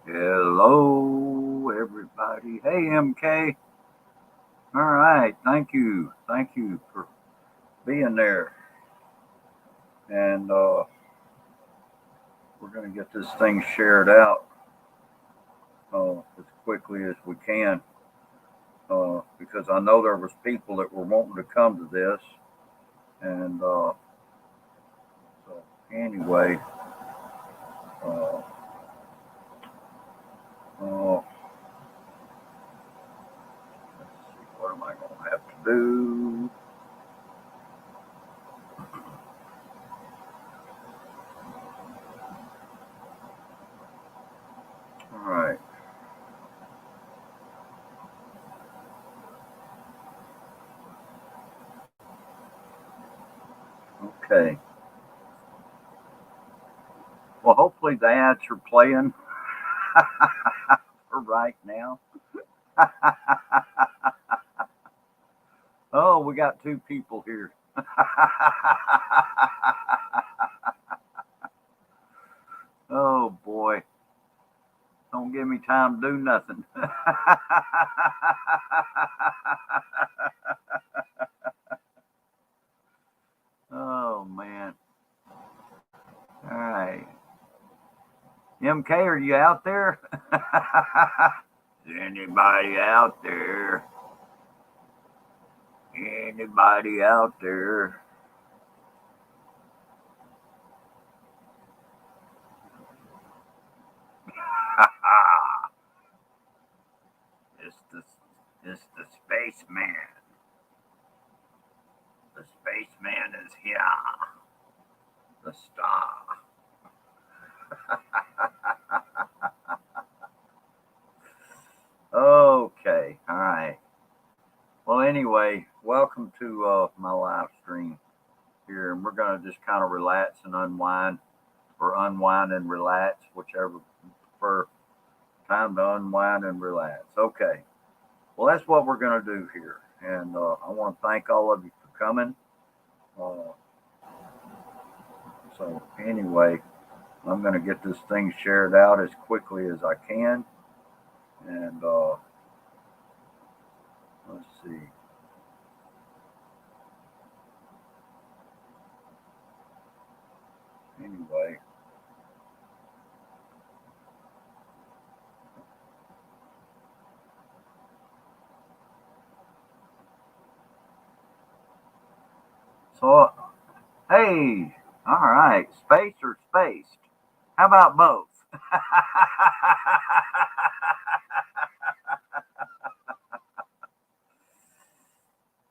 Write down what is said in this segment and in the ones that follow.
Hello, everybody. Hey, MK. All right. Thank you. Thank you for being there. And we're going to get this thing shared out as quickly as we can because I know there was people that were wanting to come to this. And so anyway, uh, let's see. What am I going to have to do? All right. Okay. Well, hopefully the ads are playing for right now. Oh, we got two people here. Oh boy, don't give me time to do nothing. Oh man. All right. MK, are you out there? Is anybody out there? Anybody out there? it's the it's the spaceman. The spaceman is here. The star. Okay. All right. Well, anyway, welcome to my live stream here, and we're going to just kind of relax and unwind, or unwind and relax, whichever you prefer. Time to unwind and relax. Okay. Well, that's what we're going to do here, and I want to thank all of you for coming. Uh, so anyway, I'm going to get this thing shared out as quickly as I can, and let's see. Anyway, so hey, all right, space or spaced? How about both?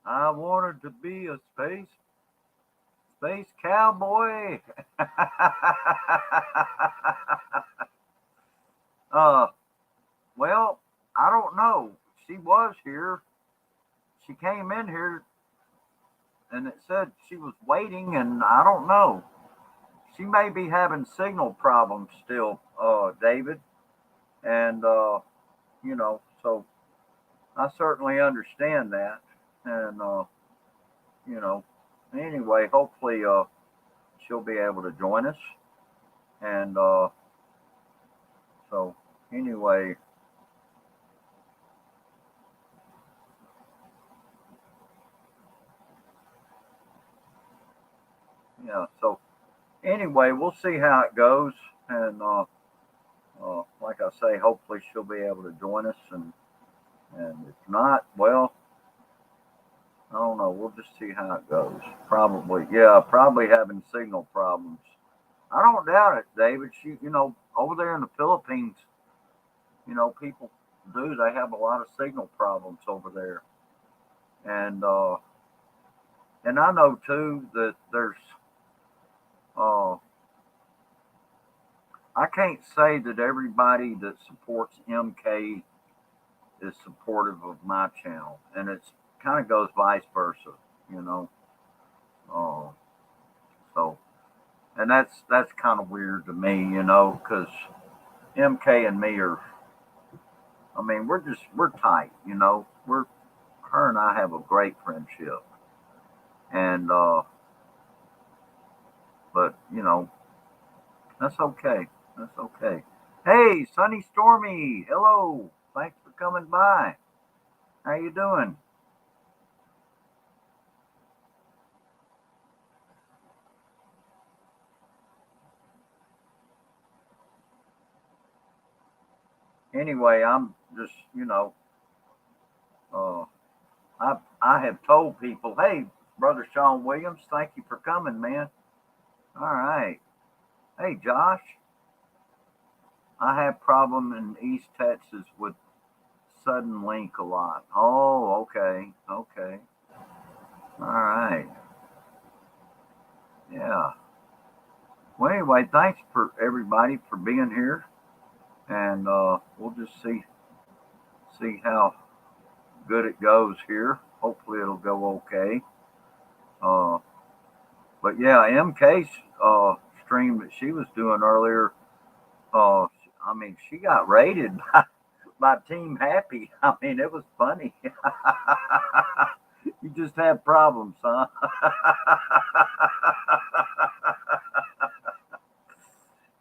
I wanted to be a space cowboy. uh, well, I don't know. She was here. She came in here, and it said she was waiting, and I don't know. She may be having signal problems still, David, and so I certainly understand that, and you know, anyway, hopefully, she'll be able to join us, and so anyway, yeah, so anyway, we'll see how it goes, and like I say, hopefully she'll be able to join us, and if not, well, I don't know. We'll just see how it goes. Probably, yeah, probably having signal problems. I don't doubt it, David. Over there in the Philippines, people do. They have a lot of signal problems over there, and I know too that there's. Uh, I can't say that everybody that supports MK is supportive of my channel, and it's kind of goes vice versa, you know. Uh, so, and that's kind of weird to me, because MK and me are. I mean, we're tight, We're her and I have a great friendship, and but that's okay. That's okay. Hey, Sunny Stormy. Hello. Thanks for coming by. How you doing? Anyway, I'm just, uh, I have told people, hey, Brother Sean Williams, thank you for coming, man. All right. Hey, Josh, I have problem in East Texas with sudden link a lot. Oh, okay, okay. All right. Yeah. Well, anyway, thanks for everybody for being here, and we'll just see how good it goes here. Hopefully, it'll go okay. Uh, but yeah, MK's stream that she was doing earlier. I mean, she got rated by Team Happy. I mean, it was funny. You just have problems, huh?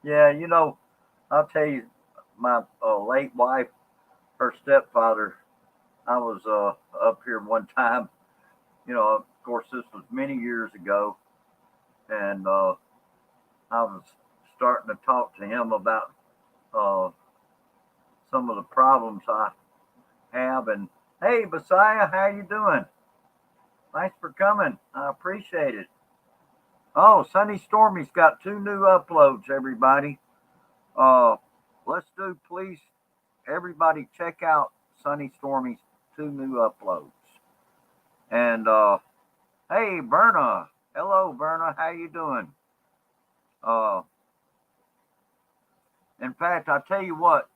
Yeah, I'll tell you, my late wife, her stepfather, I was up here one time. Of course, this was many years ago, and I was starting to talk to him about uh, some of the problems I have. And hey, Messiah, how you doing? Thanks for coming. I appreciate it. Oh, Sunny Stormy's got two new uploads, everybody. Uh, let's do, please, everybody check out Sunny Stormy's two new uploads. And hey, Berna. Hello, Berna. How you doing? Uh, in fact, I tell you what,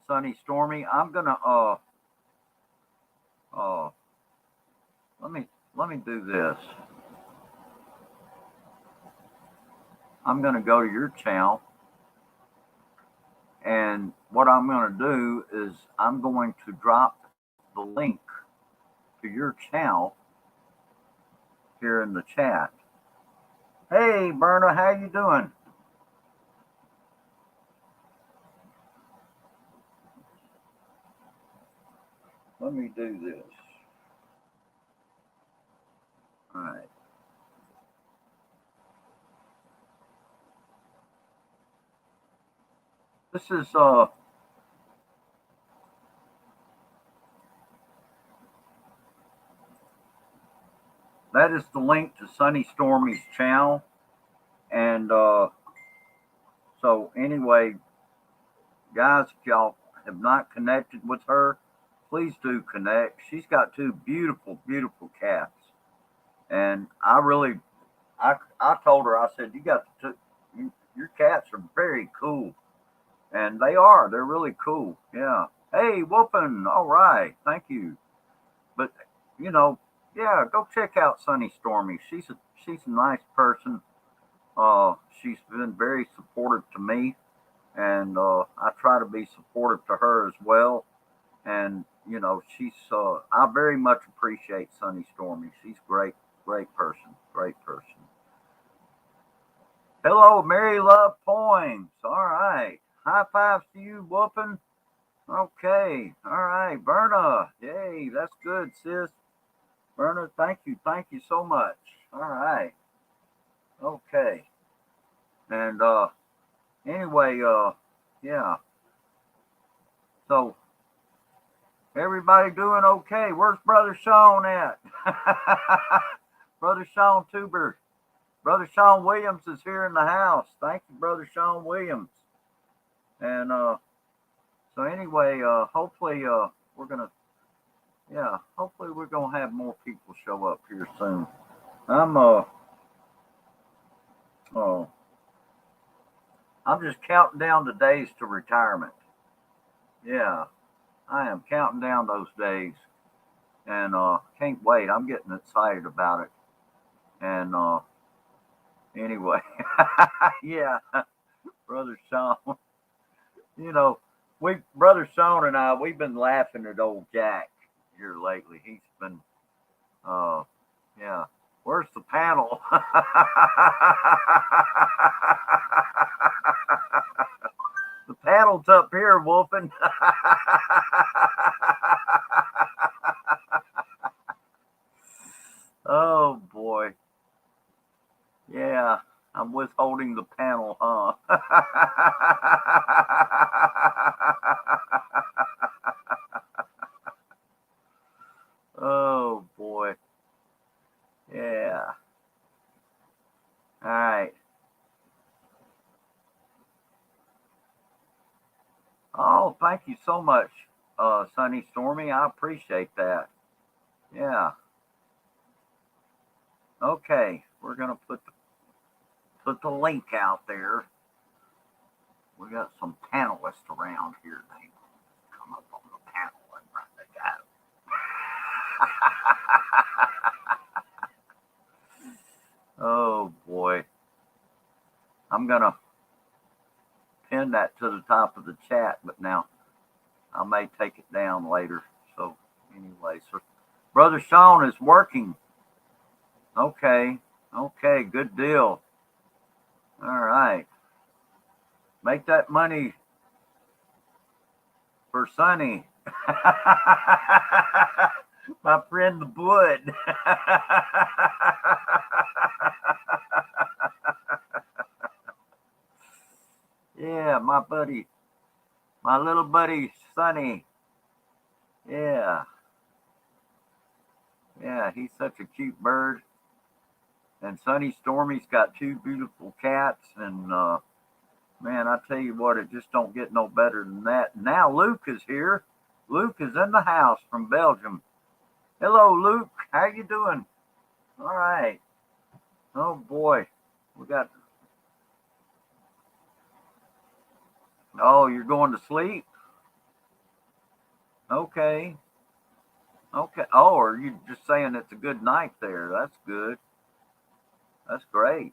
Sunny Stormy, I'm gonna uh let me do this. I'm gonna go to your channel, and what I'm gonna do is I'm going to drop the link to your channel here in the chat. Hey, Berna, how you doing? Let me do this. All right. This is that is the link to Sunny Stormy's channel, and so anyway, guys, if y'all have not connected with her, please do connect. She's got two beautiful, beautiful cats, and I told her, I said, you got your cats are very cool, and they are. They're really cool. Yeah. Hey, whooping. All right. Thank you. But you know, yeah, go check out Sunny Stormy. She's a nice person. She's been very supportive to me, and I try to be supportive to her as well. And she's I very much appreciate Sunny Stormy. She's great, great person, great person. Hello, Mary Love Poems. All right, high fives to you, whooping. Okay, all right, Berna. Yay, that's good, sis. Berna, thank you so much. All right, okay, and anyway, yeah. So everybody doing okay? Where's Brother Sean at? Brother Sean Tuber. Brother Sean Williams is here in the house. Thank you, Brother Sean Williams. And so anyway, hopefully we're gonna hopefully we're gonna have more people show up here soon. I'm uh I'm just counting down the days to retirement. Yeah, I am counting down those days, and can't wait. I'm getting excited about it. And anyway, yeah, Brother Sean. You know, we Brother Sean and I we've been laughing at old Jack here lately. He's been uh yeah. Where's the panel? wolfing. Oh boy. Yeah, I'm withholding the panel, huh? Oh boy. Yeah. All right. Oh, thank you so much, Sunny Stormy. I appreciate that. Yeah. Okay, we're gonna put the link out there. We got some panelists around here. They come up on the panel and run the go. Oh boy. I'm gonna pin that to the top of the chat, but now I may take it down later. So anyway, so Brother Sean is working. Okay. Okay, good deal. All right. Make that money for Sonny. My friend the Wood. Yeah, my buddy. My little buddy Sonny. Yeah. Yeah, he's such a cute bird. And Sunny Stormy's got two beautiful cats. And man, I tell you what, it just don't get no better than that. Now Luke is here. Luke is in the house from Belgium. Hello, Luke. How you doing? All right. Oh boy, we got. Oh, you're going to sleep? Okay. Okay. Oh, are you just saying it's a good night there? That's good. That's great.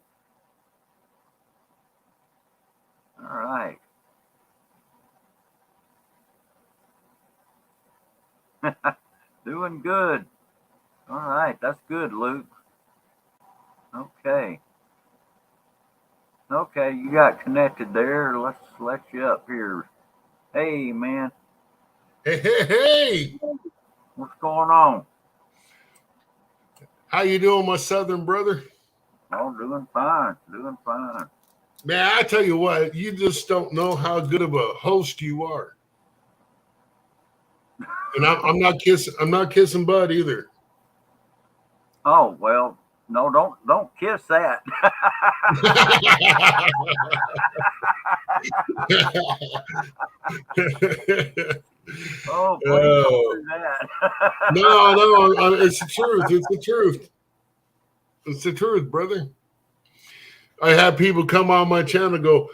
All right. Doing good. All right. That's good, Luke. Okay. Okay. You got connected there. Let's let you up here. Hey, man. Hey, hey, hey. What's going on? How you doing, my southern brother? Oh, doing fine. Doing fine. Man, I tell you what, you just don't know how good of a host you are. And I'm not kissing Bud either. Oh well, no, don't kiss that. Oh, please don't do that. no, it's the truth. It's the truth. It's the truth, brother. I have people come on my channel and go,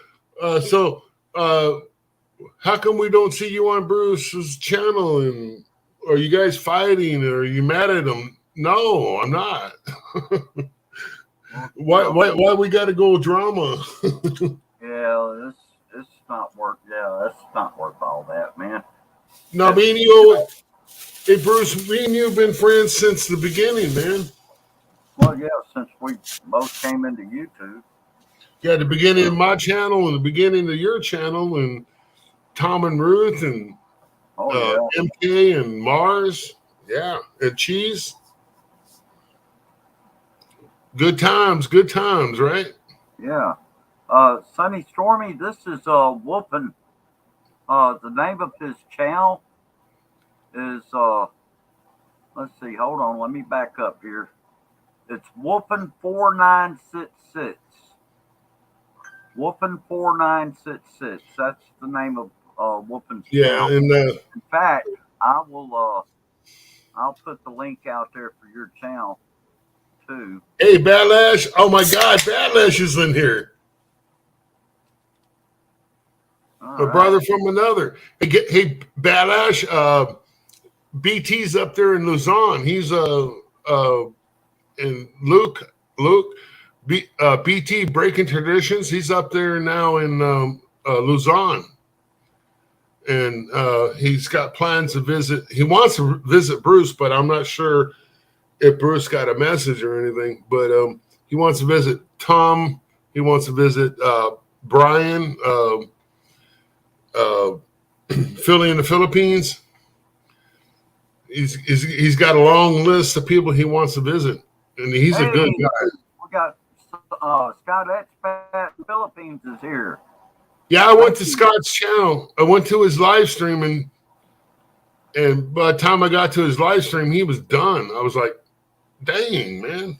how come we don't see you on Bruce's channel? And are you guys fighting? Or are you mad at him? No, I'm not. Why we got to go drama? Yeah, this not work. Yeah, that's not worth all that, man. No, me and you, hey Bruce, me and you have been friends since the beginning, man. Well, yeah, since we both came into YouTube. Yeah, the beginning of my channel and the beginning of your channel, and Tom and Ruth and MK and Mars, yeah, and Cheese. Good times, right? Yeah. Sunny Stormy, this is Wolfen. The name of his channel is let's see, hold on, let me back up here. It's Wolfen 4966. Wolfen 4966. That's the name of Wolfen's channel. And in fact, I will I'll put the link out there for your channel too. Hey, Badlash! Oh my God, Badlash is in here. A brother from another. Hey, Badlash. BT's up there in Luzon. He's and Luke, BT Breaking Traditions. He's up there now in Luzon, and he's got plans to visit. He wants to visit Bruce, but I'm not sure if Bruce got a message or anything. But he wants to visit Tom. He wants to visit Brian. Philly in the Philippines. He's got a long list of people he wants to visit, and he's a Hey, good guy. we got Scott Expat Philippines is here. Yeah, I went Thank to you. Scott's channel. I went to his live stream, and by the time I got to his live stream, he was done. I was like, "Dang, man!"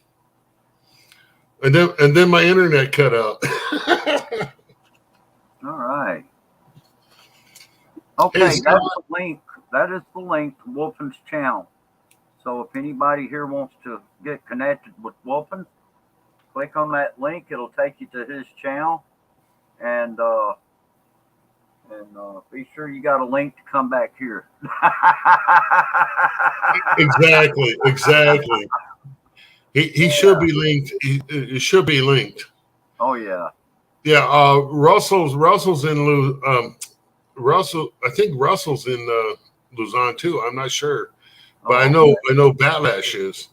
And then my internet cut out. All right. Hey, Okay, that's Scott. the link. That is the link to Wolfen's channel. So if anybody here wants to get connected with Wolfen, click on that link. It'll take you to his channel, and be sure you got a link to come back here. Exactly. He should be linked. It should be linked. Oh yeah. Yeah. Russell's in Russell. I think Russell's in Luzon too. I'm not sure, but I know Batlash is.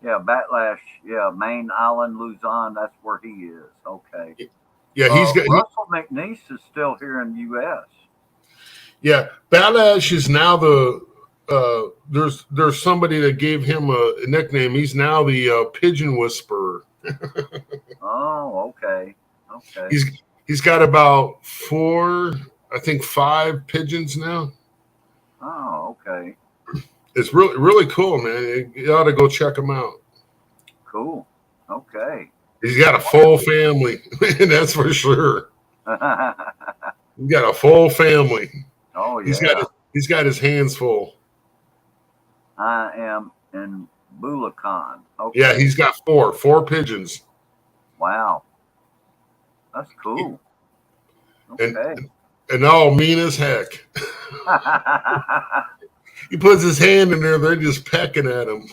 Yeah, Batlash. Yeah, Main Island, Luzon. That's where he is. Okay. Yeah, Russell McNeese is still here in the U.S. Yeah, Batlash is now there's somebody that gave him a nickname. He's now the pigeon whisperer. Oh, okay. He's got about 5 pigeons now. Oh, okay. It's really cool, man. You ought to go check him out. Cool. Okay. He's got a full family, that's for sure. He's got a full family. Oh yeah. He's got his hands full. I am in Bulacan. Okay. Yeah, he's got four pigeons. Wow. That's cool. Okay. And all mean as heck. He puts his hand in there, they're just pecking at him.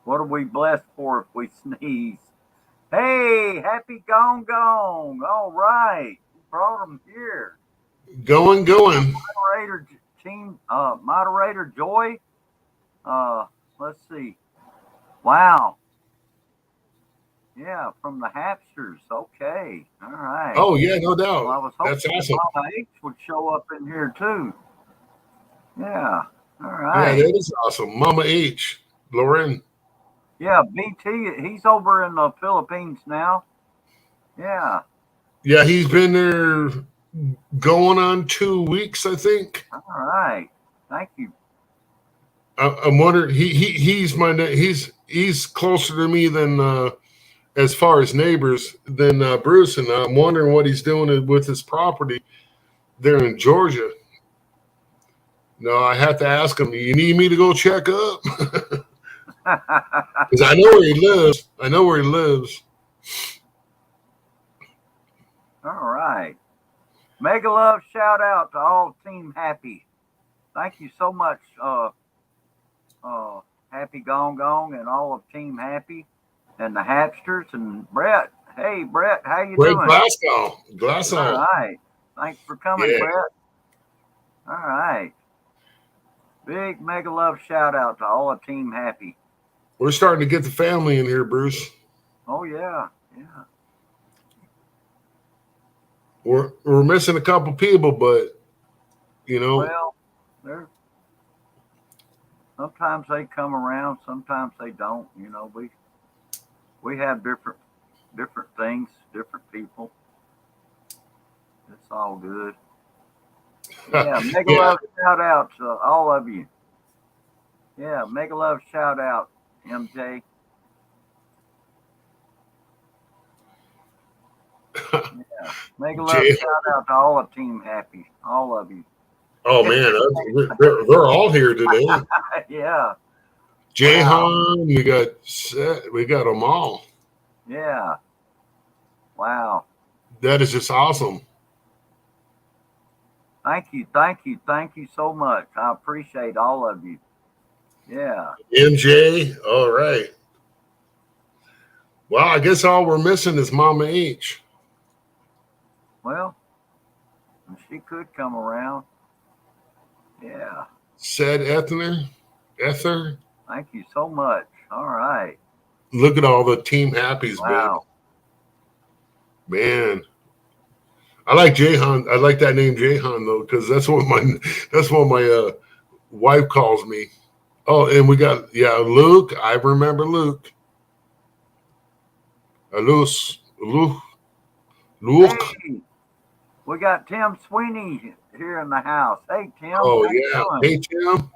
What are we blessed for if we sneeze? Hey, happy gong gong. All right. You brought them here. Going. Moderator Joy. Let's see. Wow. Yeah, from the Hapsters. Okay. All right. Oh yeah, no doubt. Well, I was hoping that's awesome. Mama H would show up in here too. Yeah. All right. Yeah, that is awesome. Mama H, Lauren. Yeah, BT, he's over in the Philippines now. Yeah. Yeah, he's been there going on 2 weeks, I think. All right. Thank you. I'm wondering. He's closer to me than as far as neighbors than Bruce, and I'm wondering what he's doing with his property there in Georgia. No, I have to ask him. You need me to go check up? Because I know where he lives. All right. Mega love shout out to all Team Happy. Thank you so much, Happy Gong Gong and all of Team Happy and the Hapsters and Brett. Hey, Brett, how you doing? Glasgow. All right. Thanks for coming, Yeah. Brett. All right. Big mega love shout out to all of Team Happy. We're starting to get the family in here, Bruce. Oh yeah. We're missing a couple people, but Well, sometimes they come around, sometimes they don't. We have different things, different people. It's all good. Yeah, mega love shout out to all of you. Yeah, mega love shout out, MJ. Yeah, mega love shout out to all of Team Happy, all of you. Oh man, they're all here today. Yeah. Jahan, we got them all. Yeah. Wow. That is just awesome. Thank you so much. I appreciate all of you. Yeah. MJ, all right. Well, I guess all we're missing is Mama H. Well, she could come around. Yeah. Said Ether. Thank you so much. All right. Look at all the Team Happies, Wow. man. I like Jahan. I like that name Jahan though, because that's what my wife calls me. Oh, and we got Luke. I remember Luke. Luke. Luke. Hey, we got Tim Sweeney here in the house. Hey, Tim, Oh how you yeah. doing? Hey Tim.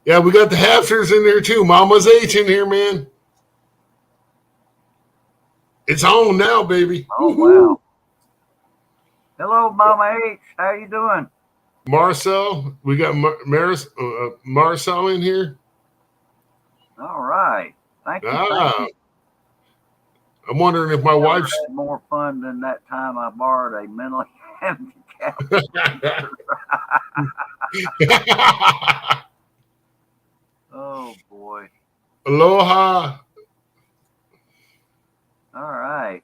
Yeah, we got the Hafters in there too. Mama's H in here, man. It's on now, baby. Oh, Woohoo. wow. Hello, Mama H. How you doing? Marcel, we got Marcel in here. All right. Thank you. Thank Ah, you. I'm wondering if my Never wife's. had more fun than that time I borrowed a mentally handicapped. Oh boy. Aloha. All right.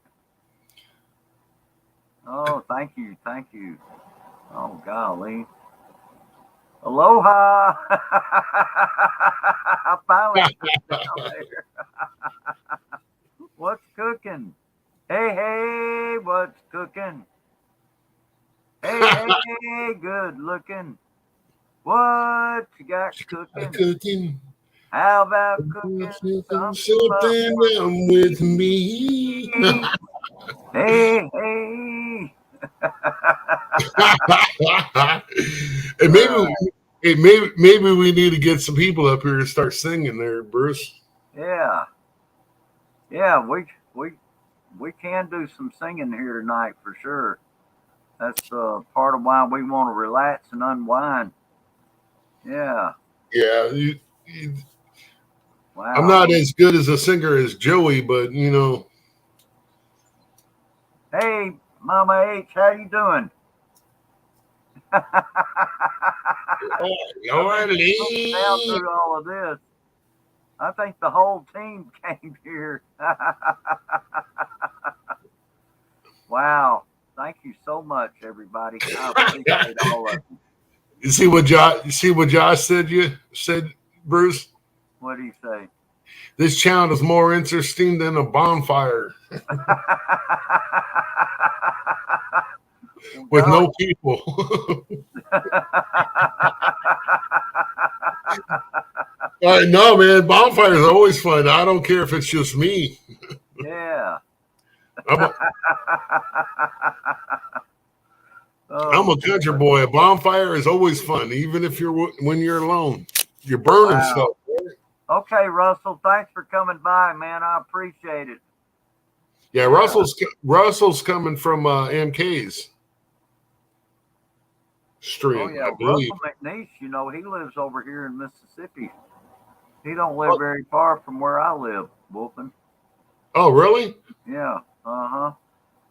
Oh, thank you. Thank you. Oh, golly. Aloha. I finally got down there. What's cooking? Hey, hey, what's cooking? Hey, hey, good looking. What you got cooking? Cooking How about cooking something up something for with me. me? Hey, hey. And All right. maybe we need to get some people up here to start singing there, Bruce. Yeah. Yeah, we can do some singing here tonight for sure. That's part of why we want to relax and unwind. Yeah. Yeah, I'm Wow. not as good as a singer as Joey, but Hey, Mama H, how you doing? I all think right, we broke down Lee. through all of this. I think the whole team came here. Wow. Thank you so much, everybody. I appreciate all of you. You see what Josh? You see what Josh said? You said, Bruce. What do you say? This channel is more interesting than a bonfire Well, with golly. no people. No, man, bonfires are always fun. I don't care if it's just me. Yeah. I'm a, I'm Oh a country boy. boy. A bonfire is always fun, even if when you're alone. You're burning stuff. Wow. Okay, Russell, thanks for coming by, man. I appreciate it. Yeah, Yeah. Russell's coming from MK's Oh stream, yeah. I believe. Russell McNeish, he lives over here in Mississippi. He don't live Oh, very far from where I live, Wolfen. oh, really? Yeah. Uh-huh.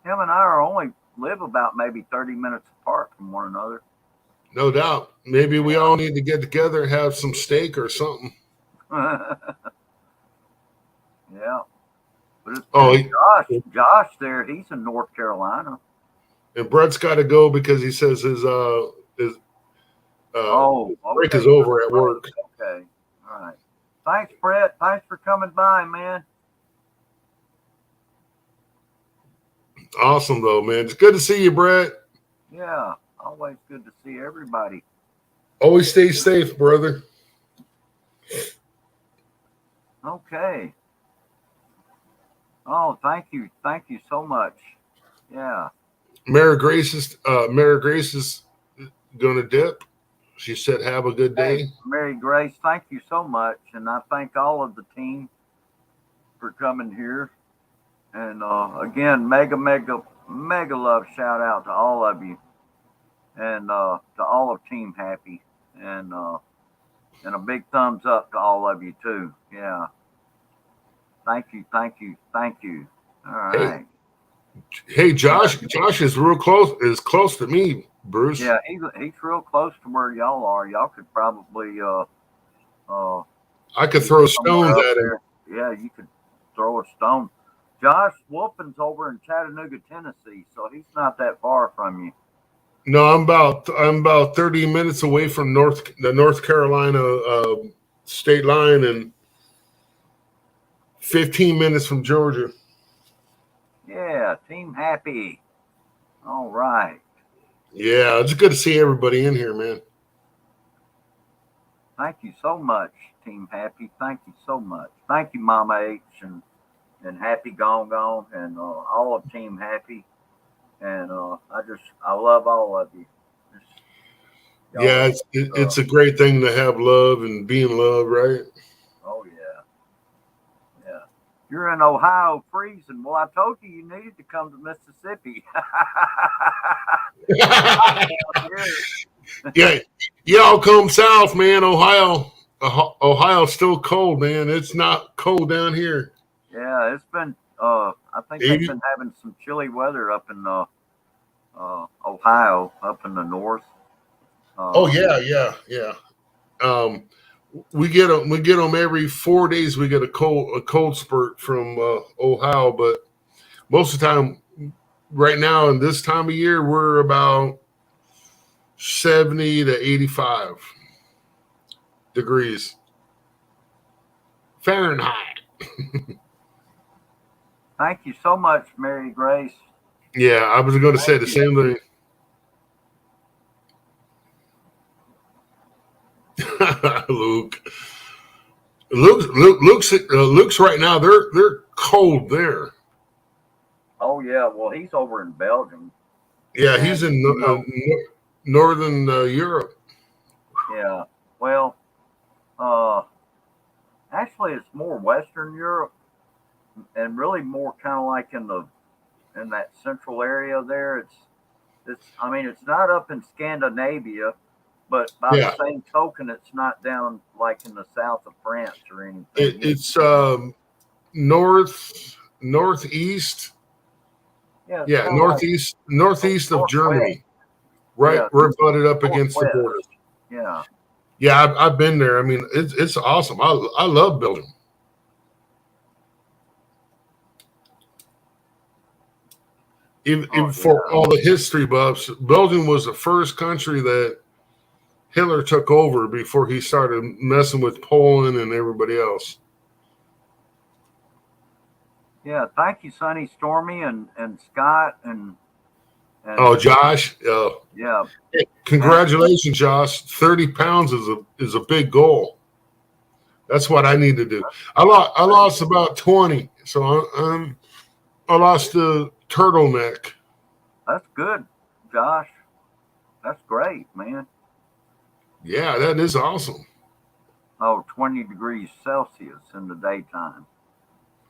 Him and I are only live about maybe 30 minutes apart from one another. No doubt. Maybe we Yeah. all need to get together and have some steak or something. Yeah. But Oh, and Josh there, he's in North Carolina. and Brett's got to go because he says his Oh, break okay. is over at work. Okay. All right. Thanks, Brett. Thanks for coming by, man. Awesome though, man. It's good to see you, Brett. Yeah. Always good to see everybody. Always stay safe, brother. Okay. Oh, thank you. Thank you so much. Yeah. Mary Grace is gonna dip. She said, "Have a good Hey, day." Mary Grace, thank you so much. And I thank all of the team for coming here. And again, mega, mega, mega love shout out to all of you and to all of Team Happy. And a big thumbs up to all of you, too. Yeah. Thank you. Thank you. Thank you. All Hey, right. hey, Josh. Josh is real close. Is close to me, Bruce. Yeah, he's real close to where y'all are. Y'all could probably uh, I could be throw somewhere stones up at him. there. Yeah, you could throw a stone. Josh Wolfen's over in Chattanooga, Tennessee, so he's not that far from you. No, I'm about 30 minutes away from the North Carolina state line and 15 minutes from Georgia. Yeah, Team Happy. All right. Yeah, it's good to see everybody in here, man. Thank you so much, Team Happy. Thank you so much. Thank you, Mama H and Happy Gone Gone and all of Team Happy. And I love all of you. Just, y'all Yeah, are, it's a great thing to have love and be in love, right? oh yeah, yeah. You're in Ohio freezing. Well, I told you you needed to come to Mississippi. Yeah, y'all come south, man. Ohio's still cold, man. It's not cold down here. Yeah, it's been. I think they've 80. been having some chilly weather up in Ohio, up in the north. Oh Uh, yeah, yeah, yeah. Um, we get them every 4 days. We get a cold spurt from Ohio, but most of the time, right now in this time of year, we're about 70 to 85 degrees Fahrenheit. Thank you so much, Mary Grace. Yeah, I was going to say Thank the you. same thing. Luke. Luke's right now. They're cold there. Oh yeah, well he's over in Belgium, Yeah, he's and in you know, northern Europe. yeah. Well, uh, actually, it's more Western Europe, and really more kind of like in that central area there. It's. I mean, it's not up in Scandinavia, but by the Yeah, same token, it's not down like in the south of France or it, anything. it's northeast. Yeah, it's Yeah, kind of like northeast of northwest. Germany. Right, Yeah, we're butted up against the northwest. border. Yeah. Yeah, I've been there. I mean, it's awesome. I love Belgium. Even Oh for yeah. all the history buffs, Belgium was the first country that Hitler took over before he started messing with Poland and everybody else. Yeah. Thank you, Sonny Stormy and Scott and Oh, Josh, yeah, Happy. congratulations, Josh. 30 pounds is a big goal. That's what I need to do. I lost about 20, so I lost the turtleneck. That's good, Josh. That's great, man. Yeah, that is awesome. Oh, 20 degrees Celsius in the daytime.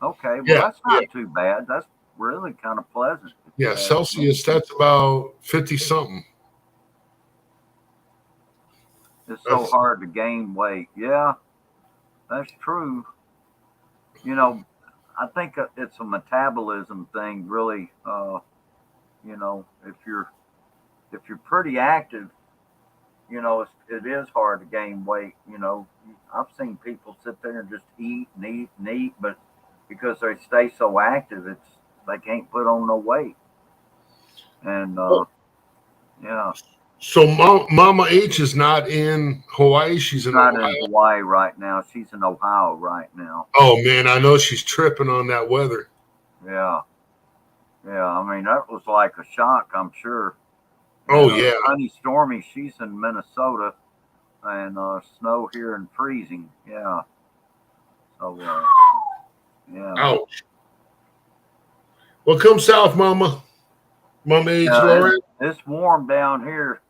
Okay, well Yeah, that's yeah, not too bad. That's really kind of pleasant if yeah. you ask me. Celsius, that's about 50 something. It's so That's hard to gain weight. Yeah, that's true. You know, I think it's a metabolism thing, really. You know, if you're pretty active, you know, it is hard to gain weight. You know, I've seen people sit there and just eat and eat and eat, but because they stay so active, they can't put on no weight. And yeah, so. Mama H is not in Hawaii. She's she's in not in Ohio. Hawaii right now. She's in Ohio right now. Oh man, I know she's tripping on that weather. Yeah, yeah. I mean, that was like a shock, I'm sure. Oh And yeah. Sunny Stormy, she's in Minnesota, and snow here and freezing. Yeah. So yeah, Ouch. Well, come south, Mama. Mama H. yeah. Lauren. It's warm down here.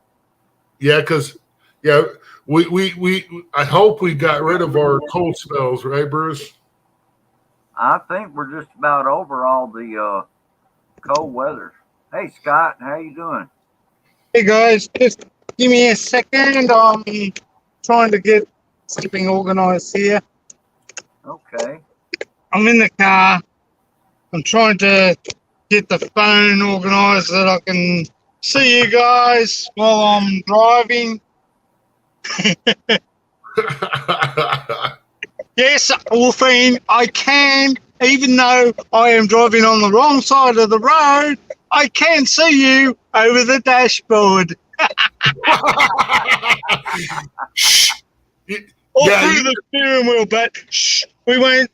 Yeah, because yeah, we I hope we got rid of our cold spells, right, Bruce? I think we're just about over all the cold weather. Hey Scott, how you doing? Hey guys, just give me a second. I'm trying to get something organized here. Okay. I'm in the car. I'm trying to get the phone organized so that I can see you guys while I'm driving. Yes, Wolfine, I can, even though I am driving on the wrong side of the road, I can see you over the dashboard. Shh. Or Yeah, through the steering wheel, but shh, we won't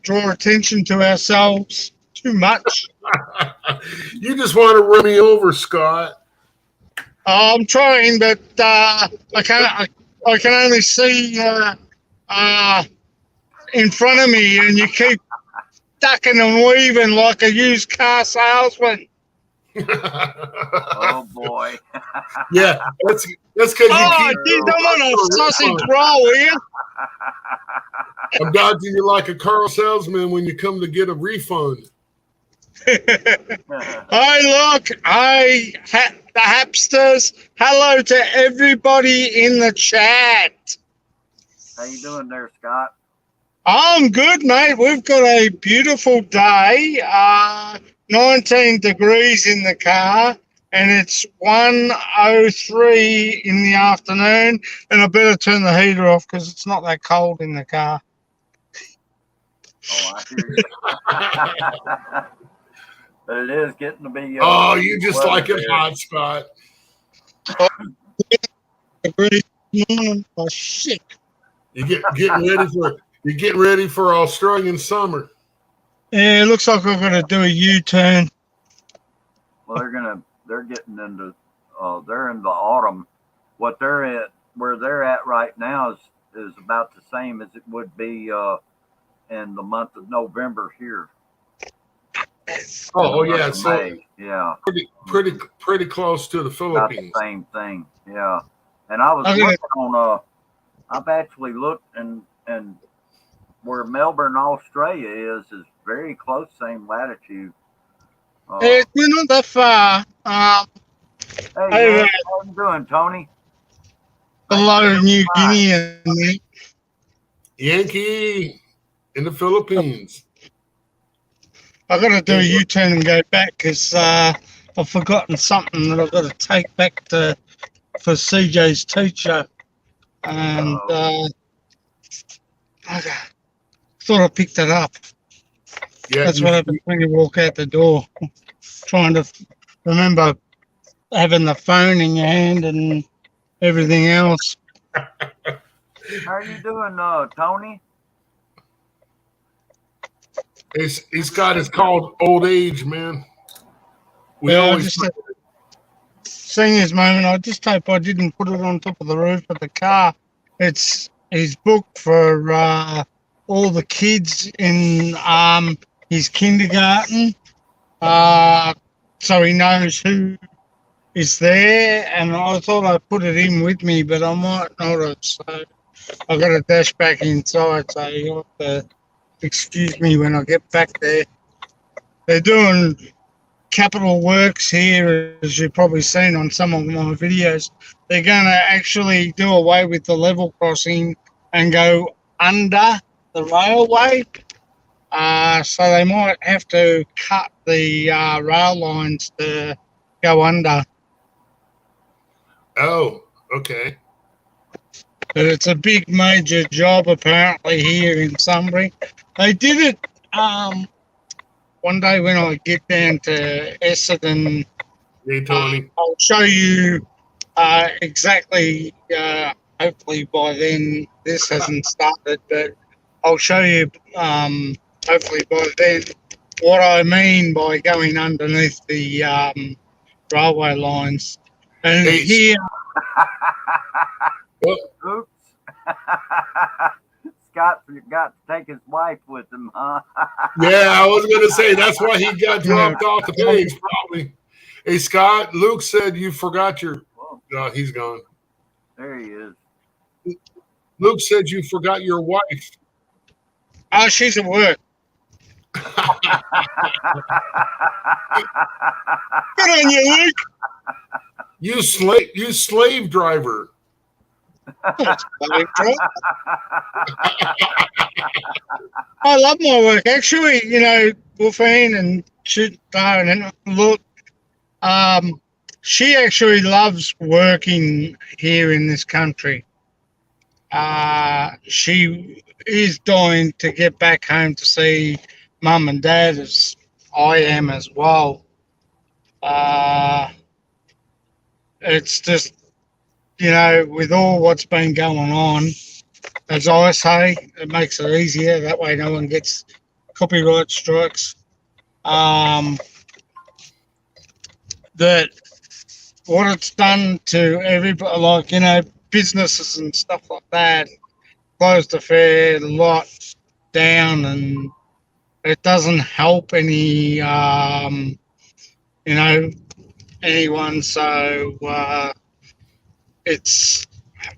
draw attention to ourselves. too much. You just want to run me over, Scott. I'm trying, but I can't. I can only see in front of me, and you keep ducking and weaving like a used car salesman. Oh boy. Yeah, that's because you Oh, keep. geez, I'm on a sausage roll here. I'm dodging you like a car salesman when you come to get a refund. Hey, look, the Hapsters. Hello to everybody in the chat. How you doing there, Scott? I'm good, mate. We've got a beautiful day. 19 degrees in the car, and it's 1:03 in the afternoon. And I better turn the heater off because it's not that cold in the car. Oh, I hear you. But it is getting to be. Oh, you just weather like it there. hot, Scott. Degrees. Oh shit! You're getting ready for Australian summer. Yeah, it looks like I'm gonna do a U-turn. Well, they're getting into, they're in the autumn. What they're at, where they're at right now is about the same as it would be in the month of November here. Oh In the yeah, month of so May. Yeah, pretty close to the about the Philippines. same thing. Yeah, and I was Okay. looking on. I've actually looked and where Melbourne, Australia is very close, same latitude. We're not that far. Hey, Hey, Yank, how you doing, Tony? below New Guinea and that. Yankee in the Philippines. I've got to do a U-turn and go back because I've forgotten something that I've got to take back for CJ's teacher. And I thought I picked it up. Yeah, That's what happens when you walk out the door. Trying to remember having the phone in your hand and everything else. How are you doing, Tony? he's got his called old age, man. We Yeah, always seeing this moment, I just hope I didn't put it on top of the roof of the car. He's booked for all the kids in his kindergarten, so he knows who is there. And I thought I'd put it in with me, but I might not have. So I've got to dash back inside. So you'll have to excuse me when I get back there. They're doing capital works here, as you've probably seen on some of my videos. They're going to actually do away with the level crossing and go under the railway. So they might have to cut the rail lines to go under. Oh, okay. But it's a big major job apparently here in Sunbury. They did it one day when I get down to Essendon. Hey, Tony. I'll show you exactly, hopefully by then this hasn't started, but I'll show you hopefully by then what I mean by going underneath the railway lines. And Hey, here, Oops. Scott forgot to take his wife with him, huh? yeah, I was going to say that's why he got dropped off the page, probably. Hey, Scott, Luke said you forgot your. No, he's gone. There he is. Luke said you forgot your wife. oh, she's at work. Good on you, Luke. You slave driver. I love my work. Actually, you know, Wolfine and and look, she actually loves working here in this country. She is dying to get back home to see mum and dad, as I am as well. It's just, you know, with all what's been going on, as I say, it makes it easier. That way no one gets copyright strikes. that what it's done to everybody, like, you know, businesses and stuff like that, closed a fair lot down, and it doesn't help any, you know, anyone. So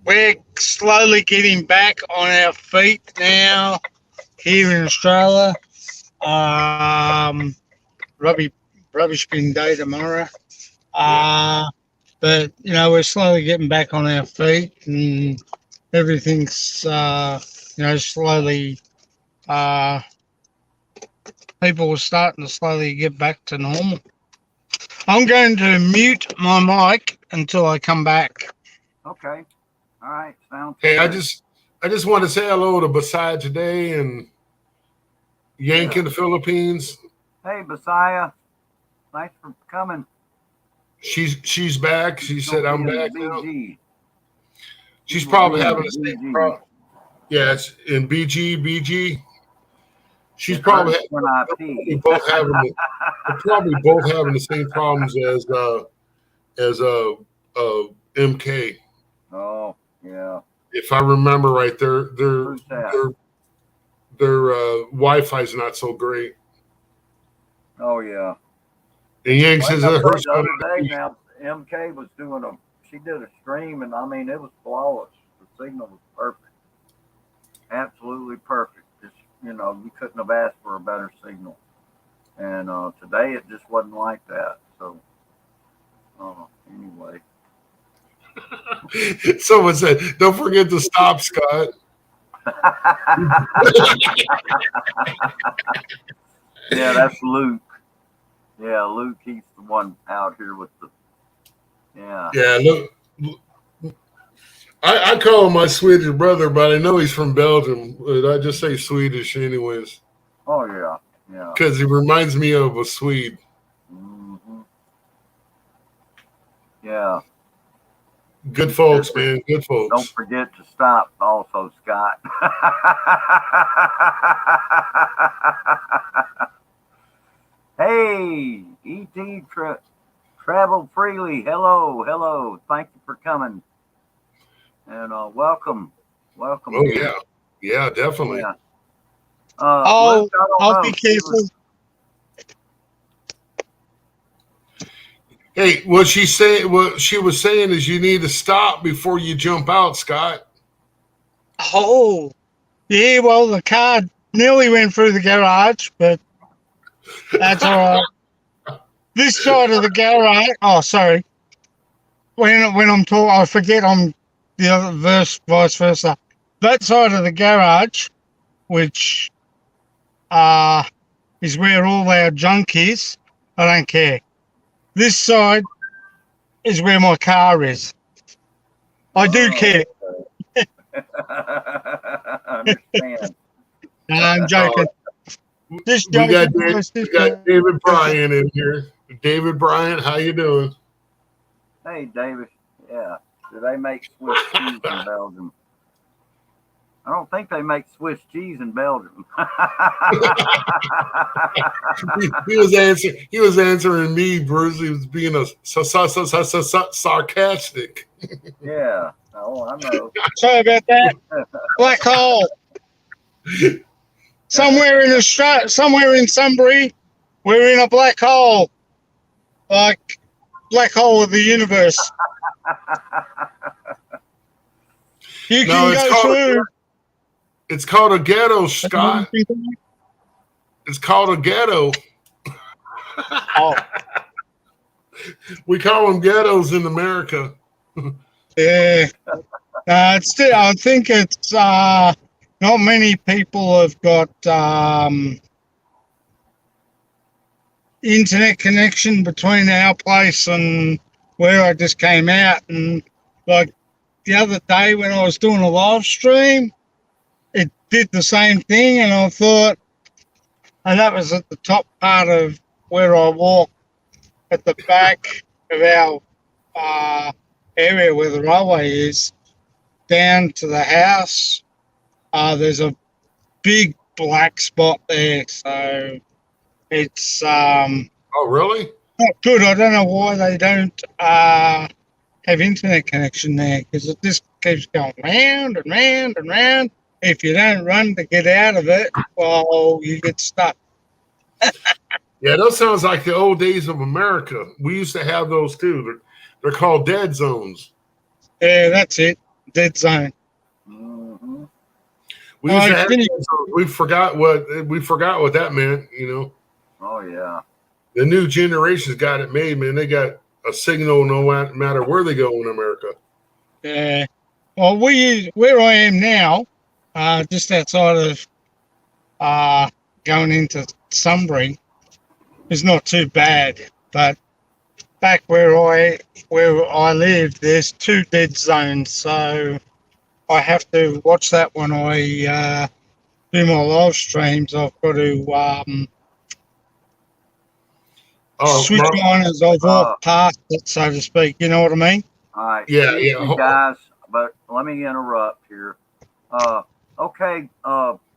we're slowly getting back on our feet now here in Australia. Rubbish bin day tomorrow. But, you know, we're slowly getting back on our feet, and everything's, you know, slowly, people are starting to slowly get back to normal. I'm going to mute my mic until I come back. Okay. All right. Sounds Hey, good. I just want to say hello to Basai today and Yank in the Philippines. Hey, Messiah. Thanks for coming. She's back. She said I'm back now. BG. She's probably having the BG. same problem. Yeah, it's in BG. She's It probably hurts when I pee. they're probably both having the same problems as MK. Oh, yeah. If I remember right, their Who's that? Wi-Fi is not so great. Oh, yeah. And Yank says Like I it said hurts. the other day now, MK was she did a stream, and I mean, it was flawless. The signal was perfect. Absolutely perfect. Just, you know, you couldn't have asked for a better signal. And today it just wasn't like that. So, anyway. Someone said, "Don't forget to stop, Scott." Yeah, that's Luke. Yeah, Luke, he's the one out here with the. Yeah. Yeah, look, I call him my Swedish brother, but I know he's from Belgium. But I just say Swedish anyways. Oh, yeah. Yeah. Because he reminds me of a Swede. Mm-hmm. Yeah. Good folks, man. Good folks. Don't forget to stop also, Scott. Hey, E.T. Travel Freely. Hello. Thank you for coming. And welcome. Oh, yeah. Yeah, definitely. Yeah. I'll Luke, be careful. Hey, what she was saying is you need to stop before you jump out, Scott. Oh, yeah, well, the car nearly went through the garage, but that's all right. This side of the garage, oh, sorry. When I'm talking, I forget I'm the other vice versa. That side of the garage, which is where all our junk is, I don't care. This side is where my car is. I do care. I understand. I'm joking. We got David Bryan in here. David Bryan, how you doing? Hey, David. Yeah. Do they make Swiss cheese in Belgium? I don't think they make Swiss cheese in Belgium. He was answering me, Bruce. He was being sarcastic. Yeah. Oh, I know. Sorry about that. Black hole. Somewhere in Australia, somewhere in Sunbury, we're in a black hole. Like black hole of the universe. You can go through. It's called a ghetto, Scott. It's called a ghetto. Oh. We call them ghettos in America. Yeah. I think it's not many people have got internet connection between our place and where I just came out. And like the other day when I was doing a live stream, it did the same thing, and I thought, and that was at the top part of where I walk at the back of our area where the railway is, down to the house. There's a big black spot there, so It's Oh, really? not good. I don't know why they don't have internet connection there, because it just keeps going round and round and round. If you don't run to get out of it, well, you get stuck. Yeah, that sounds like the old days of America. We used to have those too. They're called dead zones. Yeah, that's it. Dead zone. Mm-hmm. We used to have Finish. dead zones. We forgot what that meant. Oh yeah. The new generation's got it made, man. They got a signal no matter where they go in America. Yeah. Well, where I am now, just outside of going into Sunbury, is not too bad. But back where I live, there's 2 dead zones, so I have to watch that when I do my live streams. I've got to switch on as I've walked past it, so to speak. You know what I mean? All right. Yeah, Excuse yeah. me, guys, but let me interrupt here. Okay,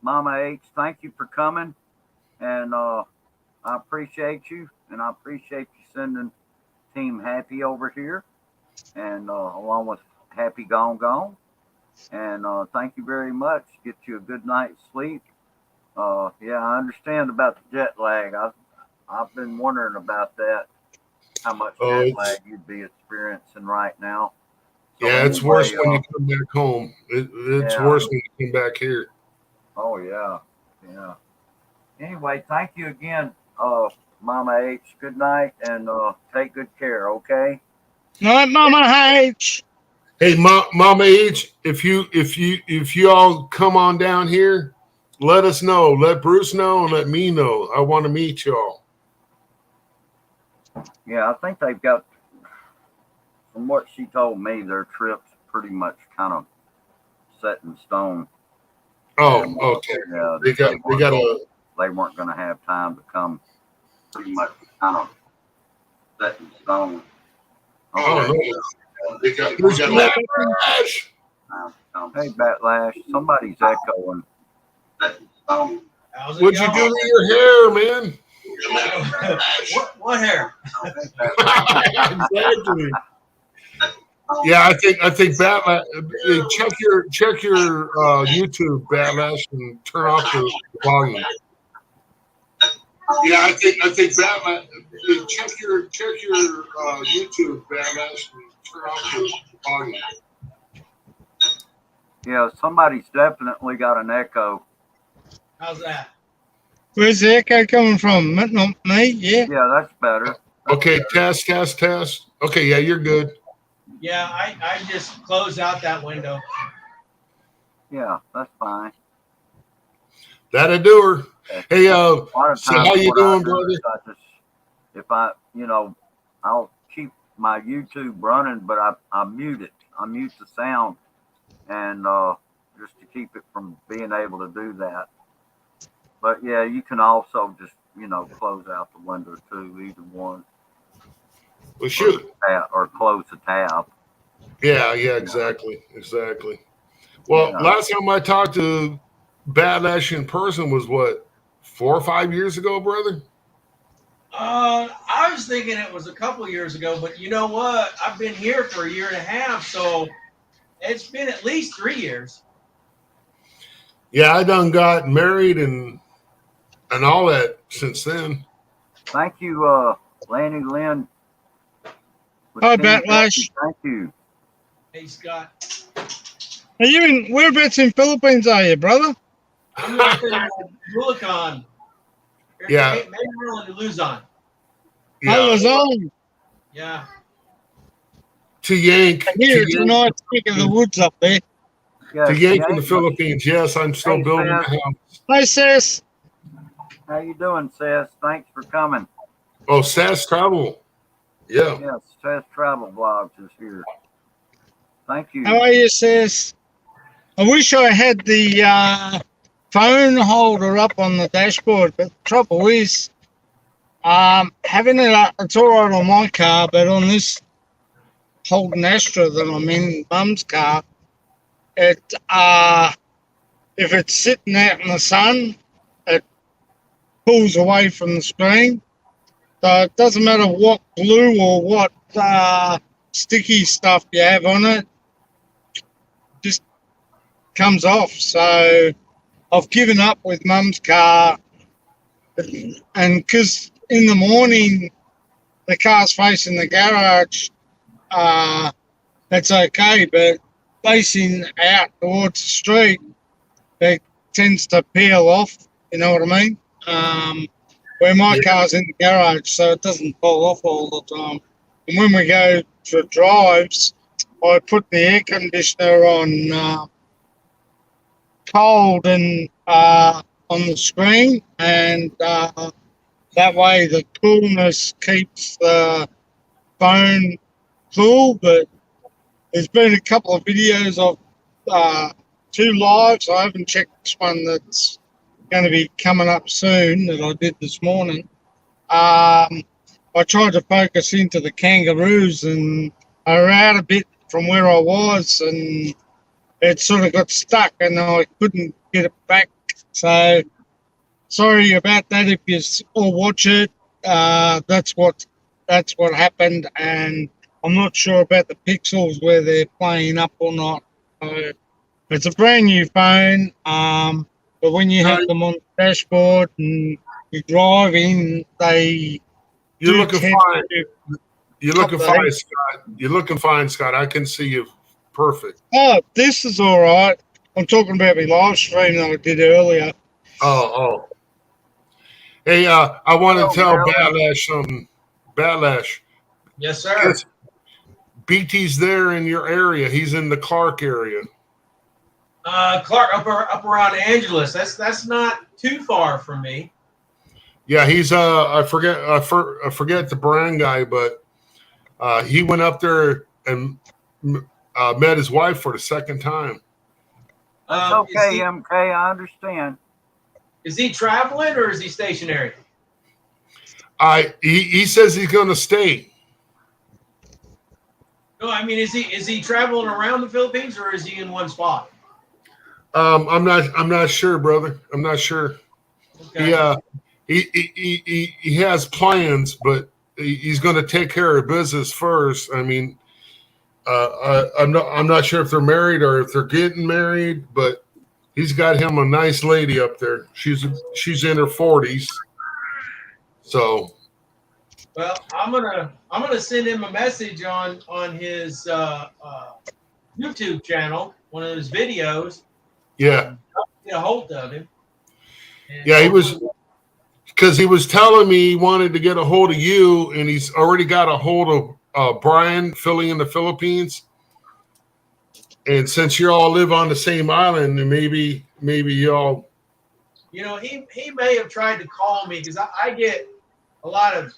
Mama H, thank you for coming, and I appreciate you, and I appreciate you sending Team Happy over here, and along with Happy Gone Gone, and thank you very much. Get you a good night's sleep. Yeah, I understand about the jet lag. I've been wondering about that. How much jet lag you'd be experiencing right now? So yeah, it's worse when you come back home. It's worse when you come back here. Oh yeah, yeah. Anyway, thank you again, Mama H. Good night, and take good care. Okay. Night, Mama H. Hey, Mama H, if you all come on down here, let us know. Let Bruce know and let me know. I want to meet y'all. Yeah, I think they've got. From what she told me, their trip's pretty much kind of set in stone. Oh, And, okay. Yeah, they weren't going to have time to come. Pretty much kind of set in stone. Oh no! They got Batlash. Hey, Batlash, somebody's echoing. What'd you do to your hair, man? What hair? Exactly. Yeah, I think Batlash. Check your YouTube, Batlash, and turn off the volume. Yeah, I think Batlash. Check your YouTube, Batlash, and turn off the volume. Yeah, somebody's definitely got an echo. How's that? Where's the echo coming from? Not me. Yeah. Yeah, that's better. Okay, test. Okay, yeah, you're good. Yeah, I just closed out that window. Yeah, that's fine. That'll do her. Hey, so how you doing, brother? I'll keep my YouTube running, but I mute it. I mute the sound, and just to keep it from being able to do that. But yeah, you can also just close out the window too, either one. Well, shoot. Or close the tab. Yeah, exactly. Well, last time I talked to Batlash in person was what, 4 or 5 years ago, brother? I was thinking it was a couple years ago, but you know what? I've been here for 1.5 years, so it's been at least 3 years. Yeah, I done got married and all that since then. Thank you, Lanny Lynn. Hi, Batlash. Thank you. Hey, Scott. Are you in whereabouts in Philippines? Are you, brother? I'm up in Bulacan. Yeah. Maryland to Luzon. Yeah. Luzon. Yeah. To Yank. Here, it's a nice pick of the woods up there. Yeah, to Yank in the Philippines. Yes, I'm still building the house. Hi, sis. How you doing, Seth? Thanks for coming. Oh, SAS Travel. Yeah. Yes, Seth Travel Vlogs is here. Thank you. How are you, sis? I wish I had the phone holder up on the dashboard, but the trouble is, having it up, it's all right on my car, but on this Holden Astra that I'm in, Mum's car, if it's sitting out in the sun, it pulls away from the screen. So it doesn't matter what glue or what sticky stuff you have on it, just comes off. So I've given up with Mum's car, and because in the morning the car's facing the garage, that's okay, but facing out towards the street, it tends to peel off, you know what I mean? Where my car's in the garage, so it doesn't fall off all the time. And when we go for drives, I put the air conditioner on cold and on the screen, and that way the coolness keeps the phone cool. But there's been a couple of videos of 2 lives. I haven't checked this one that's going to be coming up soon that I did this morning. I tried to focus into the kangaroos, and I ran out a bit from where I was, and it sort of got stuck and I couldn't get it back. So sorry about that if you all watch it. That's what happened, and I'm not sure about the pixels where they're playing up or not. So it's a brand new phone, but when you have them on the dashboard and you're driving, You're looking fine. You're looking fine, Scott. You're looking fine, Scott. I can see you perfect. Oh, this is all right. I'm talking about my live stream that I did earlier. Oh. Hey, I want to tell Batlash something. Batlash. Yes, sir. BT's there in your area. He's in the Clark area. Clark up around Angeles. That's not too far from me. Yeah, he's I forget the brand guy, but he went up there and met his wife for the second time. It's okay, MK. I understand. Is he traveling or is he stationary? He says he's going to stay. No, I mean, is he traveling around the Philippines or is he in one spot? I'm not sure, brother. I'm not sure. Okay. He has plans, but he's going to take care of business first. I mean, I'm not sure if they're married or if they're getting married, but he's got him a nice lady up there. She's in her 40s. So, well, I'm gonna send him a message on his YouTube channel, one of his videos. Yeah. Get a hold of him. Yeah, he was, because he was telling me he wanted to get a hold of you, and he's already got a hold of Brian filling in the Philippines. And since you all live on the same island, and maybe y'all. You know, he may have tried to call me because I get a lot of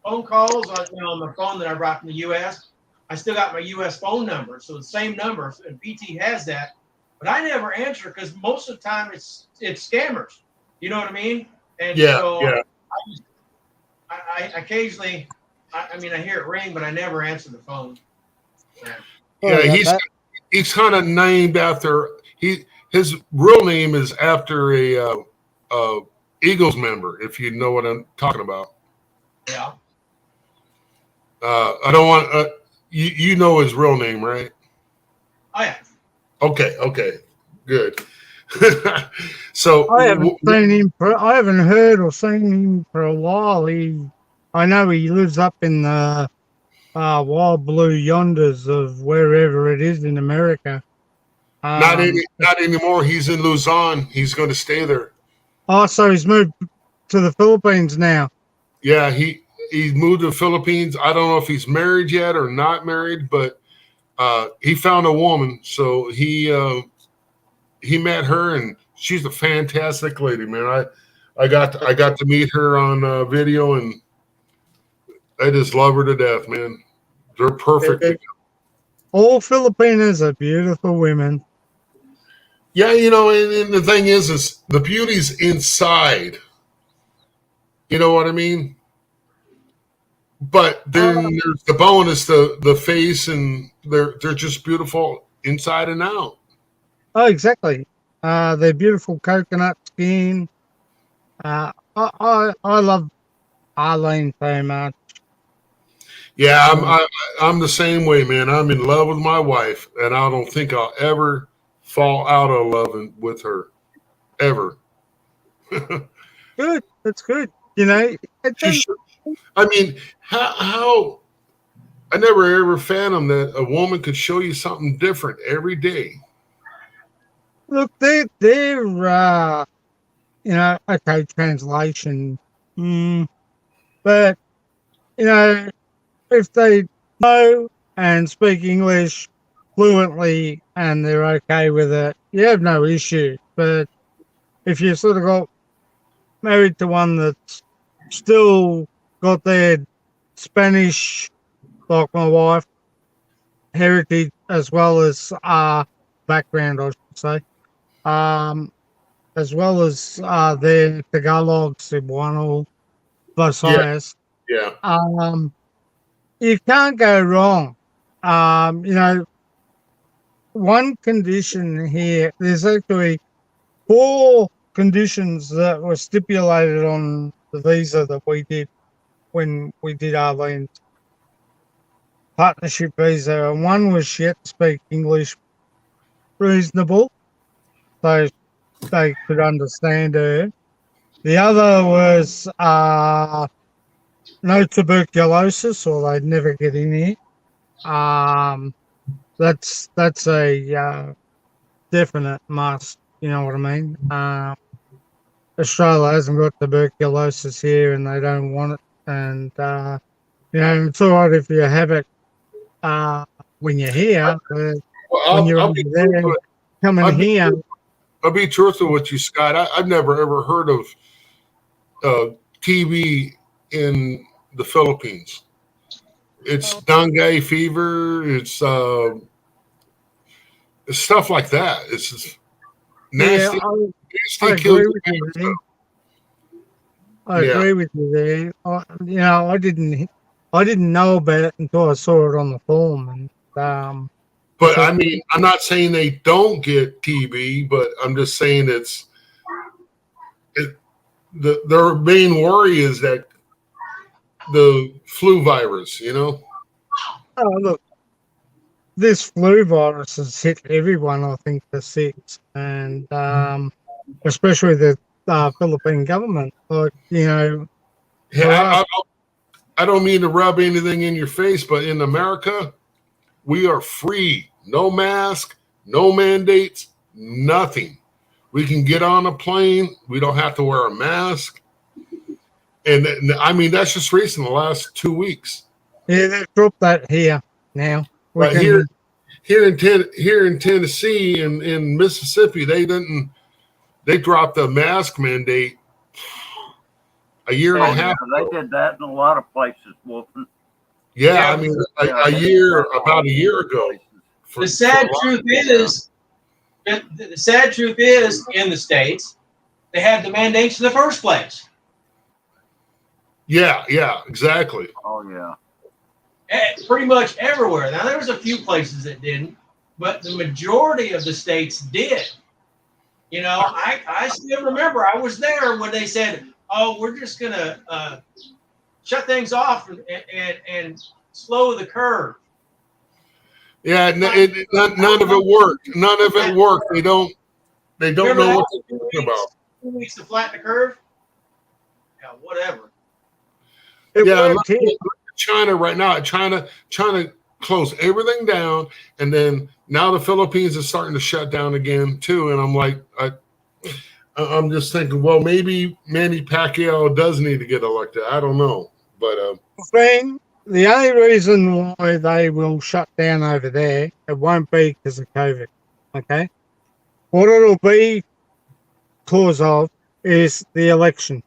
phone calls on the phone that I brought from the U.S. I still got my U.S. phone number, so the same number, and BT has that. But I never answer because most of the time it's scammers. You know what I mean? And so I occasionally, I mean, I hear it ring, but I never answer the phone. Yeah, he's kind of named after his real name is after a Eagles member, if you know what I'm talking about. Yeah. I don't want you know his real name, right? Oh yeah. Okay, good. So I haven't seen him. I haven't heard or seen him for a while. I know he lives up in the wild blue yonders of wherever it is in America. Not anymore. He's in Luzon. He's going to stay there. Oh, so he's moved to the Philippines now. Yeah, he moved to the Philippines. I don't know if he's married yet or not married, but he found a woman. So he met her, and she's a fantastic lady, man. I got to meet her on video, and I just love her to death, man. They're perfect. All Filipinas are beautiful women. Yeah, you know, and the thing is the beauty's inside. You know what I mean? But then there's the bonus, the face, and they're just beautiful inside and out. Oh, exactly. They're beautiful coconut skin. I love Arlene so much. Yeah, I'm the same way, man. I'm in love with my wife, and I don't think I'll ever fall out of loving with her, ever. Good, that's good. You know, it She does, should, I mean, how I never ever fathomed that a woman could show you something different every day. look, okay, translation. But you know, if they know and speak English fluently and they're okay with it, you have no issue. But if you sort of got married to one that's still got their Spanish, like my wife, heritage as well as background, I should say, um, as well as their Tagalog, Cebuano, Yeah, Visayas, yeah, you can't go wrong. You know, one condition here, there's actually 4 conditions that were stipulated on the visa that we did when we did Arlene's partnership visa. And one was she had to speak English reasonable, so they could understand her. The other was no tuberculosis, or they'd never get in here. That's a definite must. You know what I mean? Australia hasn't got tuberculosis here, and they don't want it. And you know, it's all right if you have it when you're here, but well, when you're I'll over be there, truthful. coming I'll be, here, I'll be truthful with you, Scott. I've never ever heard of TB in the Philippines. It's dengue fever. It's stuff like that. It's just yeah, nasty, I nasty kills. agree with you there. I Yeah, agree with you there. You know, I didn't know about it until I saw it on the form, and I but I thought, mean, I'm not saying they don't get TB, but I'm just saying their main worry is that the flu virus. You know. oh look, this flu virus has hit everyone. I think the 6, and especially the Philippine government. Like you know, Yeah, for us, I don't mean to rub anything in your face, but in America, we are free. No mask, no mandates, nothing. We can get on a plane. We don't have to wear a mask. And I mean, that's just recent, the last 2 weeks. yeah, they dropped that here now. We But here, can, here in Tennessee and in Mississippi, they dropped the mask mandate a year and Oh a yeah, half they ago. did that in a lot of places, Wolfen. Yeah, I Yeah. mean, Yeah, a they did year, that in about a a year lot of ago. places. For The sad a lot truth of people. is, the sad truth is, in the States, they had the mandates in the first place. Yeah, exactly. Oh yeah. Pretty much everywhere. Now, there was a few places that didn't, but the majority of the states did. You know, I still remember I was there when they said, "Oh, we're just gonna shut things off and slow the curve." Yeah, none of it worked. None of it worked. They don't Remember know that? what they're talking about. 2 weeks to flatten the curve. Yeah, whatever. it Yeah, and worked here. look at China right now. China closed everything down, and then now the Philippines is starting to shut down again too. And I'm like, I'm just thinking, well, maybe Manny Pacquiao does need to get elected. I don't know, but Friend, the only reason why they will shut down over there, it won't be because of COVID. Okay, what it'll be cause of is the election,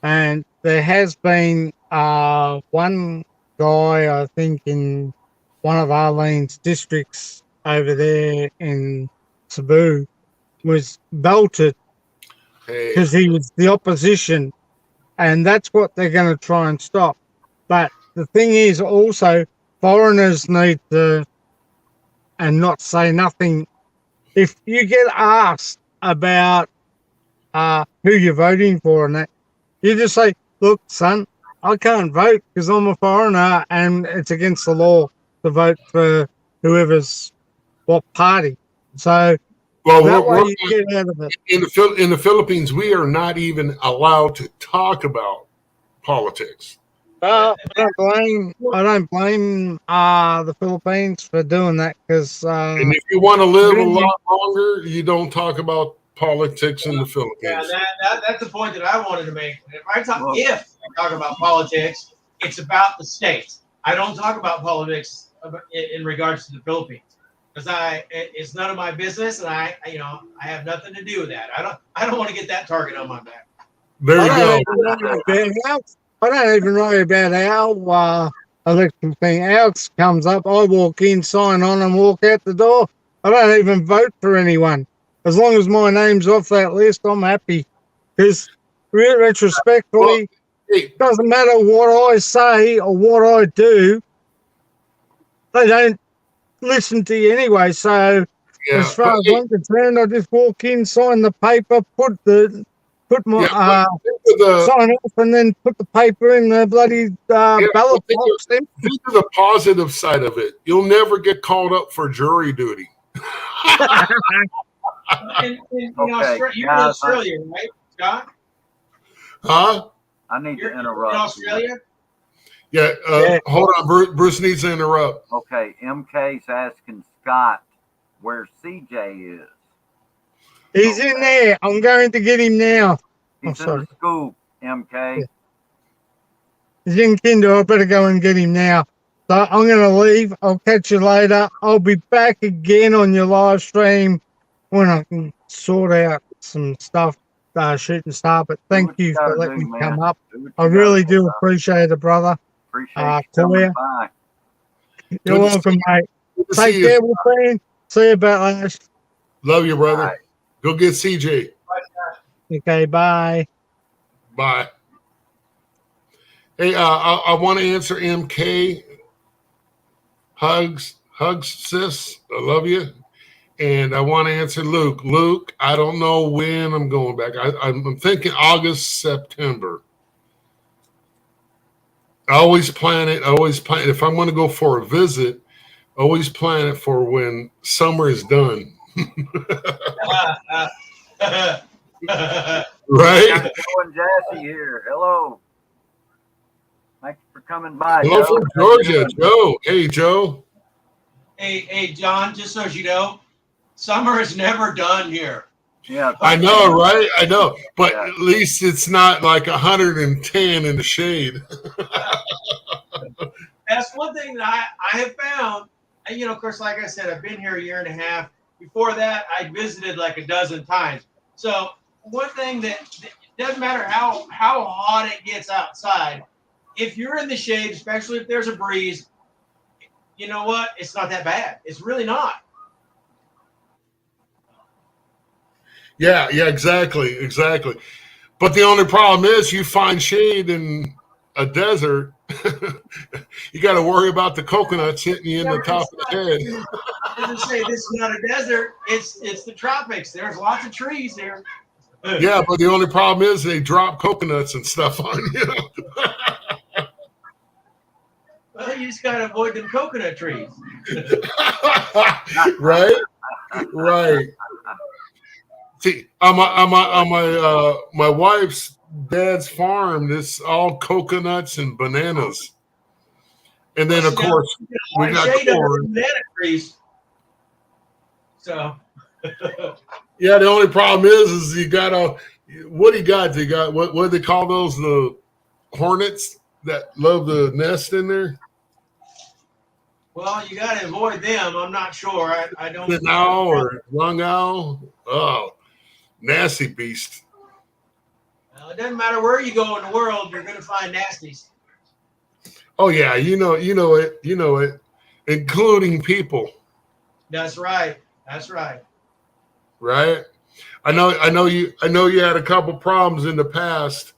and there has been one guy, I think, in one of Arlene's districts over there in Cebu was belted hey, because he was the opposition, and that's what they're going to try and stop. But the thing is also, foreigners need to, and not say nothing. If you get asked about who you're voting for and that. You just say, look, son, I can't vote because I'm a foreigner and it's against the law to vote for whoever's what party. So Well, that way you get out of it. in the Philippines, we are not even allowed to talk about politics. I don't blame the Philippines for doing that because And if you want to live a lot longer, you don't talk about politics in the Philippines. Yeah, that's the point that I wanted to make. If I talk about politics, it's about the states. I don't talk about politics in regards to the Philippines because it's none of my business, and I have nothing to do with that. I don't want to get that target on my back. There you go. I don't even worry about our election thing. Ours comes up, I walk in, sign on, and walk out the door. I don't even vote for anyone. As long as my name's off that list, I'm happy. Because retrospectively, it doesn't matter what I say or what I do. They don't listen to you anyway. So as far as I'm concerned, I just walk in, sign the paper, put my sign off, and then put the paper in the bloody ballot box. Think of the positive side of it. You'll never get called up for jury duty. You're in Australia, right, Scott? Huh? I need to interrupt. In Australia? Yeah, hold on. Bruce needs to interrupt. Okay, MK's asking Scott where CJ is. He's in there. I'm going to get him now. He's in the school, MK. Yeah. He's in Kinder. I better go and get him now. So I'm going to leave. I'll catch you later. I'll be back again on your live stream when I can sort out some stuff, shooting stuff. But thank you for letting me come up. I really do appreciate it, brother. Appreciate you coming by. You're welcome, mate. Take care, my friend. See you about last. Love you, brother. Bye. Go get CJ. Okay, bye. Bye. Hey, I want to answer MK. Hugs, sis. I love you. And I want to answer Luke. Luke, I don't know when I'm going back. I'm thinking August, September. I always plan it. If I'm going to go for a visit, always plan it for when summer is done. Right? Joe and Jassy here. Hello. Thanks for coming by. Hello from Georgia, Joe. Hey, Joe. Hey, John. Just so you know, summer is never done here. Yeah, I know, right? I know, but at least it's not like 110 in the shade. That's one thing that I have found. And, of course, like I said, I've been here a year and a half. Before that, I visited like a dozen times. So one thing that doesn't matter how hot it gets outside, if you're in the shade, especially if there's a breeze, you know what? It's not that bad. It's really not. Yeah, exactly. But the only problem is you find shade in a desert. You got to worry about the coconuts hitting you in the top of the head. As I say, this is not a desert. It's the tropics. There's lots of trees here. Yeah, but the only problem is they drop coconuts and stuff on you. Well, you just got to avoid them coconut trees. Right. See, on my wife's dad's farm, it's all coconuts and bananas. And then, of course, we got corn. Banana trees. So. Yeah, the only problem is you got what do you got? You got what do they call those? The hornets that love the nest in there. Well, you got to avoid them. I'm not sure. I don't. An owl or long owl. Oh, nasty beast. Well, it doesn't matter where you go in the world, you're going to find nasties. Oh yeah, you know it, including people. That's right. Right. I know you had a couple problems in the past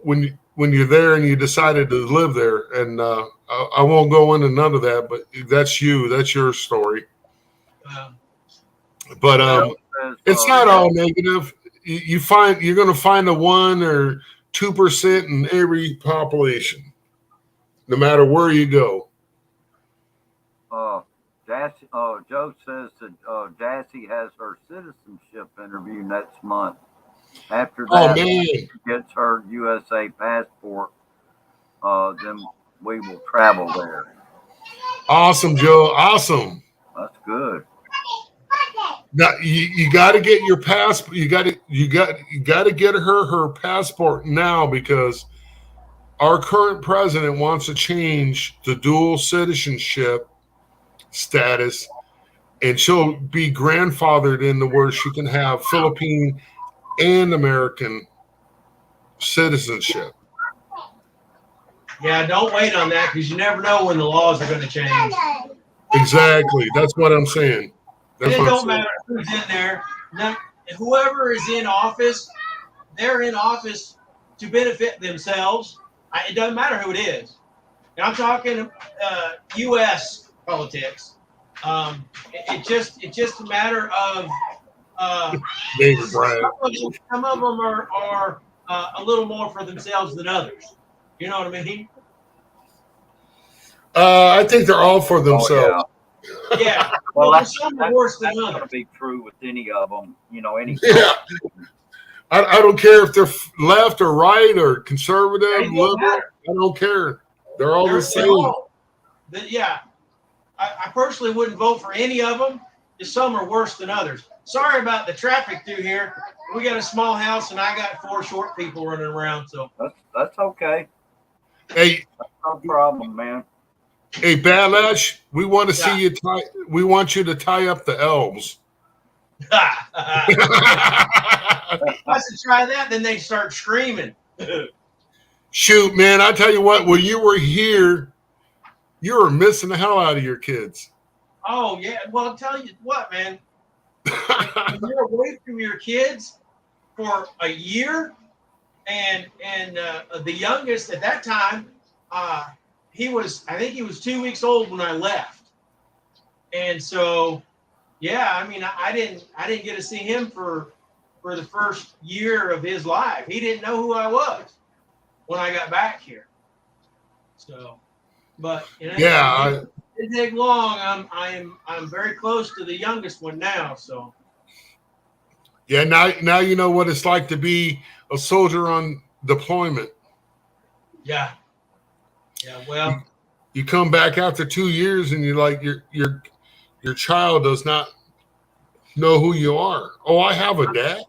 when you're there and you decided to live there, and I won't go into none of that, but that's your story. But says, It's not all negative. You're going to find a 1 or 2% in every population, no matter where you go. Joe says that Jassy has her citizenship interview next month. After Oh that, man, she gets her USA passport. Then we will travel there. awesome, Joe, awesome. That's good. Now you got to get your passport. You got to get her passport now, because our current president wants to change the dual citizenship status, and she'll be grandfathered in the where she can have Philippine and American citizenship. Yeah, don't wait on that, because you never know when the laws are going to change. Exactly. That's what I'm saying. And it don't matter who's in there. Whoever is in office, they're in office to benefit themselves. It doesn't matter who it is. And I'm talking U.S. politics. It's just a matter of David Bryant. some of them are a little more for themselves than others. You know what I mean? I think they're all for themselves. Oh, Yeah. well, some are worse than that's going to others. be true with any of them. Any. Yeah. I don't care if they're left or right or conservative, It don't liberal. matter. I don't care. They're all the They're same. all- yeah. I personally wouldn't vote for any of them. Just some are worse than others. Sorry about the traffic through here. We got a small house, and I got 4 short people running around. So That's okay. Hey, No problem, man. hey, Balash, we want to see you tie. We want you to tie up the elves. I should try that. Then they start screaming. Shoot, man! I tell you what. When you were here, you were missing the hell out of your kids. Oh yeah. Well, I'll tell you what, man. When you're away from your kids for a year, and the youngest at that time, I think he was 2 weeks old when I left, and so yeah, I mean, I didn't get to see him for the first year of his life. He didn't know who I was when I got back here. So, but Yeah, it didn't take long. I'm very close to the youngest one now. So yeah. Now you know what it's like to be a soldier on deployment. yeah. Well, You come back after 2 years, and you're like your child does not know who you are. Oh, I have a dad.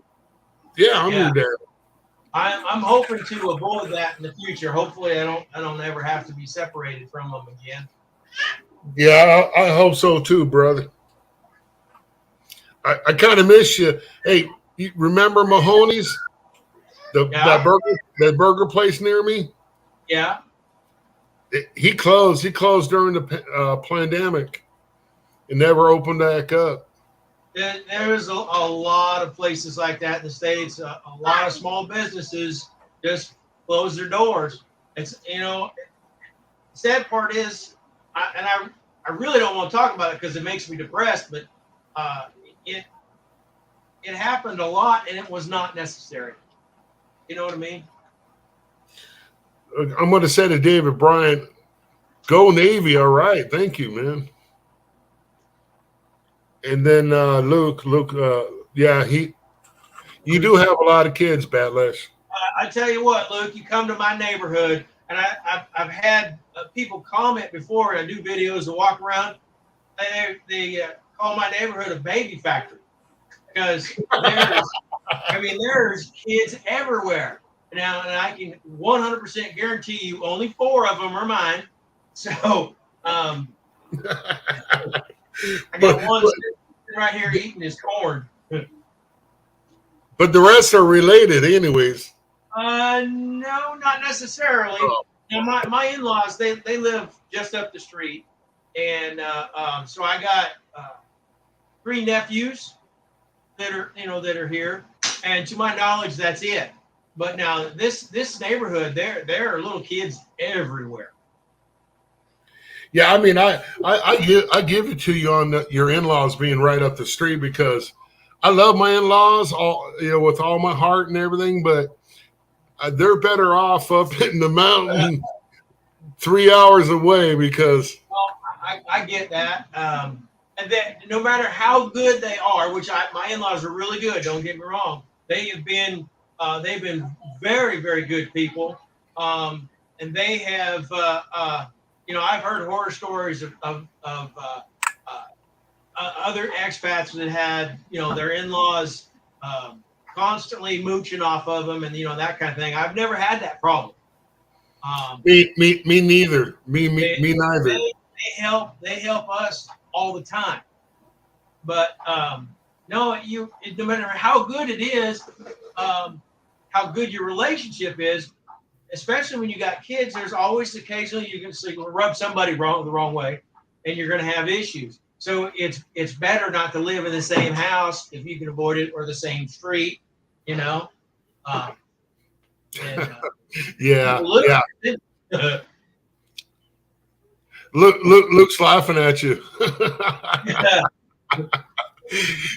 Yeah, I'm your dad. I'm hoping to avoid that in the future. Hopefully, I don't ever have to be separated from them again. Yeah, I hope so too, brother. I kind of miss you. Hey, you remember Mahoney's? That burger place near me? Yeah. He closed. He closed during the pandemic. It never opened back up. There's a lot of places like that in the States. A lot of small businesses just close their doors. It's, sad part is, I really don't want to talk about it because it makes me depressed, but it happened a lot, and it was not necessary. You know what I mean? I'm going to say to David Bryant, go Navy. All right. Thank you, man. And then Luke, yeah, you do have a lot of kids, Batlash. I tell you what, Luke, you come to my neighborhood, and I've had people comment before. I do videos and walk around. They call my neighborhood a baby factory because there's kids everywhere now, and I can 100% guarantee you only 4 of them are mine. So I got one sitting right here eating his corn. But the rest are related, anyways. No, not necessarily. Oh. Now, my in-laws, they live just up the street, and so I got 3 nephews that are here, and to my knowledge, that's it. But now this neighborhood, there are little kids everywhere. Yeah, I mean, I give it to you on your in-laws being right up the street, because I love my in-laws, all with all my heart and everything, but they're better off up in the mountain 3 hours away because. Well, I get that. And then no matter how good they are, which my in-laws are really good, don't get me wrong, they've been very, very good people. And they have, I've heard horror stories of other expats that had, their in-laws constantly mooching off of them and, that kind of thing. I've never had that problem. Me neither. Me neither. They help us all the time. But no matter how good it is, how good your relationship is, especially when you got kids, there's always occasionally you can rub somebody the wrong way, and you're going to have issues. So it's better not to live in the same house if you can avoid it, or the same street, And, yeah. Luke's laughing at you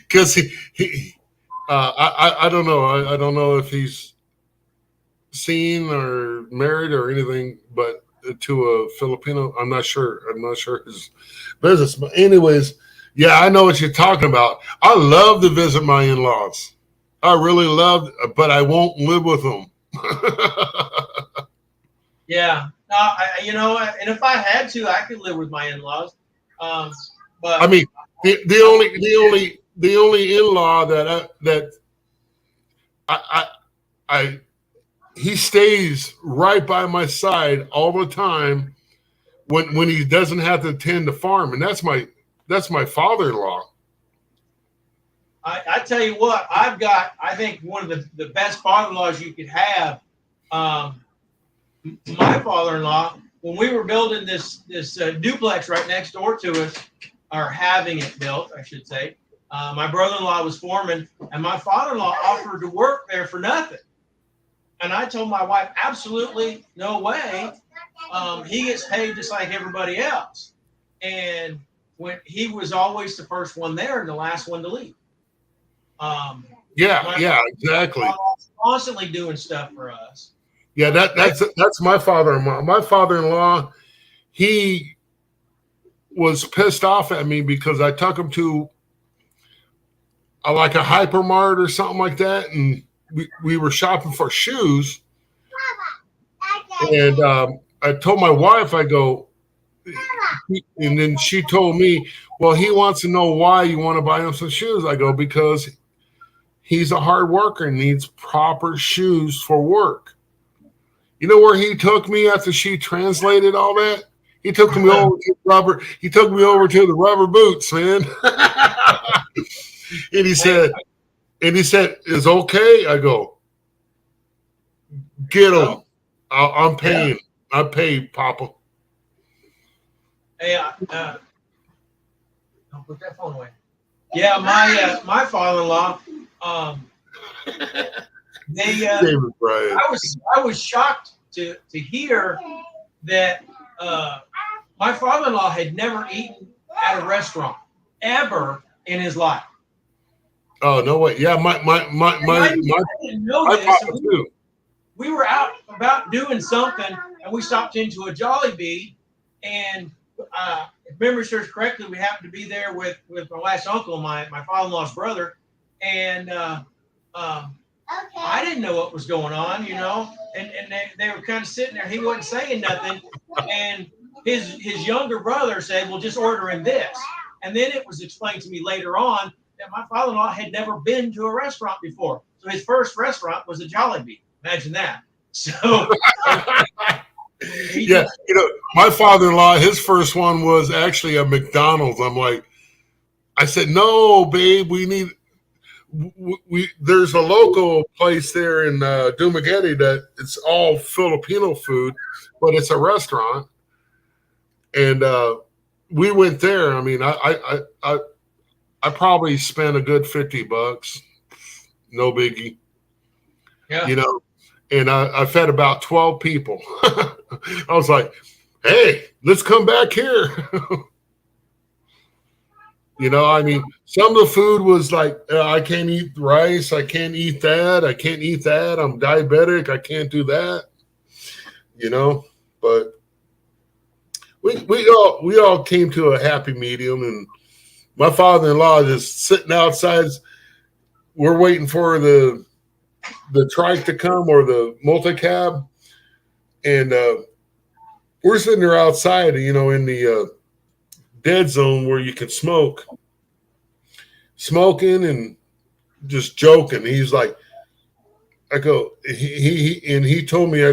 because I don't know. I don't know if he's seen or married or anything, but to a Filipino, I'm not sure his business. But anyways, yeah, I know what you're talking about. I love to visit my in-laws. I really love, but I won't live with them. Yeah. And if I had to, I could live with my in-laws. But I mean, the only in-law that he stays right by my side all the time when he doesn't have to tend the farm, and that's my father-in-law. I tell you what, I think one of the best father-in-laws you could have. My father-in-law, when we were building this duplex right next door to us, or having it built, I should say, my brother-in-law was foreman, and my father-in-law offered to work there for nothing. And I told my wife, absolutely no way. He gets paid just like everybody else. And when he was always the first one there and the last one to leave. Yeah, exactly. Constantly doing stuff for us. Yeah, that's my father-in-law. My father-in-law, he was pissed off at me because I took him to like a hypermart or something like that, and we were shopping for shoes. And I told my wife, I go, and then she told me, well, he wants to know why you want to buy him some shoes. I go, because he's a hard worker and needs proper shoes for work. You know where he took me after she translated all that? He took me over to rubber. He took me over to the rubber boots, man. And he said, "Is okay?" I go, "Get him. I'm paying. I paid, Papa." Hey, don't put that phone away. Yeah, my father-in-law. David Bryant. I was shocked to hear that my father-in-law had never eaten at a restaurant ever in his life. Oh no way! Yeah, my I didn't know this. Papa too. We were out about doing something, and we stopped into a Jollibee, and if memory serves correctly, we happened to be there with my last uncle, my father-in-law's brother, and I didn't know what was going on, and they were kind of sitting there. He wasn't saying nothing, and his younger brother said, "Well, just order him this." And then it was explained to me later on that my father-in-law had never been to a restaurant before, so his first restaurant was a Jollibee. Imagine that. So. Yeah, my father-in-law, his first one was actually a McDonald's. I said, "No, babe, there's a local place there in Dumaguete that it's all Filipino food, but it's a restaurant." And we went there. I mean, I probably spent a good $50. No biggie. Yeah. And I fed about 12 people. I was like, "Hey, let's come back here." I mean, some of the food was like, I can't eat rice. I can't eat that. I can't eat that. I'm diabetic. I can't do that. But we all came to a happy medium, and my father-in-law just sitting outside. We're waiting for the trike to come or the multi-cab, and we're sitting there outside, in the dead zone where you can smoking and just joking. He's like, he told me,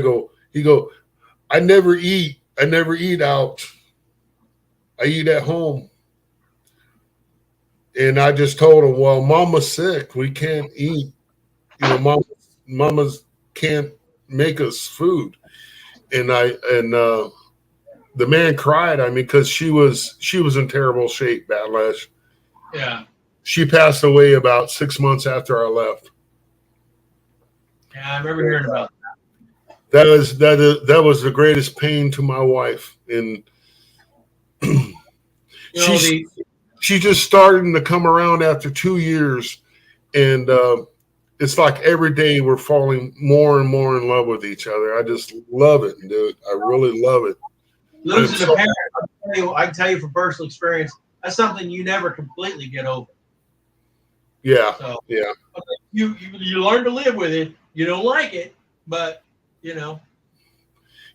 I never eat out. I eat at home. And I just told him, well, Mama's sick. We can't eat. Mama's can't make us food. And the man cried. I mean, because she was in terrible shape, Backlash. Yeah. She passed away about 6 months after I left. Yeah, I remember hearing about That was the greatest pain to my wife, and she just started to come around after 2 years, and it's like every day we're falling more and more in love with each other. I just love it, dude. I really love it. Losing a parent, I can tell you from personal experience, that's something you never completely get over. Yeah, so, yeah. You learn to live with it. You don't like it, but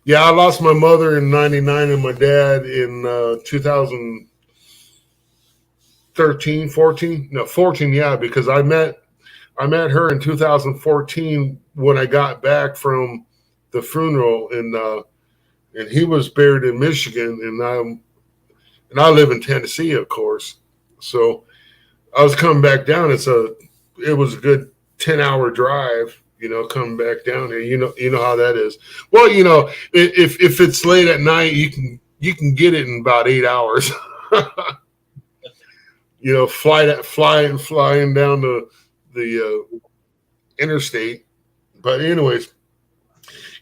Yeah, I lost my mother in '99 and my dad in 2013, 14. No, 14. Yeah, because I met her in 2014 when I got back from the funeral, and he was buried in Michigan, and I live in Tennessee, of course. So I was coming back down. It was a good 10-hour drive. Coming back down here, you know how that is. Well, if it's late at night, you can get it in about 8 hours. Flying down the interstate. But anyways,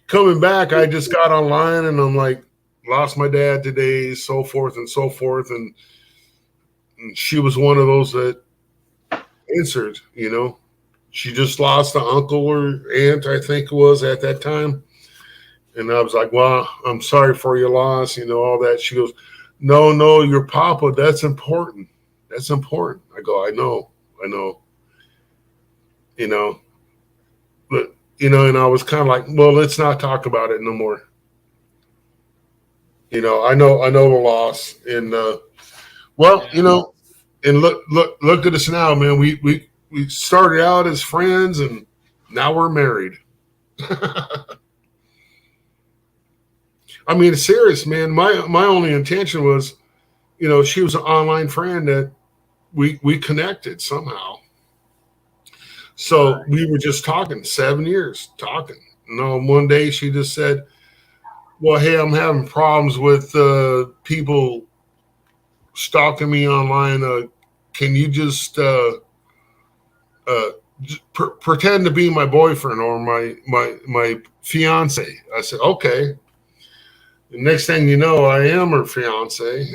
coming back, I just got online and I'm like, lost my dad today, so forth and so forth, and she was one of those that answered. She just lost an uncle or aunt, I think it was at that time. And I was like, well, I'm sorry for your loss, all that. She goes, no, your papa, that's important. That's important. I go, I know. But, and I was kind of like, well, let's not talk about it no more. I know the loss. And, and look at us now, man. We started out as friends, and now we're married. I mean, it's serious, man. My only intention was, she was an online friend that we connected somehow. So we were just talking 7 years, talking. One day she just said, well, hey, I'm having problems with people stalking me online. Can you just pretend to be my boyfriend or my fiance? I said, okay. The next thing you know, I am her fiance.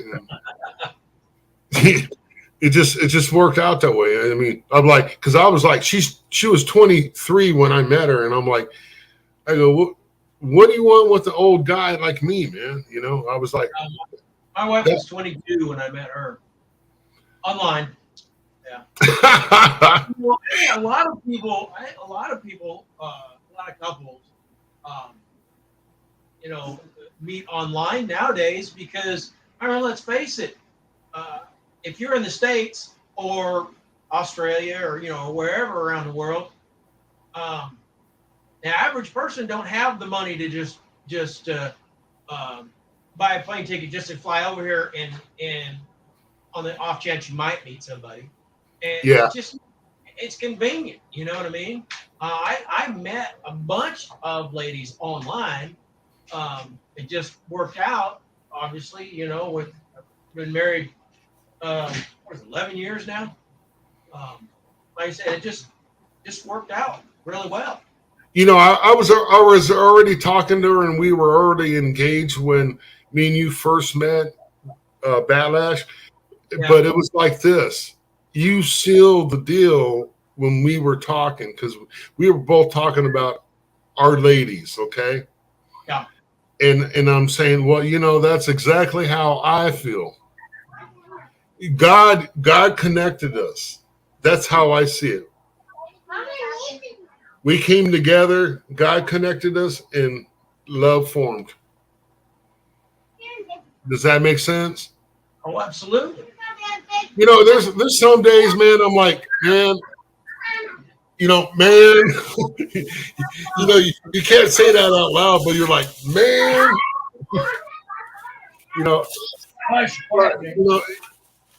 It just worked out that way. I mean, I'm like, because I was like, she was 23 when I met her, and I'm like, I go, what do you want with the old guy like me, man? I was like, my wife was 22 when I met her online. Yeah. Well, a lot of couples, meet online nowadays because, let's face it, if you're in the States or Australia or, wherever around the world, the average person don't have the money to just buy a plane ticket just to fly over here and on the off chance you might meet somebody. And yeah. It's convenient. You know what I mean? I met a bunch of ladies online. It just worked out, obviously, I've been married, 11 years now. Like I said, it just worked out really well. I was already talking to her, and we were already engaged when me and you first met, Batlash. but it was like this. You sealed the deal when we were talking because we were both talking about our ladies, okay? Yeah. And I'm saying, well, that's exactly how I feel. God connected us. That's how I see it. We came together, God connected us, and love formed. Does that make sense? Oh, absolutely. There's some days, man, I'm like, man, man, you can't say that out loud, but you're like, man, Hush, but,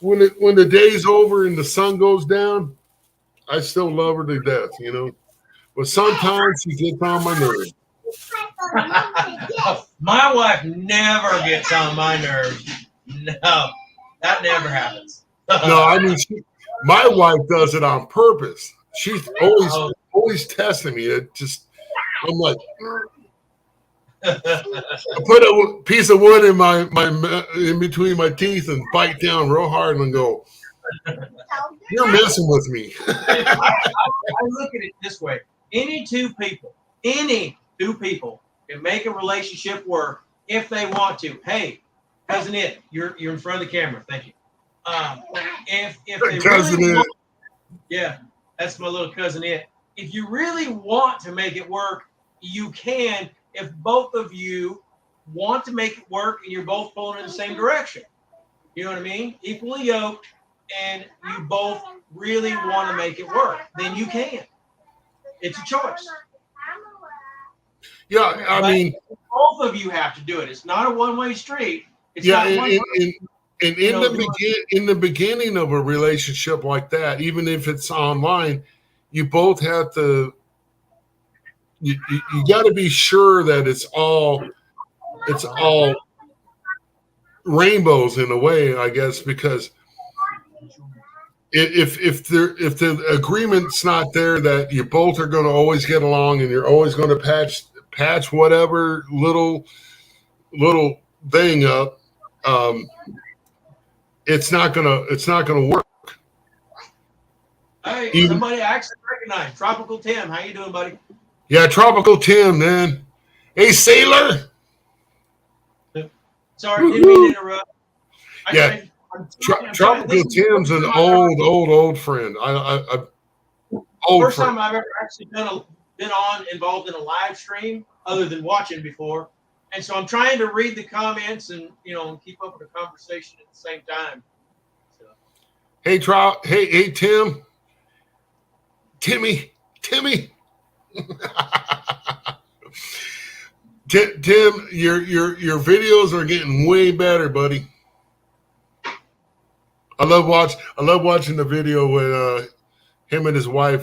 when the day's over and the sun goes down, I still love her to death, But sometimes she gets on my nerves. My wife never gets on my nerves. No, that never happens. No, I mean, my wife does it on purpose. She's always testing me. I'm like, I put a piece of wood in between my teeth and bite down real hard and go, you're messing with me. I look at it this way. Any two people can make a relationship work if they want to. Hey, cousin It, you're in front of the camera. Thank you. If they Cousin really It. want, yeah, that's my little cousin It. If you really want to make it work, you can. If both of you want to make it work and you're both pulling in the same direction, you know what I mean? Equally yoked, and you both really want to make it work, then you can. It's a choice. Yeah, I mean, both of you have to do it. It's not a one-way street. It's yeah, not one and in the beginning of a relationship like that, even if it's online, you both have to. You got to be sure that it's all rainbows in a way, I guess, because if the agreement's not there that you both are going to always get along and you're always going to patch whatever little thing up, it's not gonna work. Hey, somebody I actually recognize. Tropical Tim, how you doing, buddy? Yeah, Tropical Tim, man. Hey, Sailor. Sorry, didn't mean to interrupt. Yeah, Tropical Tim's an old friend. First time I've ever actually been involved in a live stream other than watching before. And so I'm trying to read the comments and keep up with the conversation at the same time. So. Hey Tim. Timmy. Tim, your videos are getting way better, buddy. I love watching the video when him and his wife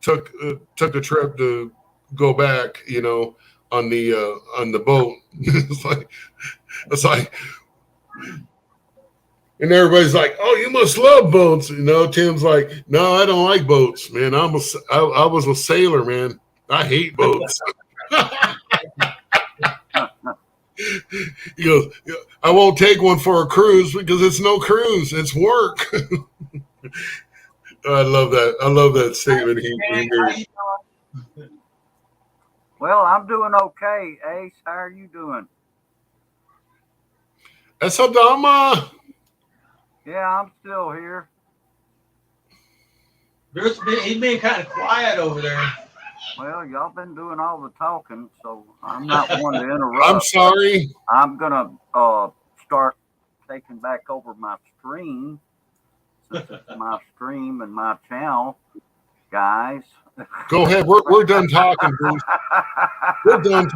took a trip to go back, on the boat. it's like, and everybody's like, "Oh, you must love boats." Tim's like, "No, I don't like boats, man. I was a sailor, man. I hate boats." He goes, "I won't take one for a cruise because it's no cruise. It's work." I love that. I love that statement he made. Well, I'm doing okay. Ace, how are you doing? Esadama. Yeah, I'm still here. He's been kind of quiet over there. Well, y'all been doing all the talking, so I'm not one to interrupt. I'm sorry. I'm gonna start taking back over my stream, since it's my stream and my channel, guys. Go ahead. We're done talking, Bruce. We're done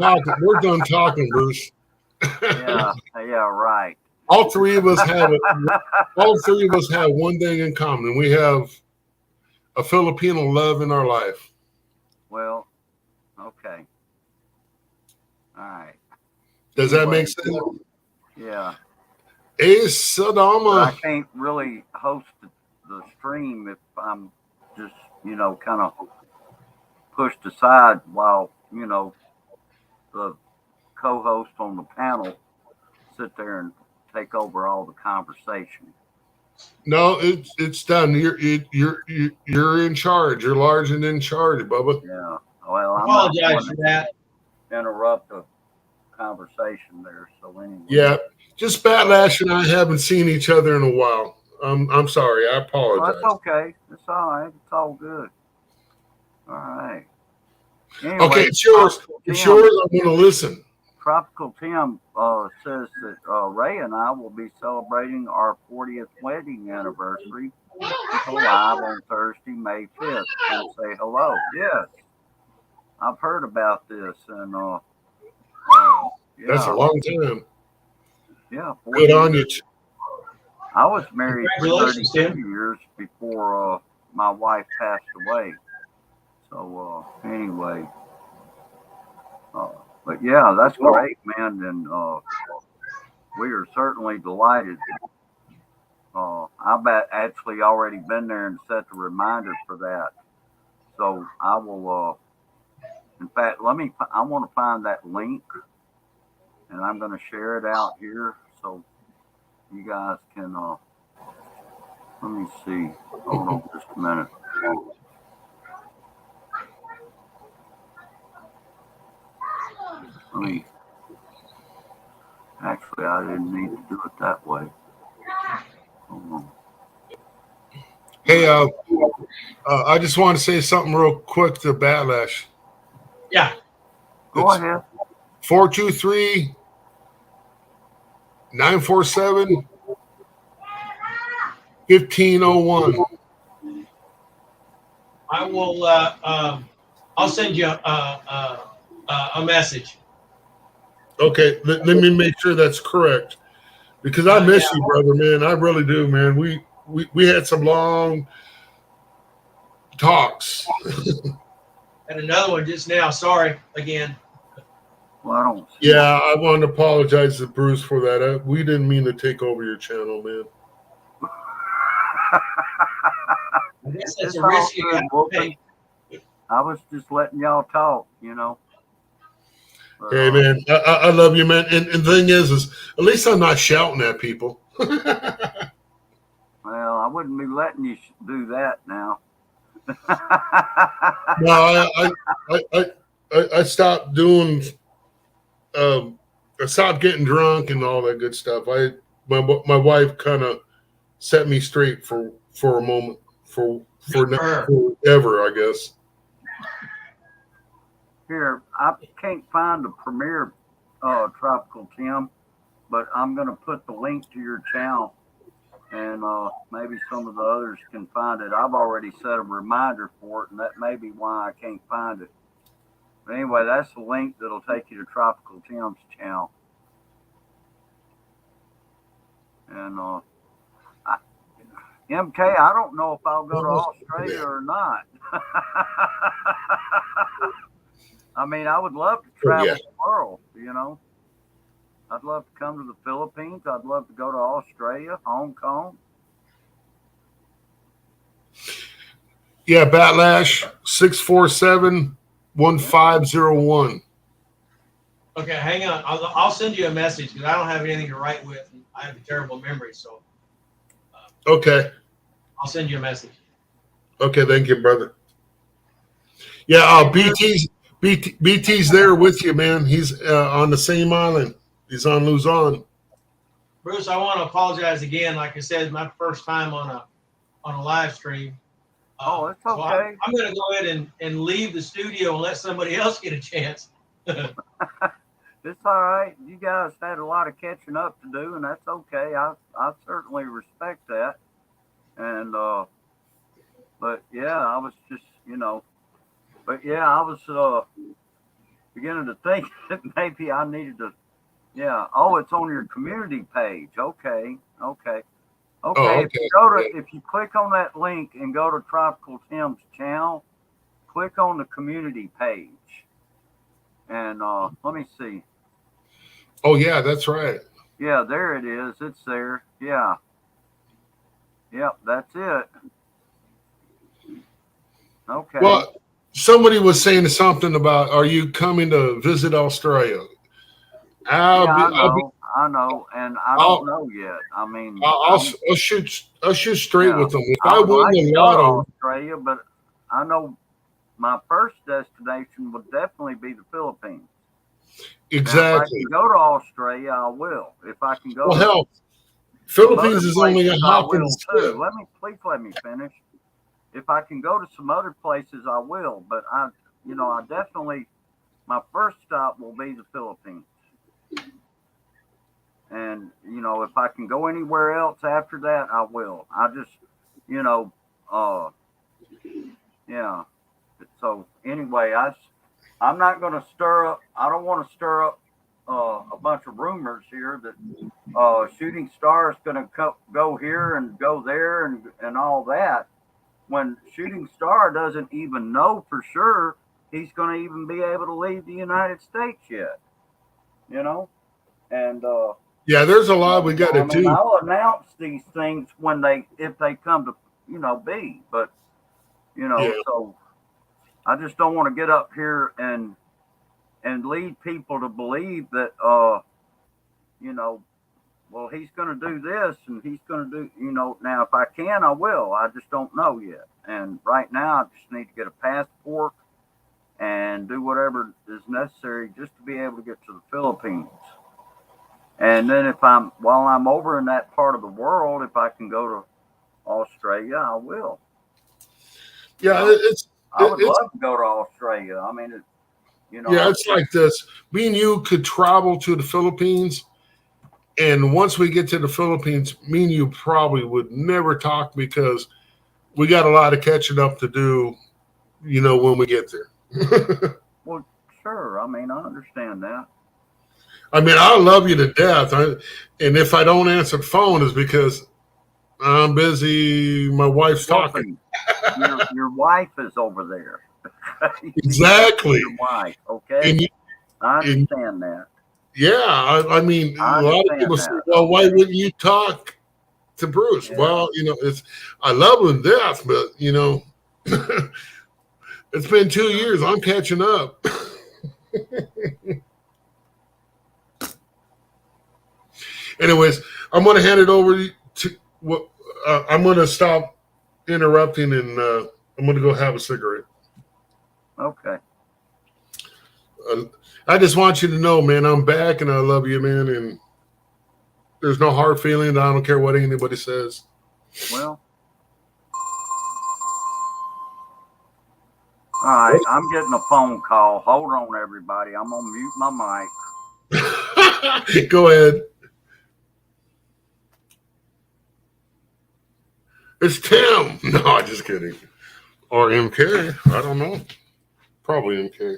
talking, Bruce. Yeah, right. All three of us have one thing in common. We have a Filipino love in our life. Well, okay. All right. Does that make sense? Yeah. Sadama. I can't really host the stream if I'm just, kind of pushed aside while, the co-host on the panel sit there and take over all the conversation. No, it's done. You're in charge. You're large and in charge, Bubba. Yeah. Well, I'm not Apologize going for that. to interrupt the conversation there. So anyway. Yeah, just Batlash and I haven't seen each other in a while. I'm sorry. I Well, apologize. that's okay. It's all right. It's all good. All right. Anyway, Okay, it's yours. It's yours. I'm going to listen. Tropical Tim says that Ray and I will be celebrating our 40th wedding anniversary live on Thursday, May 5th. And say hello. Yes, I've heard about this, and yeah, That's a long time. yeah. 40 Good on you. I was married for Congratulations, 32 Tim. years before my wife passed away. So anyway, but yeah, that's great, man, and we are certainly delighted. I've actually already been there and set the reminder for that. So I will. In fact, I want to find that link, and I'm going to share it out here so you guys can. Let me see. Hold on just a minute. Actually, I didn't need to do it that way. Hold on. Hey, I just want to say something real quick to Batlash. Yeah. Go ahead. 423 947 1501. I will. I'll send you a message. Okay, let me make sure that's correct, because I miss you, brother, man. I really do, man. We had some long talks. And another one just now. Sorry again. Well, I don't. Yeah, I want to apologize to Bruce for that. We didn't mean to take over your channel, man. I guess that's It's a all risk you good, got to Wolfen. take. I was just letting y'all talk, you know. But, Hey, man, I love you, man. And the thing is at least I'm not shouting at people. Well, I wouldn't be letting you do that now. No, I stopped doing. I stopped getting drunk and all that good stuff. My wife kind of set me straight for a moment, for forever, I guess. Here, I can't find the premiere Tropical Tim, but I'm going to put the link to your channel, and maybe some of the others can find it. I've already set a reminder for it, and that may be why I can't find it. But anyway, that's the link that'll take you to Tropical Tim's channel. And MK, I don't know if I'll go to Australia or not. I mean, I would love to travel the world, you know. I'd love to come to the Philippines. I'd love to go to Australia, Hong Kong. Yeah, Batlash 647-1501. Okay, hang on. I'll send you a message because I don't have anything to write with. And I have a terrible memory, so. Okay. I'll send you a message. Okay, thank you, brother. Yeah, BT's there with you, man. He's on the same island. He's on Luzon. Bruce, I want to apologize again. Like I said, it's my first time on a live stream. Oh, it's okay. So I'm going to go ahead and leave the studio and let somebody else get a chance. It's all right. You guys had a lot of catching up to do, and that's okay. I certainly respect that. And but yeah, I was just, you know, but yeah, I was beginning to think that maybe I needed to. Yeah. Oh, it's on your community page. Okay. If you click on that link and go to Tropical Tim's channel, click on the community page, and let me see. Oh yeah, that's right. Yeah, there it is. It's there. Yeah. Yep, that's it. Okay. Well, somebody was saying something about, are you coming to visit Australia? I I know, and I I'll don't know yet. I mean, I'll shoot straight yeah, with them. If I I would win like to the go to lotto, Australia, but I know my first destination would definitely be the Philippines. Now, if I exactly. can go to Australia, I will. If I can go Well, to hell, some other Philippines is only a places, I hop and a will too. skip. Please let me finish. If I can go to some other places, I will. But I definitely, my first stop will be the Philippines. And if I can go anywhere else after that, I will. I just, you know, uh, yeah. So anyway, I'm not going to stir up. I don't want to stir up a bunch of rumors here that Shooting Star is going to go here and go there and all that. When Shooting Star doesn't even know for sure he's going to even be able to leave the United States yet. You know, and Yeah, there's a lot we got I to mean, do. I'll announce these things if they come to be, but Yeah, so I just don't want to get up here and lead people to believe that you know well he's going to do this and he's going to do now if I can I will. I just don't know yet, and right now I just need to get a passport and do whatever is necessary just to be able to get to the Philippines. And then while I'm over in that part of the world, if I can go to Australia, I will. You yeah, know, I would it's love to go to Australia. I mean, yeah, it's like this. Me and you could travel to the Philippines, and once we get to the Philippines, me and you probably would never talk because we got a lot of catching up to do. When we get there. well, sure. I mean, I understand that. I mean, I love you to death, and if I don't answer the phone, is because I'm busy. My wife's Well, talking. your wife is over there. You need to talk to Exactly. your wife, okay? And, you- I and understand that. yeah, I mean, I a lot of understand people say, that. "Well, why Okay. wouldn't you talk to Bruce?" Yeah. Well, it's I love him to death, but it's been 2 years. I'm catching up. Anyways, I'm going to hand it over to. I'm going to stop interrupting, and I'm going to go have a cigarette. Okay. Uh, I just want you to know, man, I'm back, and I love you, man, and there's no hard feelings. I don't care what anybody says. Well, all right. I'm getting a phone call. Hold on, everybody. I'm gonna mute my mic. Go ahead. It's Tim. No, I'm just kidding. Or MK. I don't know. Probably MK.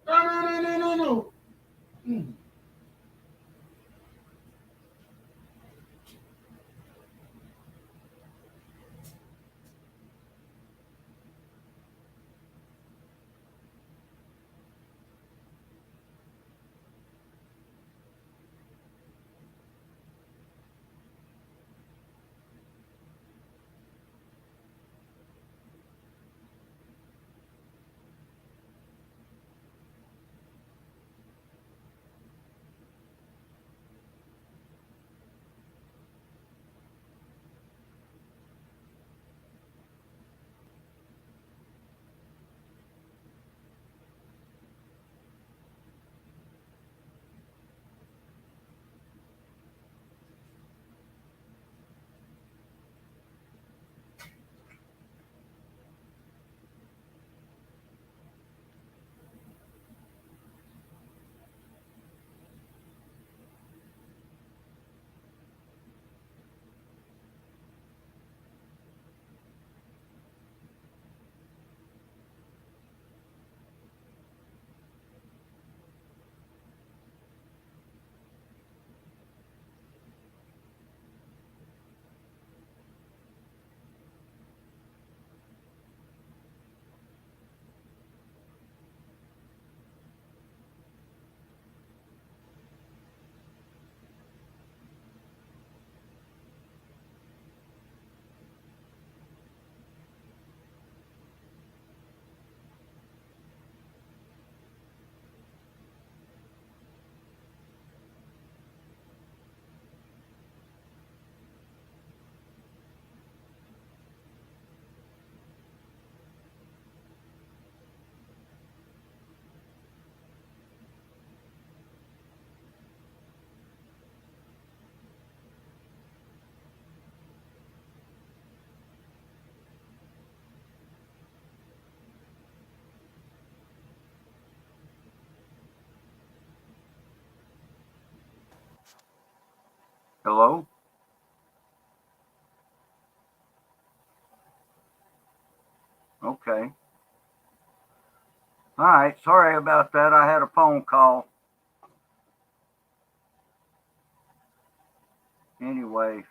No, no, no, no, no, no. Hmm. Hello? Okay. All right. Sorry about that. I had a phone call. Anyway,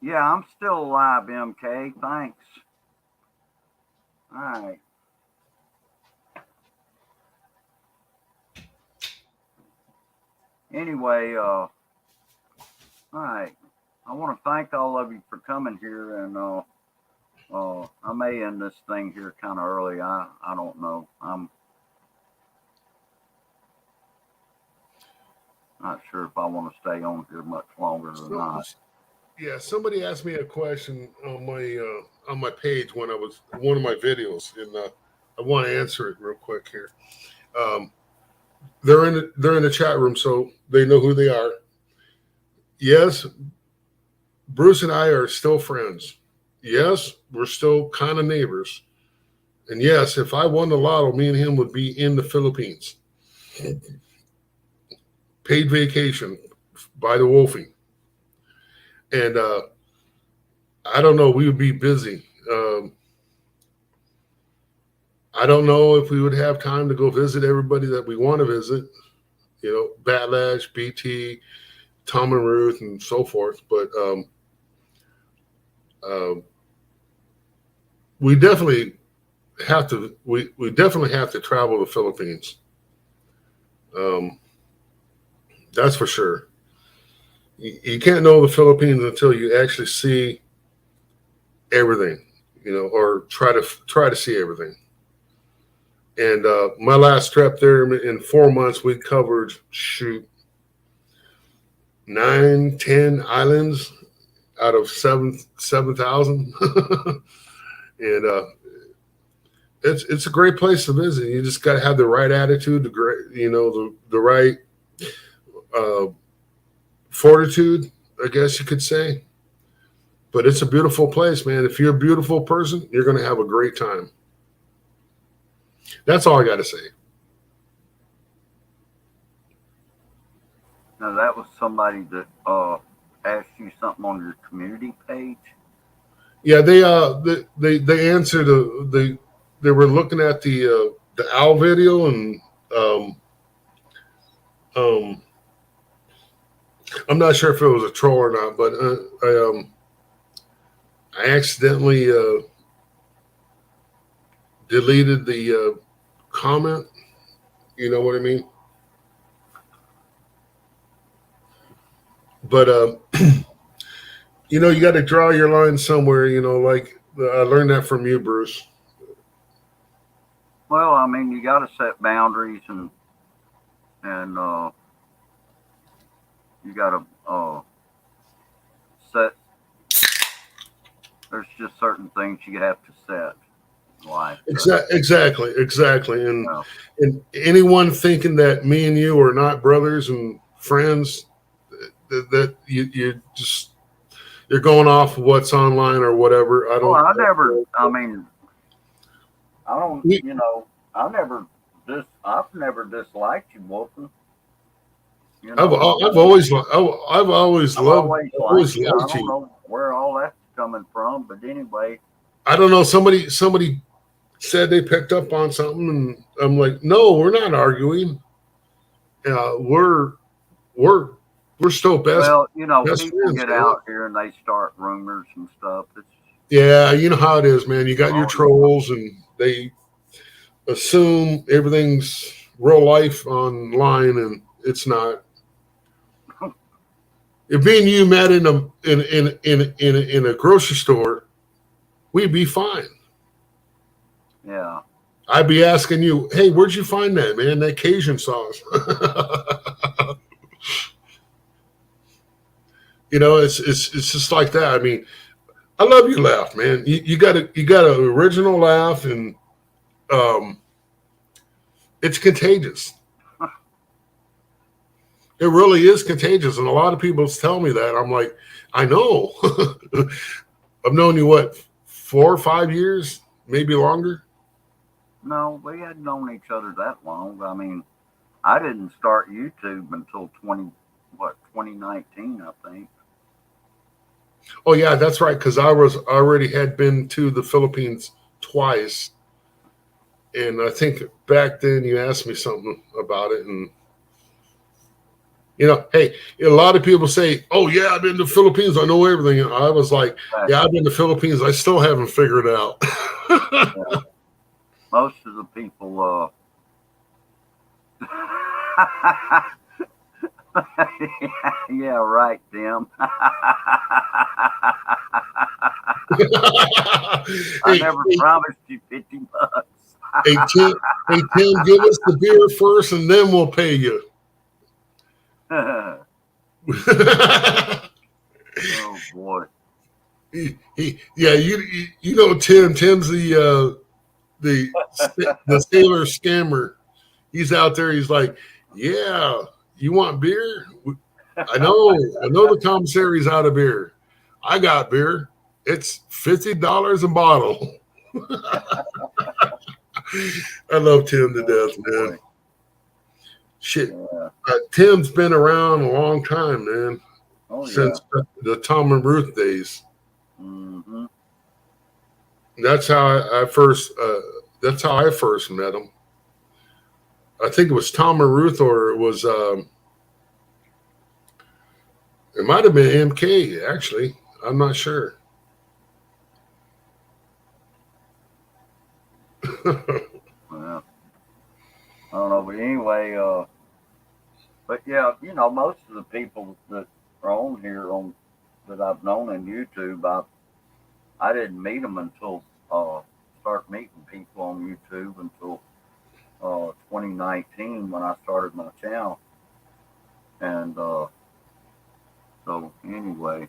yeah, I'm still alive, MK. Thanks. All right. Anyway, all right. I want to thank all of you for coming here, and I may end this thing here kind of early. I don't know. I'm not sure if I want to stay on here much longer or not. Yeah, somebody asked me a question on my page when I was one of my videos, and I want to answer it real quick here. They're in the chat room, so they know who they are. Yes, Bruce and I are still friends. Yes, we're still kind of neighbors. And yes, if I won the lotto, me and him would be in the Philippines. Paid vacation by the Wolfie. And I don't know, we would be busy. I don't know if we would have time to go visit everybody that we want to visit. You know, Batlash, BT, Tom and Ruth, and so forth. But we definitely have to. We definitely have to travel the Philippines. That's for sure. You can't know the Philippines until you actually see everything, you know, or try to see everything. And my last trip there in 4 months, we covered 9-10 islands out of 7,000. And it's a great place to visit. You just got to have the right attitude, the right fortitude, I guess you could say. But it's a beautiful place, man. If you're a beautiful person, you're going to have a great time. That's all I got to say. Now that was somebody that asked you something on your community page. Yeah, they answered they were looking at the owl video, and I'm not sure if it was a troll or not, but I accidentally deleted the comment. You know what I mean? But you know, you got to draw your line somewhere. You know, like I learned that from you, Bruce. Well, I mean, you got to set boundaries, and you got to set. There's just certain things you have to set. Like Exactly, and you know, and anyone thinking that me and you are not brothers and friends, that you're going off of what's online or whatever. I don't. well, I mean, I don't. You know, I've never disliked you, Wolfen. You know, I've always loved always liked you. I liked don't you. know where all that's coming from, but anyway. I don't know. Somebody said they picked up on something, and I'm like, no, we're not arguing. We're still best. Well, you know, best people friends, get man. out here and they start rumors and stuff. Yeah, you know how it is, man. You got your trolls, and they assume everything's real life online, and it's not. If me and you met in a grocery store, we'd be fine. Yeah. I'd be asking you, hey, where'd you find that, man? That Cajun sauce. You know, it's just like that. I mean, I love your laugh, man. You got an original laugh, and it's contagious. It really is contagious, and a lot of people tell me that. I'm like, I know. I've known you, what, 4 or 5 years, maybe longer? No, we hadn't known each other that long. I mean, I didn't start YouTube until 2019, I think. Oh yeah, that's right. Because I already had been to the Philippines twice, and I think back then you asked me something about it, and hey, a lot of people say, "Oh yeah, I've been to the Philippines. I know everything." And I was like, "Yeah, I've been to the Philippines. I still haven't figured it out." Yeah. Most of the people, yeah, right, Tim. I never promised you $50. Hey Tim, give us the beer first, and then we'll pay you. Oh boy. Yeah, you know Tim's the sailor scammer. He's out there. He's like, yeah, you want beer? I know the commissary's out of beer. I got beer. It's $50 a bottle. I love Tim to death, man. Shit, Yeah. Tim's been around a long time, man. Oh, Since the Tom and Ruth days. Mm-hmm. That's how I first. That's how I first met him. I think it was Tom and Ruth, or it was. It might have been MK. Actually, I'm not sure. Well, I don't know, but anyway, but yeah, most of the people that are on here that I've known in YouTube, I didn't meet them until start meeting people on YouTube until 2019 when I started my channel, and so anyway,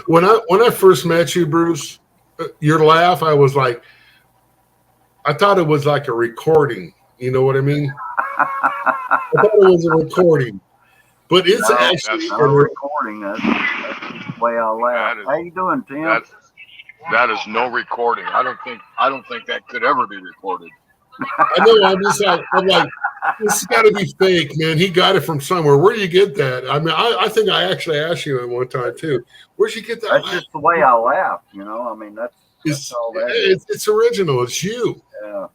when I first met you, Bruce, your laugh, I was like, I thought it was like a recording. You know what I mean? I thought it was a recording, but it's actually a recording. That's the way I laugh. How you doing, Tim? That is no recording. I don't think that could ever be recorded. I know. I'm like, this has got to be fake, man. He got it from somewhere. Where do you get that? I mean, I think I actually asked you at one time too. Where'd you get that? That's just the way I laugh. I mean, that's all that is. It's original. It's you. Yeah.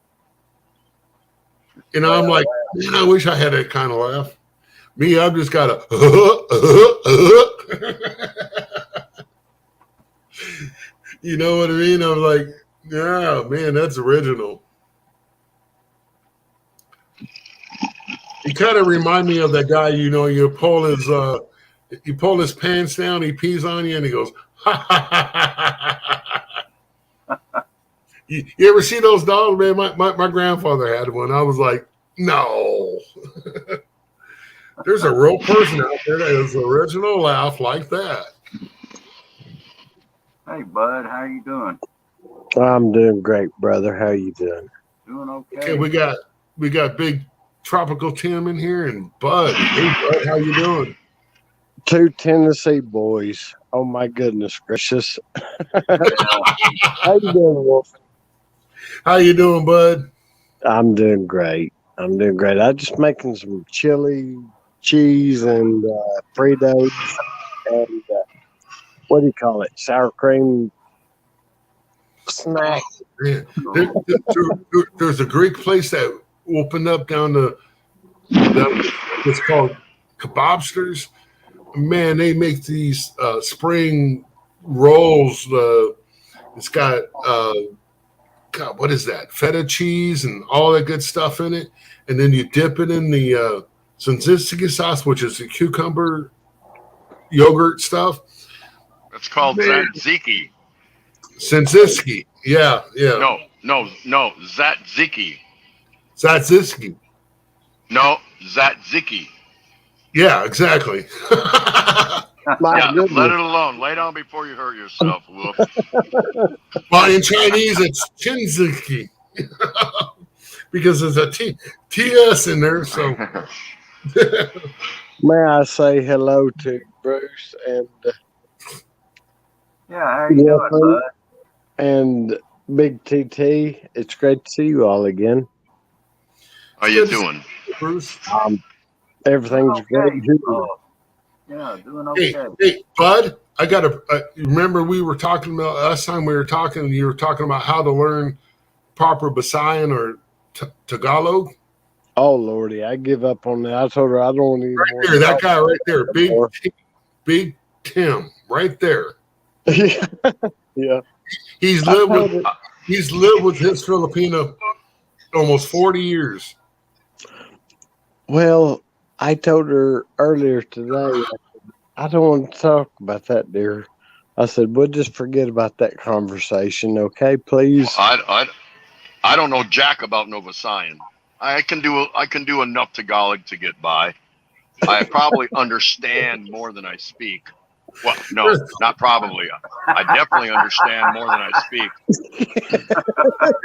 I'm like, man, I wish I had that kind of laugh. Me, I've just got a. You know what I mean? I'm like, yeah, man, that's original. You kind of remind me of that guy. You pull his pants down, he pees on you, and he goes, ha ha ha ha ha. You ever see those dogs, man? My grandfather had one. I was like, no. There's a real person out there that has an original laugh like that. Hey, bud, how you doing? I'm doing great, brother. How you doing? Doing okay. Okay, we got big Tropical Tim in here and Bud. Hey, Bud, how you doing? Two Tennessee boys. Oh my goodness gracious! How you doing, Wolf? How you doing, Bud? I'm doing great. I'm just making some chili, cheese, and Fritos, and what do you call it? Sour cream snack. Man, there's a Greek place that opened up down it's called Kebabsters. Man, they make these spring rolls. It's got God, what is that? Feta cheese and all that good stuff in it, and then you dip it in the tzatziki sauce, which is the cucumber yogurt stuff. It's called tzatziki. Tzatziki, yeah. No, tzatziki. Tzatziki. No, tzatziki. Yeah, exactly. Let it alone. Lay down before you hurt yourself, Wolf. Well, in Chinese, it's chinziki. Because there's a TS in there, so. May I say hello to Bruce and yeah, how you doing, bud? And Big TT? It's great to see you all again. How you doing, Bruce? Everything's great. Yeah, doing Hey, okay. hey, Bud, I got to remember we were talking about last time we were talking. You were talking about how to learn proper Visayan or Tagalog. Oh Lordy, I give up on that. I told her I don't even want There, to that talk guy right there, anymore. Big Tim, right there. Yeah. He's I lived told with her, his Filipino almost 40 years. well, I told her earlier today, I don't want to talk about that, dear. I said, we'll just forget about that conversation, okay, please? I don't know jack about Nova Scion. I can do enough Tagalog to get by. I probably understand more than I speak. Well, no, not probably. I definitely understand more than I speak.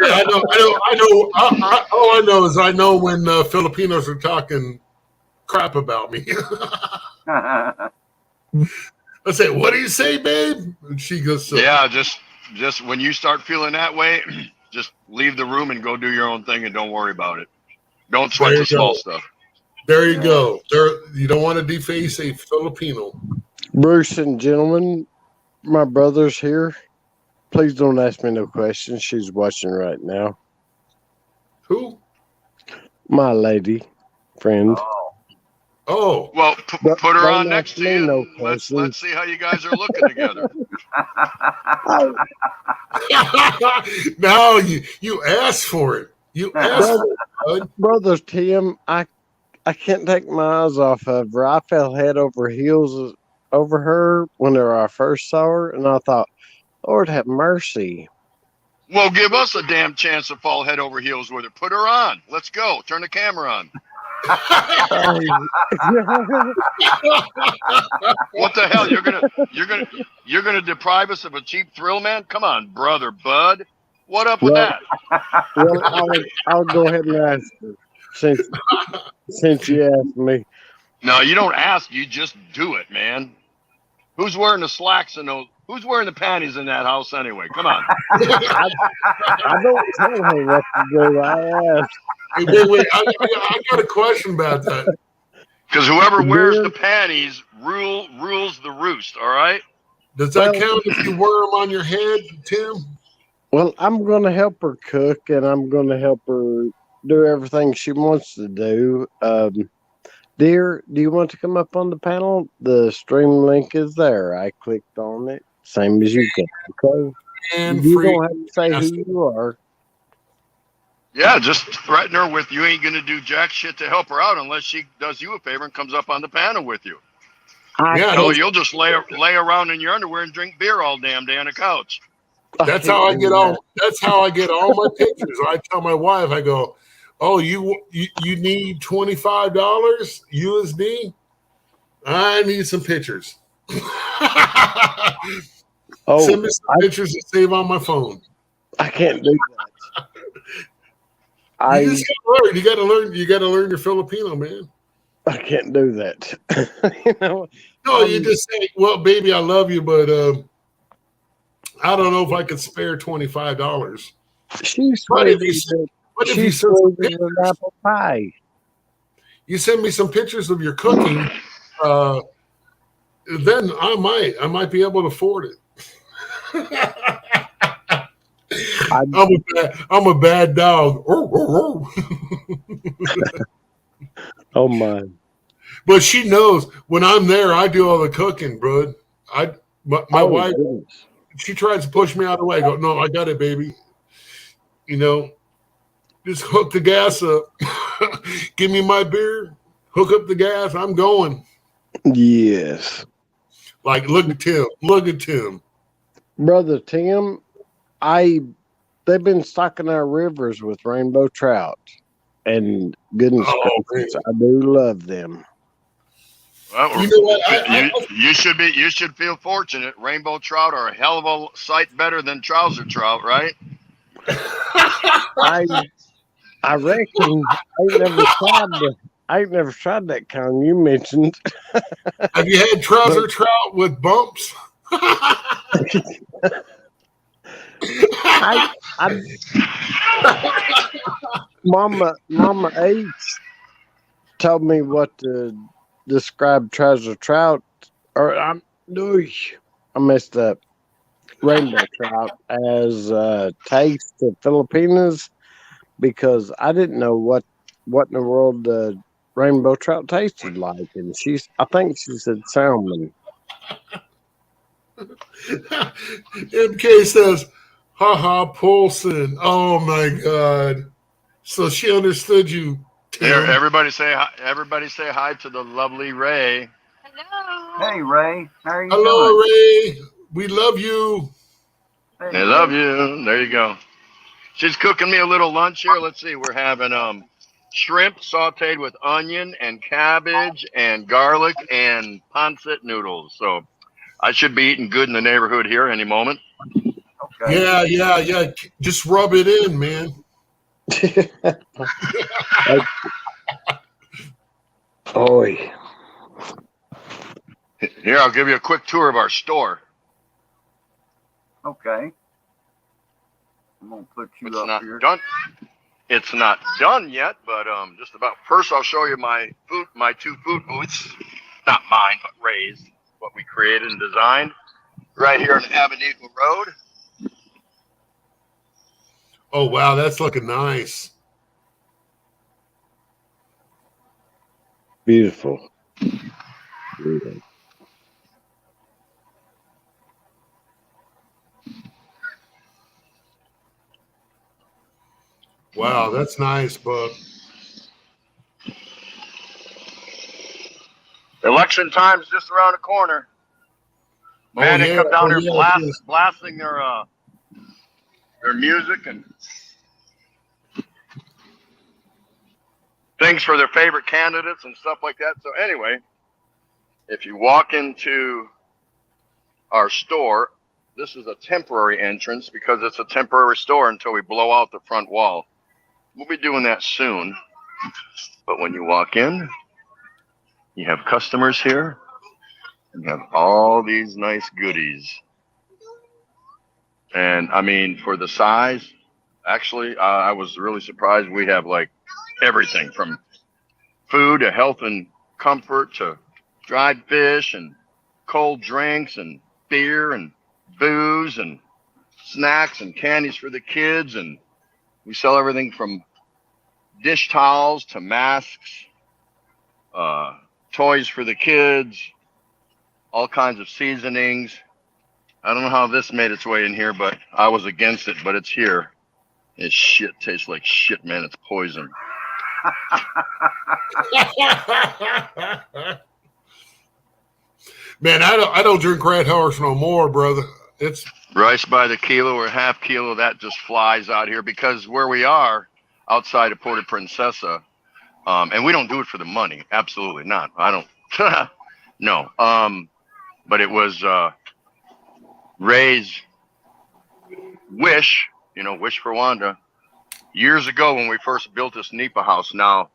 Yeah, I know. All I know is I know when Filipinos are talking crap about me. I say, "What do you say, babe?" And she goes, Yeah, just when you start feeling that way, just leave the room and go do your own thing and don't worry about it. Don't sweat There the you small go. stuff. There you go. There, you don't want to deface a Filipino. Bruce and gentlemen, my brother's here. Please don't ask me no questions. She's watching right now. Who? My lady friend. Oh, Oh, Well, put her on Don't next ask to me you, no and let's questions. see how you guys are looking together. Oh, now you asked for it. You asked for it, bud. brother Tim, I can't take my eyes off of her. I fell head over heels over her whenever I first saw her, and I thought, Lord have mercy. Well, give us a damn chance to fall head over heels with her. Put her on. Let's go. Turn the camera on. What the hell? You're gonna deprive us of a cheap thrill, man? Come on, brother Bud. What up with Well, that? I'll go ahead and ask her since you asked me. No, you don't ask. You just do it, man. Who's wearing the slacks and those? Who's wearing the panties in that house anyway? Come on. I don't tell her what to do. I ask. Hey, wait. I got a question about that. Because whoever wears Dear, the panties rules the roost. All right. Does that well, count if you wear them on your head, Tim? well, I'm going to help her cook, and I'm going to help her do everything she wants to do. Dear, do you want to come up on the panel? The stream link is there. I clicked on it, same as you can. Okay, And you free. don't have to say who you are. Yeah, just threaten her with you ain't gonna do jack shit to help her out unless she does you a favor and comes up on the panel with you. Yeah, Tell her you'll just lay around in your underwear and drink beer all damn day on the couch. that's how I get all. That's how I get all my pictures. I tell my wife, I go, "Oh, you need $25 USD? I need some pictures. Oh, Send me some pictures to save on my phone." I can't do that. You just gotta learn. You gotta learn. You gotta learn your Filipino, man. I can't do that. You know, No, you just say, "Well, baby, I love you, but I don't know if I could spare $25." she's But sweet if you as send, but if you she's send some sweet as an pictures, apple pie. you send me some pictures of your cooking, then I might be able to afford it. I'm a bad dog. Oh my! But she knows when I'm there, I do all the cooking, bro. My wife, Goodness. she tries to push me out of the way. I go, no, I got it, baby. You know, just hook the gas up. Give me my beer. Hook up the gas. I'm going. Yes, Like, look at Tim. Look at Tim. brother Tim. They've been stocking our rivers with rainbow trout, and goodness gracious, I do love them. Well, You know what? you should feel fortunate. Rainbow trout are a hell of a sight better than trouser trout, right? I reckon I ain't never tried that kind you mentioned. Have you had trouser trout with bumps? I Mama H told me what to describe trouser trout. Or I messed up. Rainbow trout as taste of Filipinas because I didn't know what in the world rainbow trout tasted like, and I think she said salmon. MK says, haha, Paulson. Oh my God. So she understood you, Here, Tim. everybody say hi. Everybody say hi to the lovely Ray. Hey, Ray. How are you Hello, doing? Ray. We love you. Hey, They love Ray. you. There you go. She's cooking me a little lunch here. Let's see. We're having shrimp sautéed with onion and cabbage and garlic and pancit noodles. So I should be eating good in the neighborhood here any moment. Okay. Yeah. Just rub it in, man. Oi. Here, I'll give you a quick tour of our store. Okay. I'm gonna put you It's up not here. done. It's not done yet, but just about. First, I'll show you my two food booths. Not mine, but Ray's. What we created and designed right here on Abednego Road. Oh, wow. That's looking nice. Beautiful. Wow, that's nice, Bub. Election time's just around the corner. Man, they come down there it is. blasting their music and things for their favorite candidates and stuff like that. So anyway, if you walk into our store, this is a temporary entrance because it's a temporary store until we blow out the front wall. We'll be doing that soon. But when you walk in, you have customers here. You have all these nice goodies. And I mean, for the size, actually, I was really surprised. We have like everything from food to health and comfort to dried fish and cold drinks and beer and booze and snacks and candies for the kids. And we sell everything from dish towels to masks, toys for the kids, all kinds of seasonings. I don't know how this made its way in here, but I was against it, but it's here. It's shit. Tastes like shit, man. It's poison. Man, I don't drink Red Horse no more, brother. It's Rice by the kilo or half kilo, that just flies out here because where we are outside of Puerto Princesa, and we don't do it for the money. Absolutely not. I don't. No. But it was Ray's wish, wish for Wanda, years ago when we first built this Nipa house. Now,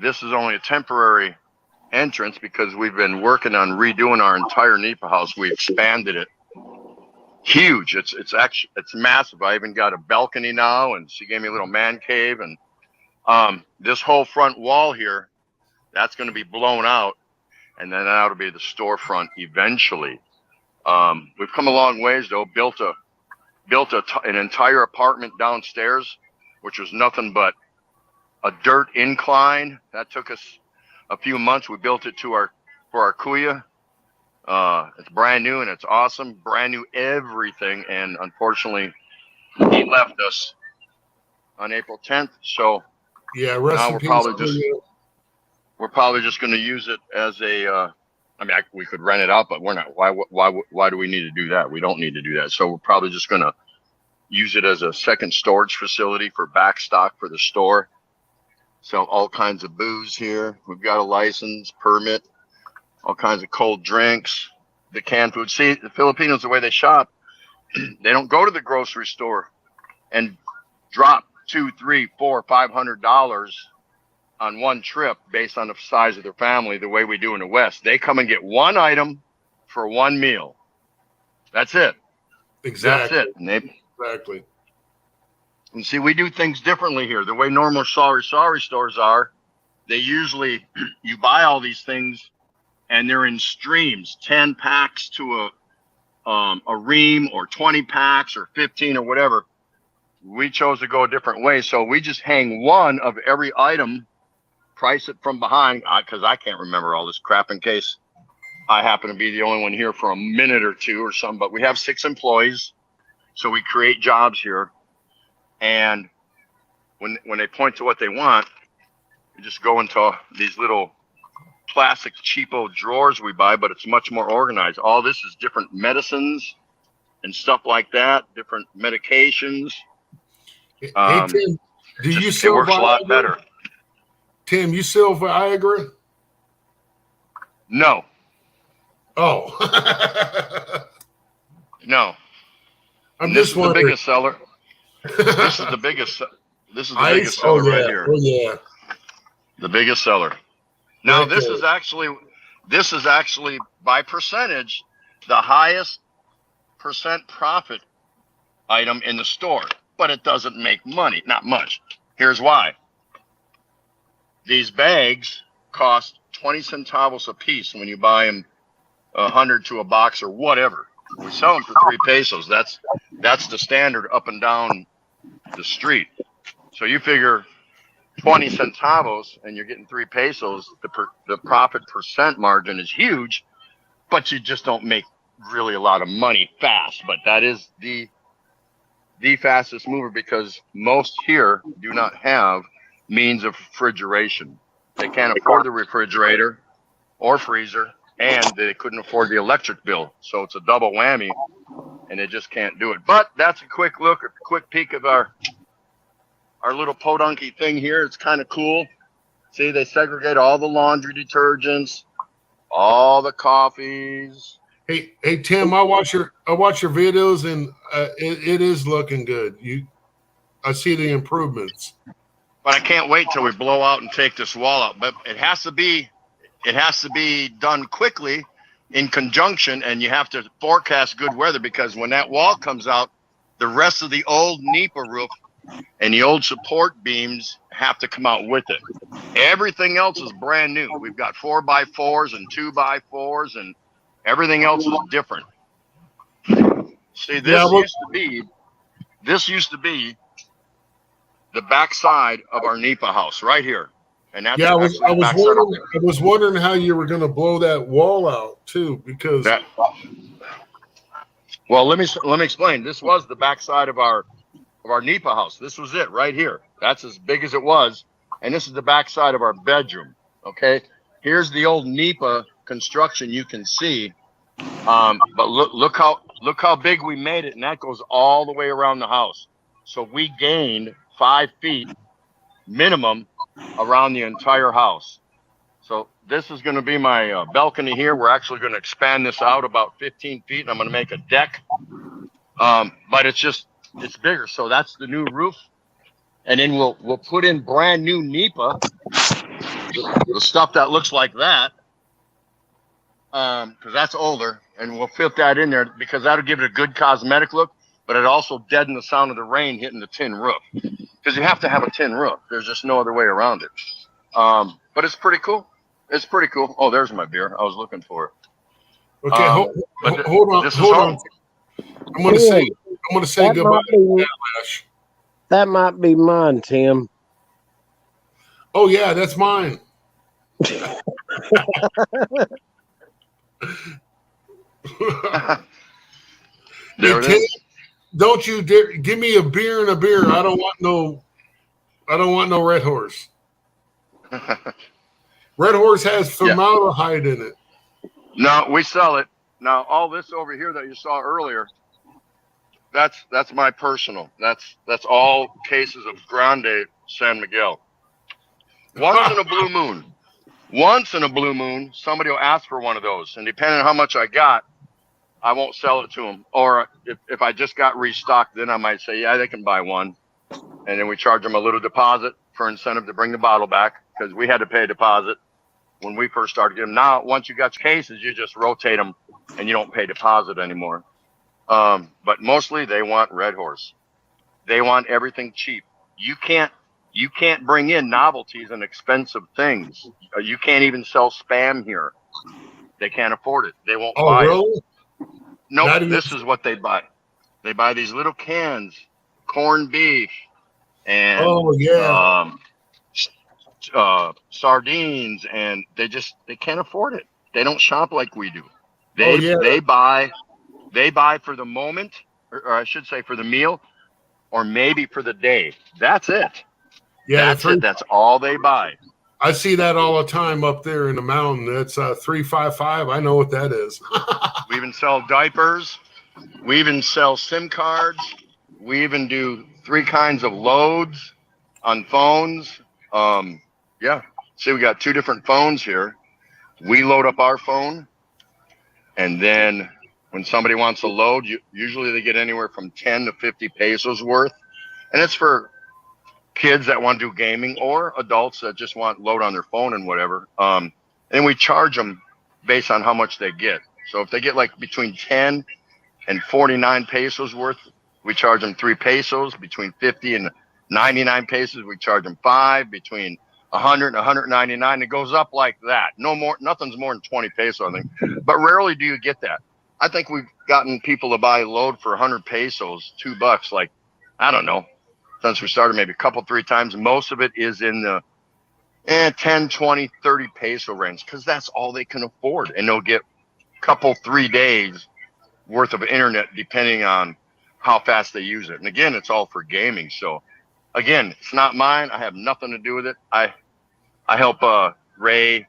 this is only a temporary entrance because we've been working on redoing our entire Nipa house. We expanded it. Huge. It's actually massive. I even got a balcony now, and she gave me a little man cave, and this whole front wall here, that's going to be blown out, and then that'll be the storefront eventually. We've come a long ways though. Built an entire apartment downstairs, which was nothing but a dirt incline. That took us a few months. We built it for our kuya. It's brand new and it's awesome. Brand new everything. And unfortunately, he left us on April 10th. So yeah. now we're probably just going to use it as a. We could rent it out, but we're not. Why do we need to do that? We don't need to do that. So we're probably just going to use it as a second storage facility for back stock for the store. Sell all kinds of booze here. We've got a license, permit, all kinds of cold drinks, the canned food. See, the Filipinos, the way they shop, they don't go to the grocery store and drop $200, $300, $400, $500 on one trip based on the size of their family, the way we do in the West. They come and get one item for one meal. That's it. Exactly. That's it. Exactly. And see, we do things differently here. The way normal sorry stores are, they usually, you buy all these things and they're in streams, 10 packs to a ream, or 20 packs or 15 or whatever. We chose to go a different way. So we just hang one of every item, price it from behind, because I can't remember all this crap in case I happen to be the only one here for a minute or two or something. But we have 6 employees, so we create jobs here. And when they point to what they want, you just go into these little plastic cheapo drawers we buy, but it's much more organized. All this is different medicines and stuff like that, different medications. Hey, Tim, do you it sell works Viagra? a lot better. Tim, you sell Viagra? No, Oh. no. I'm This just is the wondering. biggest seller. This is the biggest. This is the Ice? biggest seller Oh, yeah. right here. Oh, yeah. The biggest seller. Now Right this there. is actually by percentage the highest percent profit item in the store, but it doesn't make money, not much. Here's why. These bags cost 20 centavos a piece when you buy them 100 to a box or whatever. We sell them for 3 pesos. That's the standard up and down the street. So you figure 20 centavos and you're getting 3 pesos, the profit percent margin is huge, but you just don't make really a lot of money fast. But that is the fastest mover, because most here do not have means of refrigeration. They can't afford the refrigerator or freezer, and they couldn't afford the electric bill. So it's a double whammy, and they just can't do it. But that's a quick look, a quick peek of our little podunky thing here. It's kind of cool. See, they segregate all the laundry detergents, all the coffees. Hey, Tim, I watch your videos, and it is looking good. I see the improvements. But I can't wait till we blow out and take this wall out. But it has to be done quickly in conjunction, and you have to forecast good weather, because when that wall comes out, the rest of the old NEPA roof and the old support beams have to come out with it. Everything else is brand new. We've got 4x4s and 2x4s, and everything else is different. See, this used to be the backside of our NEPA house right here. And that's I was wondering how you were going to blow that wall out too, because well, let me explain. This was the backside of our NEPA house. This was it right here. That's as big as it was, and this is the backside of our bedroom. Okay, here's the old NEPA construction you can see, but look how big we made it, and that goes all the way around the house. So we gained 5 feet minimum around the entire house. So this is going to be my balcony here. We're actually going to expand this out about 15 feet, and I'm going to make a deck. But it's bigger. So that's the new roof. And then we'll put in brand new NEPA, the stuff that looks like that, because that's older, and we'll fit that in there because that'll give it a good cosmetic look, but it also deaden the sound of the rain hitting the tin roof, because you have to have a tin roof. There's just no other way around it. But it's pretty cool. It's pretty cool. Oh, there's my beer. I was looking for it. Okay, hold on. I'm going to say goodbye to Lash. That might be mine, Tim. Oh yeah, that's mine. There it is. Don't you dare give me a beer and a beer. I don't want no Red Horse. Red Horse has formaldehyde in it. No, we sell it. Now, all this over here that you saw earlier, that's my personal. That's all cases of Grande San Miguel. Once in a blue moon, somebody will ask for one of those, and depending on how much I got, I won't sell it to them. Or if I just got restocked, then I might say, yeah, they can buy one, and then we charge them a little deposit for incentive to bring the bottle back, because we had to pay a deposit when we first started getting them. Now, once you got your cases, you just rotate them, and you don't pay deposit anymore. But mostly they want Red Horse. They want everything cheap. You can't bring in novelties and expensive things. You can't even sell spam here. They can't afford it. They won't Oh, buy it. really? Nope. Not even- This is what they buy. They buy these little cans, corned beef, and Oh, yeah. sardines, and they can't afford it. They don't shop like we do. Oh, yeah. They buy for the moment, or I should say for the meal, or maybe for the day. That's it. Yeah, That's it. That's all they buy. I see that all the time up there in the mountain. That's 355. I know what that is. We even sell diapers. We even sell SIM cards. We even do 3 kinds of loads on phones. Yeah. See, we got 2 different phones here. We load up our phone, and then when somebody wants a load, usually they get anywhere from 10 to 50 pesos worth, and it's for kids that want to do gaming or adults that just want load on their phone and whatever. And we charge them based on how much they get. So if they get like between 10 and 49 pesos worth, we charge them 3 pesos. Between 50 and 99 pesos, we charge them 5. Between 100 and 199, it goes up like that. No more, nothing's more than 20 pesos, I think. But rarely do you get that. I think we've gotten people to buy a load for 100 pesos, $2, like, I don't know, since we started maybe a couple, 3 times. Most of it is in the 10, 20, 30 peso range, because that's all they can afford. And they'll get a couple, 3 days worth of internet depending on how fast they use it. And again, it's all for gaming. So again, it's not mine. I have nothing to do with it. I help Ray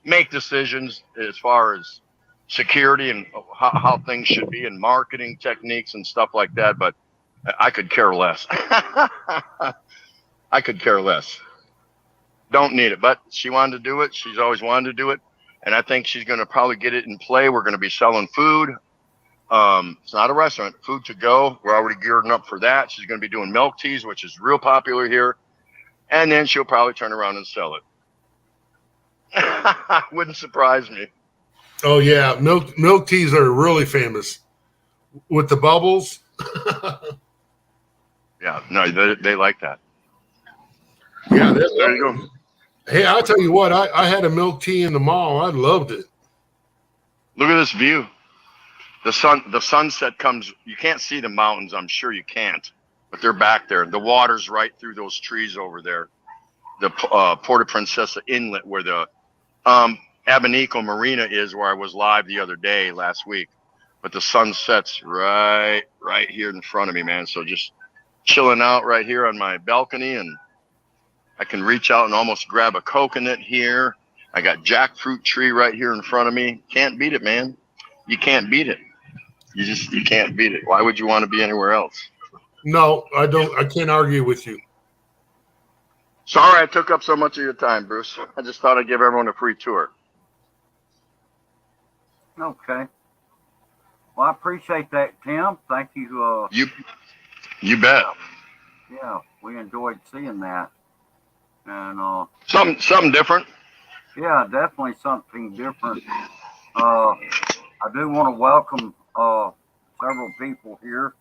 make decisions as far as security and how things should be, and marketing techniques and stuff like that. But I could care less. I could care less. Don't need it. But she wanted to do it. She's always wanted to do it. And I think she's going to probably get it in play. We're going to be selling food. It's not a restaurant, food to go. We're already gearing up for that. She's going to be doing milk teas, which is real popular here. And then she'll probably turn around and sell it. Wouldn't surprise me. Oh, yeah. Milk teas are really famous with the bubbles. Yeah, no, they like that. Yeah, There you go. Hey, I'll tell you what, I had a milk tea in the mall. I loved it. Look at this view. The sunset comes, you can't see the mountains, I'm sure you can't, but they're back there. The water's right through those trees over there. The Puerto Princesa Inlet, where the Abanico Marina is, where I was live the other day, last week. But the sun sets right here in front of me, man. So just chilling out right here on my balcony, and I can reach out and almost grab a coconut here. I got jackfruit tree right here in front of me. Can't beat it, man. You can't beat it. You can't beat it. Why would you want to be anywhere else? No, I don't. I can't argue with you. Sorry I took up so much of your time, Bruce. I just thought I'd give everyone a free tour. Okay. Well, I appreciate that, Tim. Thank you. You bet. Yeah, we enjoyed seeing that. And Something different. yeah, definitely something different. I do want to welcome several people here.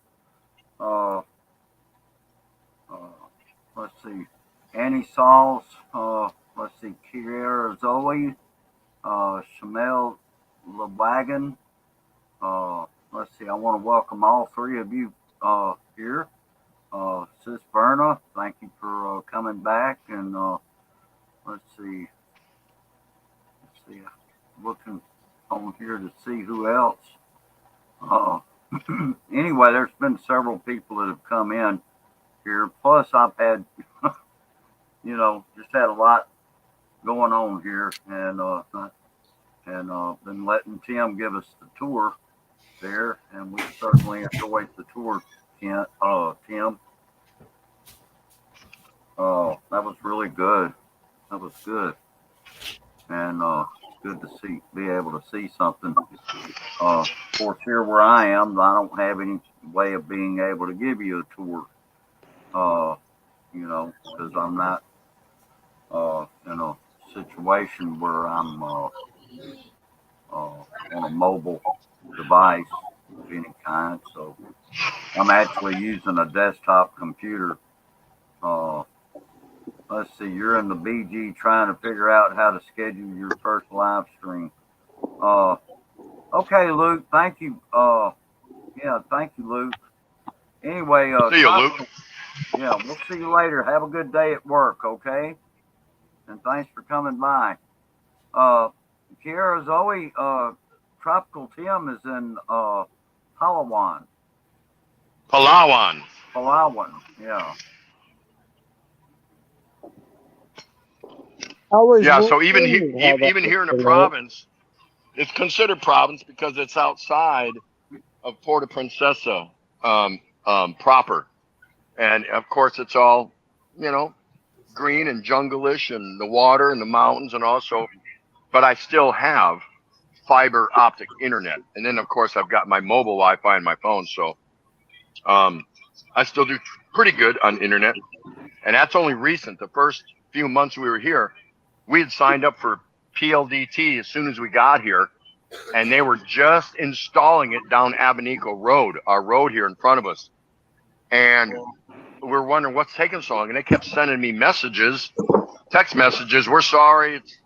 Let's see, Annie Sauls. Let's see, Kiera Zoe, Shamel LeWagon. Let's see, I want to welcome all 3 of you here. Sis Verna, thank you for coming back. And let's see, looking on here to see who else. Anyway, there's been several people that have come in here. Plus, I've had, just had a lot going on here, and been letting Tim give us the tour there, and we certainly enjoyed the tour, Tim. That was really good. That was good, and good to be able to see something. Of course, here where I am, I don't have any way of being able to give you a tour. Because I'm not in a situation where I'm on a mobile device of any kind. So I'm actually using a desktop computer let's see, you're in the BG trying to figure out how to schedule your first live stream. Okay, Luke. Thank you. Yeah, thank you, Luke. Anyway, See you, Luke. Yeah, we'll see you later. Have a good day at work, okay? And thanks for coming by. Kiara Zoe, Tropical Tim is in Palawan. Palawan. Palawan, yeah. I So even here in the province, it's considered province because it's outside of Puerto Princesa proper, and of course it's all green and jungle-ish and the water and the mountains and also, but I still have fiber optic internet, and then of course I've got my mobile Wi-Fi on my phone, so I still do pretty good on internet, and that's only recent. The first few months we were here, we had signed up for PLDT as soon as we got here, and they were just installing it down Abanico Road, our road here in front of us. And we're wondering what's taking so long. And they kept sending me messages, text messages. We're sorry. It's,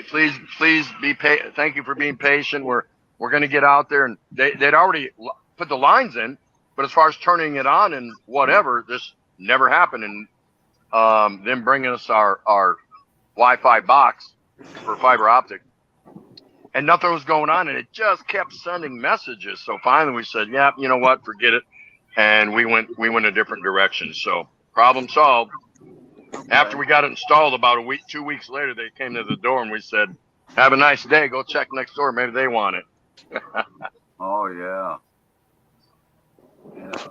please be patient. Thank you for being patient. We're going to get out there. And they'd already put the lines in, but as far as turning it on and whatever, this never happened. And them bringing us our Wi-Fi box for fiber optic, and nothing was going on, and it just kept sending messages. So finally we said, yeah, you know what, forget it. And we went a different direction. So problem solved. After we got it installed, about 2 weeks later, they came to the door and we said, have a nice day. Go check next door. Maybe they want it. Oh, yeah. Yeah.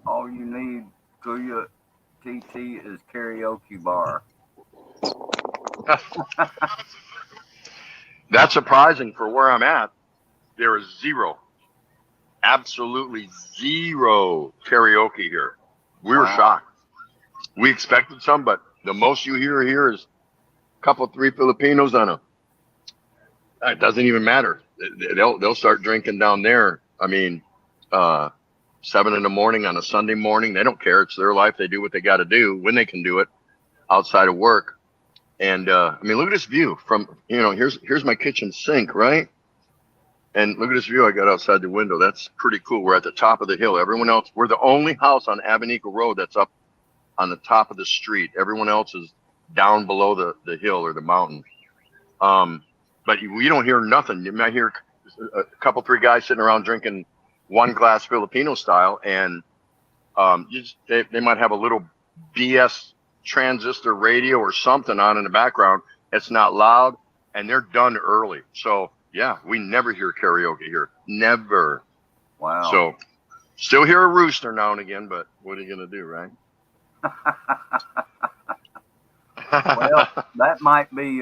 All you need, Kuya TT, is karaoke bar. That's surprising for where I'm at. There is zero, absolutely zero karaoke here. We were shocked. We expected some, but the most you hear here is a couple, 3 Filipinos on a. It doesn't even matter. They'll start drinking down there. I mean, 7 in the morning on a Sunday morning. They don't care. It's their life. They do what they got to do when they can do it outside of work. And I mean, look at this view from, here's my kitchen sink, right? And look at this view I got outside the window. That's pretty cool. We're at the top of the hill. Everyone else, we're the only house on Abanico Road that's up on the top of the street. Everyone else is down below the hill or the mountain. But we don't hear nothing. You might hear a couple, 3 guys sitting around drinking 1 glass Filipino style, and they might have a little BS transistor radio or something on in the background. It's not loud, and they're done early. So yeah, we never hear karaoke here. Never. Wow. So still hear a rooster now and again, but what are you gonna do, right? Well, that might be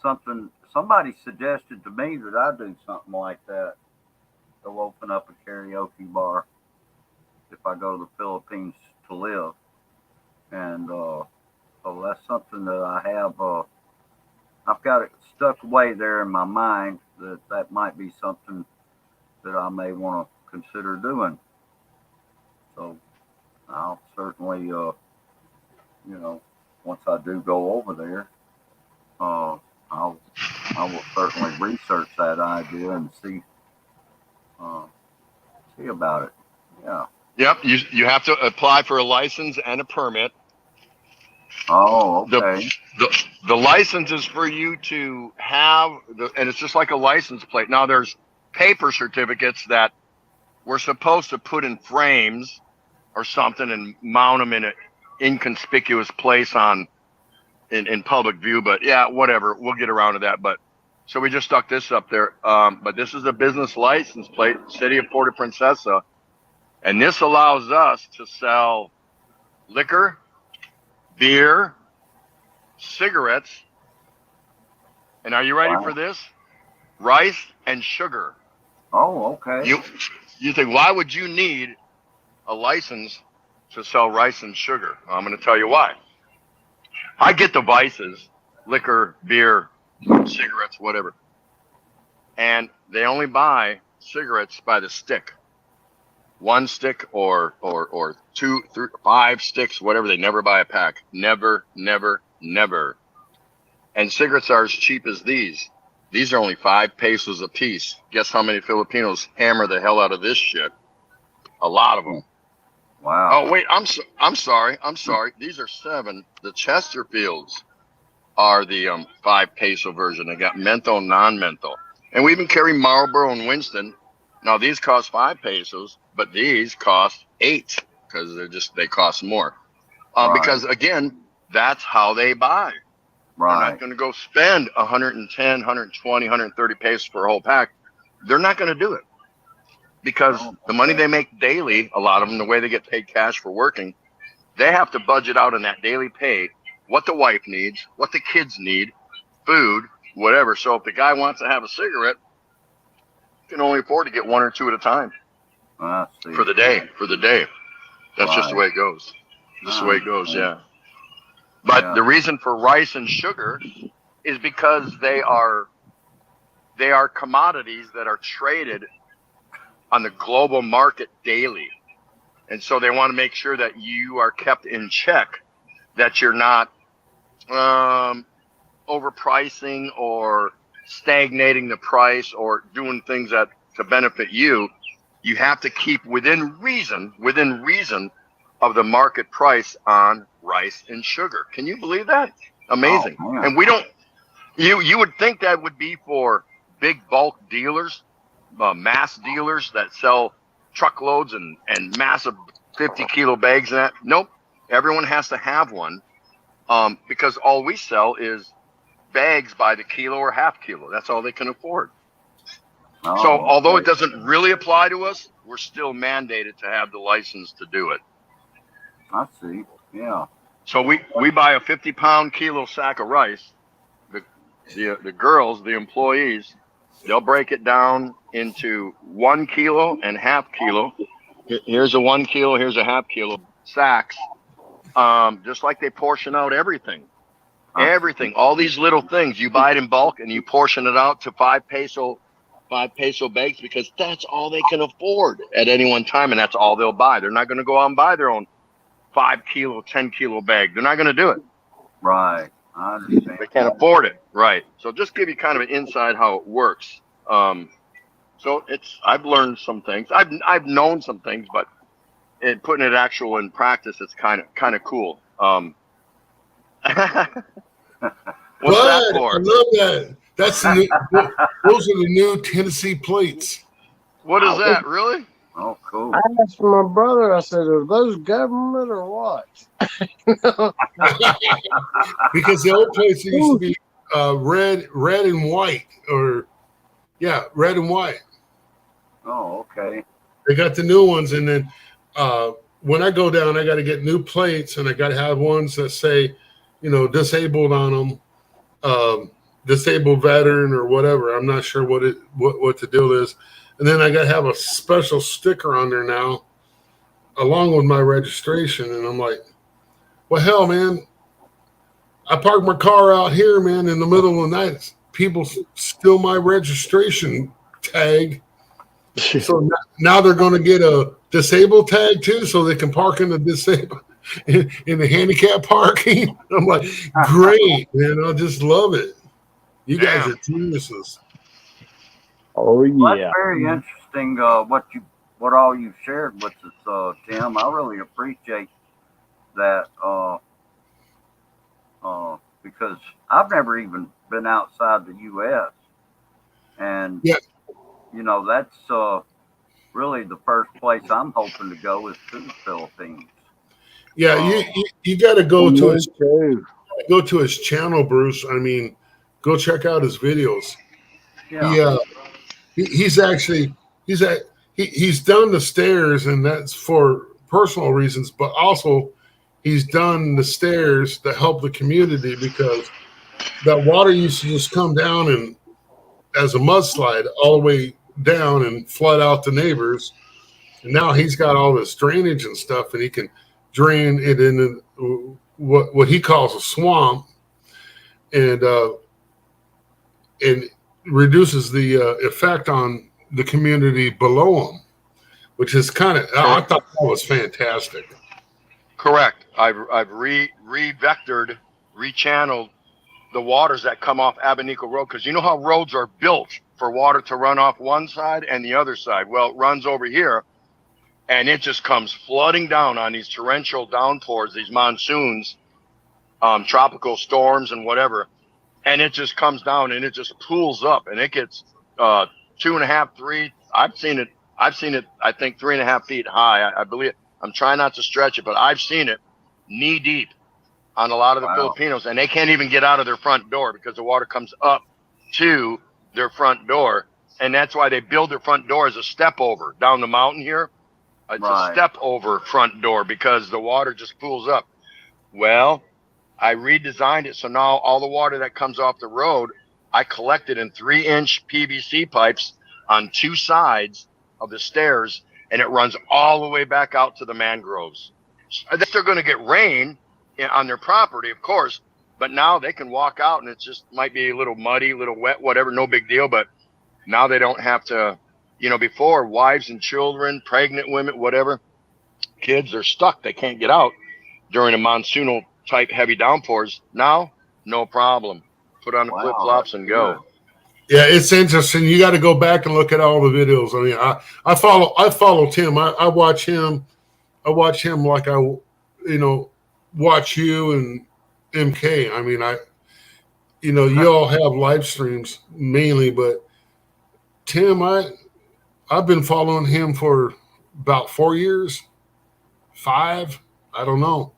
something somebody suggested to me, that I do something like that. Go open up a karaoke bar if I go to the Philippines to live. And so that's something that I have. I've got it stuck away there in my mind that might be something that I may want to consider doing. So I'll certainly, once I do go over there, I will certainly research that idea and see about it. Yeah. Yep, you have to apply for a license and a permit. Oh, okay. The license is for you to have, and it's just like a license plate. Now, there's paper certificates that we're supposed to put in frames or something and mount them in an inconspicuous place in public view. But yeah, whatever, we'll get around to that. But so we just stuck this up there. But this is a business license plate, City of Puerto Princesa. And this allows us to sell liquor, beer, cigarettes, and are you ready for this? Rice and sugar. Oh, okay. You think, why would you need a license to sell rice and sugar? Well, I'm going to tell you why. I get the vices, liquor, beer, cigarettes, whatever. And they only buy cigarettes by the stick. one stick or two, three, 5 sticks, whatever. They never buy a pack. Never, never, never. And cigarettes are as cheap as these. These are only 5 pesos a piece. Guess how many Filipinos hammer the hell out of this shit? A lot of them. Wow. Oh wait, I'm sorry. These are 7. The Chesterfields are the 5 peso version. They got menthol, non-menthol, and we even carry Marlboro and Winston. Now these cost 5 pesos, but these cost 8 because they cost more. Right. Because again, that's how they buy. They're Right. not going to go spend 110, 120, 130 pesos for a whole pack. They're not going to do it because the money they make daily, a lot of them, the way they get paid cash for working, they have to budget out in that daily pay what the wife needs, what the kids need, food, whatever. So if the guy wants to have a cigarette, he can only afford to get 1 or 2 at a time I see. for the day. That's just the Right. way it goes. Just the way it goes, yeah. But the reason for rice and sugar is because they are commodities that are traded on the global market daily. And so they want to make sure that you are kept in check, that you're not overpricing or stagnating the price or doing things that to benefit you. You have to keep within reason of the market price on rice and sugar. Can you believe that? Amazing. Oh, man. And we don't, you would think that would be for big bulk dealers, mass dealers that sell truckloads and massive 50-kilo bags and that. Nope. Everyone has to have one because all we sell is bags by the kilo or half kilo. That's all they can afford. Oh, So although okay. it doesn't really apply to us, we're still mandated to have the license to do it. I see. Yeah. So we buy a 50-pound kilo sack of rice. The girls, the employees, they'll break it down into 1 kilo and half kilo. Here's a 1 kilo, here's a half kilo sacks. Just like they portion out everything. Everything, all these little things. You buy it in bulk and you portion it out to 5 peso bags because that's all they can afford at any one time, and that's all they'll buy. They're not going to go out and buy their own 5 kilo, 10 kilo bag. They're not going to do it. Right. I understand. They can't afford it. Right. So just give you kind of an insight how it works. So I've learned some things. I've known some things, but putting it actual in practice, it's kind of cool. What's that for? I love that. That's the those are the new Tennessee plates. What is that? Really? Oh, cool. I asked my brother, I said, are those government or what? Because the old plates used to be red and white, red and white. Oh, okay. They got the new ones, and then when I go down, I got to get new plates, and I got to have ones that say, disabled on them, disabled veteran or whatever. I'm not sure what the deal is. And then I got to have a special sticker on there now, along with my registration. And I'm like, well, hell, man, I parked my car out here, man, in the middle of the night. People steal my registration tag. So now they're going to get a disabled tag too, so they can park in the disabled in the handicap parking. I'm like, great, man. I just love it. You guys are geniuses. Oh, yeah. Well, that's very interesting. What all you've shared with us, Tim. I really appreciate that. Because I've never even been outside the U.S. and that's really the first place I'm hoping to go is to the Philippines. Yeah, you got to go to his channel, Bruce. I mean, go check out his videos. Yeah. He's done the stairs, and that's for personal reasons, but also he's done the stairs to help the community because that water used to just come down and as a mudslide all the way down and flood out the neighbors. And now he's got all this drainage and stuff, and he can drain it in what he calls a swamp, and reduces the effect on the community below him. which is kind of, I thought that was fantastic. Correct. I've re-vectored, rechanneled the waters that come off Abanico Road, because you know how roads are built for water to run off one side and the other side. Well, it runs over here, and it just comes flooding down on these torrential downpours, these monsoons, tropical storms and whatever, and it just comes down and it just pools up, and it gets 2.5, 3. I've seen it. I think 3.5 feet high. I believe. I'm trying not to stretch it, but I've seen it knee deep on a lot of the Filipinos, and they can't even get out of their front door because the water comes up to their front door, and that's why they build their front door as a step over down the mountain here. It's a step over front door because the water just pools up. Well, I redesigned it so now all the water that comes off the road, I collect it in 3-inch PVC pipes on 2 sides of the stairs, and it runs all the way back out to the mangroves. They're going to get rain on their property, of course, but now they can walk out, and it just might be a little muddy, a little wet, whatever, no big deal. But now they don't have to, before, wives and children, pregnant women, whatever, kids are stuck. They can't get out during a monsoonal type heavy downpours. Now, no problem. Put on the flip-flops and go. Yeah, it's interesting. You got to go back and look at all the videos. I mean, I follow Tim. I watch him. I watch him like I, watch you and MK. I mean, you all have live streams mainly, but Tim, I've been following him for about 4 years, 5. I don't know,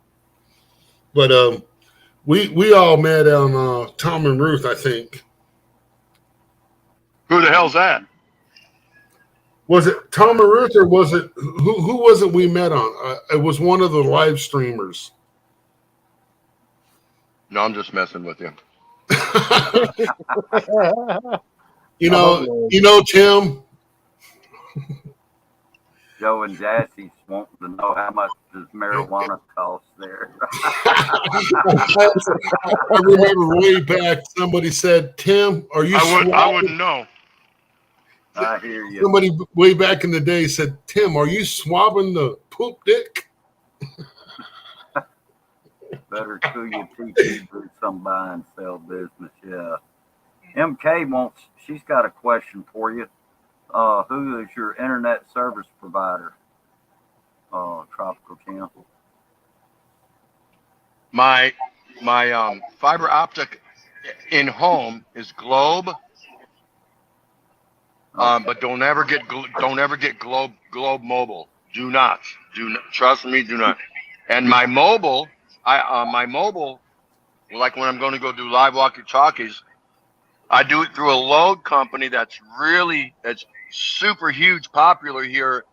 but we all met on Tom and Ruth, I think. Who the hell's that? Was it Tom or Ruth, or was it who was it we met on? It was one of the live streamers. No, I'm just messing with you. Tim. Joe and Jassy's wanting to know how much does marijuana cost there. I remember way back somebody said, "Tim, are you?" I wouldn't know. I hear you. Somebody way back in the day said, "Tim, are you swabbing the poop dick?" Better cool your teeth, do some buy and sell business. Yeah. MK she's got a question for you. Who is your internet service provider? Tropical Channel. My fiber optic in home is Globe. But don't ever get Globe Mobile. Do not trust me. Do not. And my mobile, like when I'm going to go do live walkie-talkies, I do it through a load company that's super huge, popular here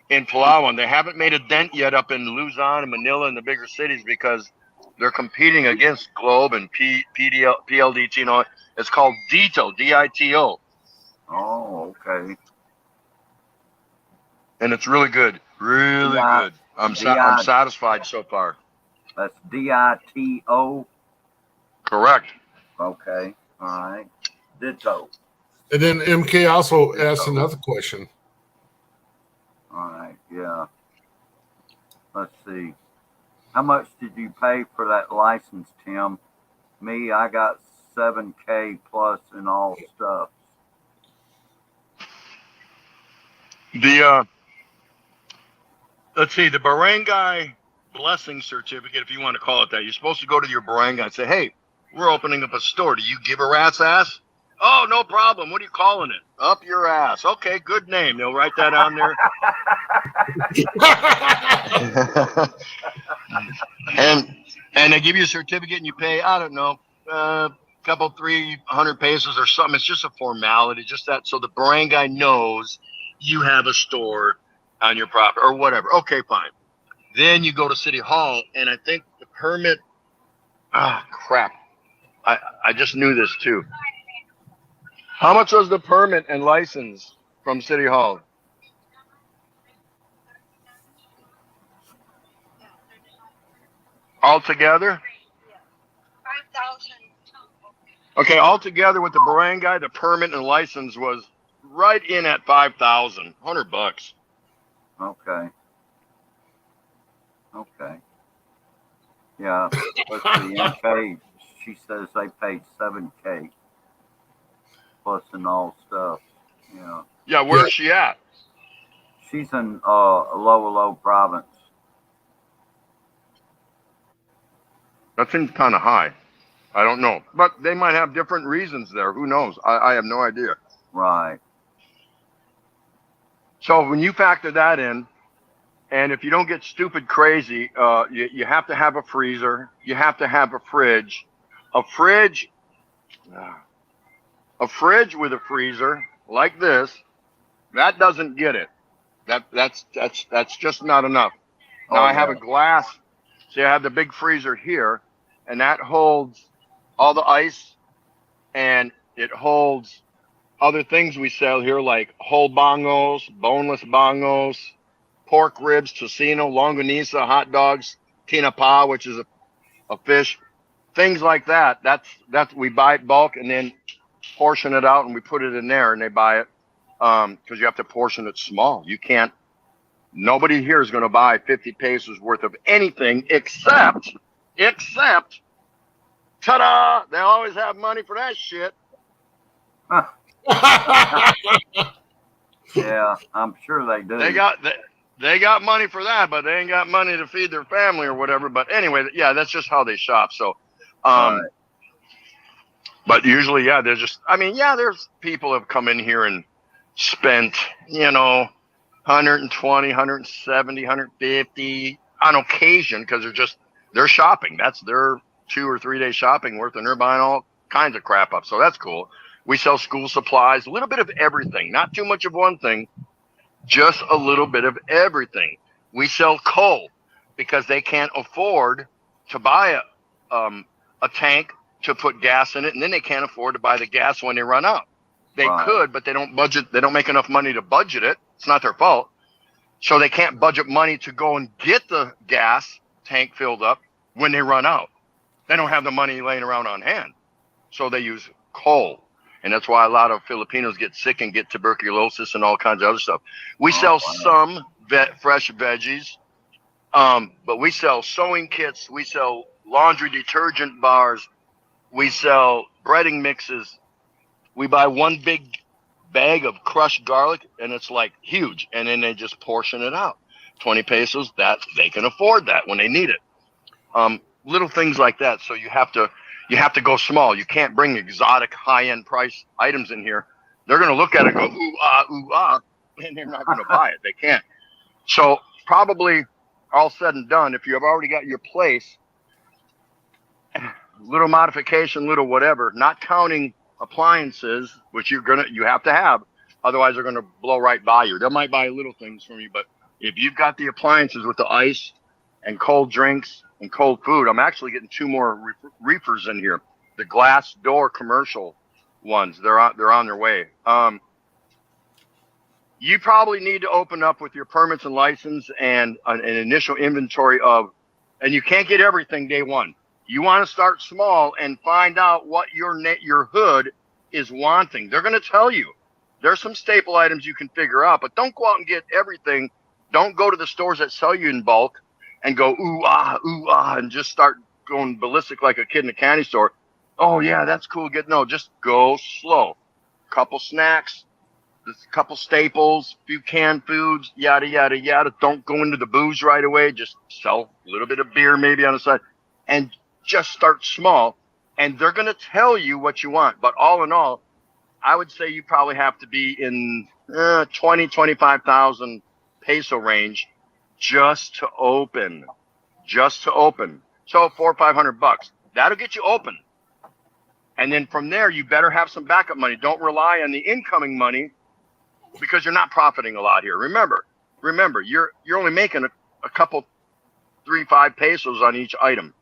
in Palawan. They haven't made a dent yet up in Luzon and Manila and the bigger cities because they're competing against Globe and PLDT. It's called DITO, DITO. Oh, okay. And it's really good, good. I'm satisfied so far. That's DITO. Correct. Okay. All right. Ditto. And then MK also asked another question. All right. Yeah. Let's see. How much did you pay for that license, Tim? Me, I got $7,000 plus in all stuff. Let's see, the barangay blessing certificate, if you want to call it that. You're supposed to go to your barangay and say, "Hey, we're opening up a store. Do you give a rat's ass?" "Oh, no problem. What are you calling it?" "Up your ass." "Okay, good name." They'll write that on there. and they give you a certificate and you pay, I don't know, a couple, 300 pesos or something. It's just a formality, just that. So the barangay knows you have a store on your property or whatever. Okay, fine. Then you go to City Hall, and I think the permit, crap. I just knew this too. How much was the permit and license from City Hall? Altogether? 5,000. Okay, altogether with the barangay, the permit and license was right in at $5,000, $100. Okay. Okay. Yeah. Let's see. MK. She says they paid $7K plus and all stuff. Yeah. Yeah, Yeah. where's she at? She's in low province. That seems kind of high. I don't know, but they might have different reasons there. Who knows? I have no idea. Right. So when you factor that in, and if you don't get stupid crazy, you have to have a freezer. You have to have a fridge. A fridge with a freezer like this, that doesn't get it. That's just not enough. Now Oh, I have yeah. a glass. See, I have the big freezer here, and that holds all the ice, and it holds other things we sell here, like whole bongos, boneless bongos, pork ribs, tocino, longanisa, hot dogs, tinapa, which is a fish, things like that. That's we buy it bulk and then portion it out, and we put it in there, and they buy it because you have to portion it small. You can't. Nobody here is going to buy 50 pesos worth of anything except, ta-da! They always have money for that shit. Yeah, I'm sure they do. They got money for that, but they ain't got money to feed their family or whatever. But anyway, yeah, that's just how they shop. So, Right. but usually, yeah, they're just. I mean, yeah, there's people have come in here and spent, 120, 170, 150 on occasion because they're shopping. That's their 2 or 3 day shopping worth, and they're buying all kinds of crap up. So that's cool. We sell school supplies, a little bit of everything, not too much of one thing, just a little bit of everything. We sell coal because they can't afford to buy a tank to put gas in it, and then they can't afford to buy the gas when they run out. They Right. could, but they don't budget. They don't make enough money to budget it. It's not their fault. So they can't budget money to go and get the gas tank filled up when they run out. They don't have the money laying around on hand. So they use coal. And that's why a lot of Filipinos get sick and get tuberculosis and all kinds of other stuff. We sell wow. some fresh veggies, but we sell sewing kits. We sell laundry detergent bars. We sell breading mixes. We buy one big bag of crushed garlic, and it's like huge. And then they just portion it out. 20 pesos, that they can afford that when they need it. Little things like that. So you have to go small. You can't bring exotic high-end price items in here. They're going to look at it and go, ooh, ah, and they're not going to buy it. They can't. So probably all said and done, if you have already got your place, little modification, little whatever, not counting appliances, which you have to have. Otherwise, they're going to blow right by you. They might buy little things from you, but if you've got the appliances with the ice and cold drinks and cold food, I'm actually getting 2 more reefers in here. The glass door commercial ones, they're on their way. You probably need to open up with your permits and license and an initial inventory of, and you can't get everything day one. You want to start small and find out what your hood is wanting. They're going to tell you. There's some staple items you can figure out, but don't go out and get everything. Don't go to the stores that sell you in bulk and go, ooh, ah, and just start going ballistic like a kid in a candy store. Oh, yeah, that's cool. No, just go slow. Couple snacks, just a couple staples, few canned foods, yada, yada, yada. Don't go into the booze right away. Just sell a little bit of beer maybe on the side and just start small. And they're going to tell you what you want. But all in all, I would say you probably have to be in 25,000 peso range just to open. So $400 or $500. That'll get you open. And then from there, you better have some backup money. Don't rely on the incoming money because you're not profiting a lot here. Remember, you're only making a couple, 3-5 pesos on each item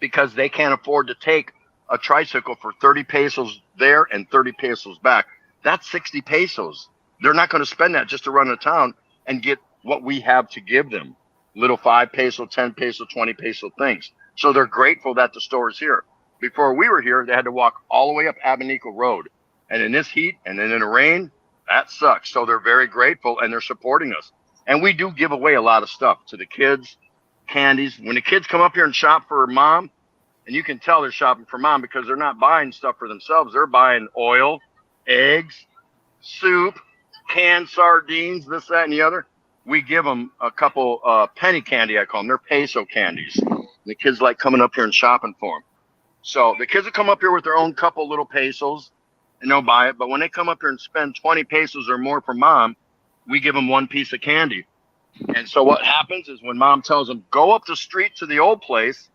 because they can't afford to take a tricycle for 30 pesos there and 30 pesos back. That's 60 pesos. They're not going to spend that just to run a town and get what we have to give them. Little 5 peso, 10 peso, 20 peso things. So they're grateful that the store is here. Before we were here, they had to walk all the way up Abanico Road. And in this heat and then in the rain, that sucks. So they're very grateful and they're supporting us. And we do give away a lot of stuff to the kids, candies. When the kids come up here and shop for mom, and you can tell they're shopping for mom because they're not buying stuff for themselves. They're buying oil, eggs, soup, canned sardines, this, that, and the other. We give them a couple penny candy, I call them. They're peso candies. The kids like coming up here and shopping for them. So the kids will come up here with their own couple little pesos and they'll buy it. But when they come up here and spend 20 pesos or more for mom, we give them one piece of candy. And so what happens is when mom tells them, go up the street to the old place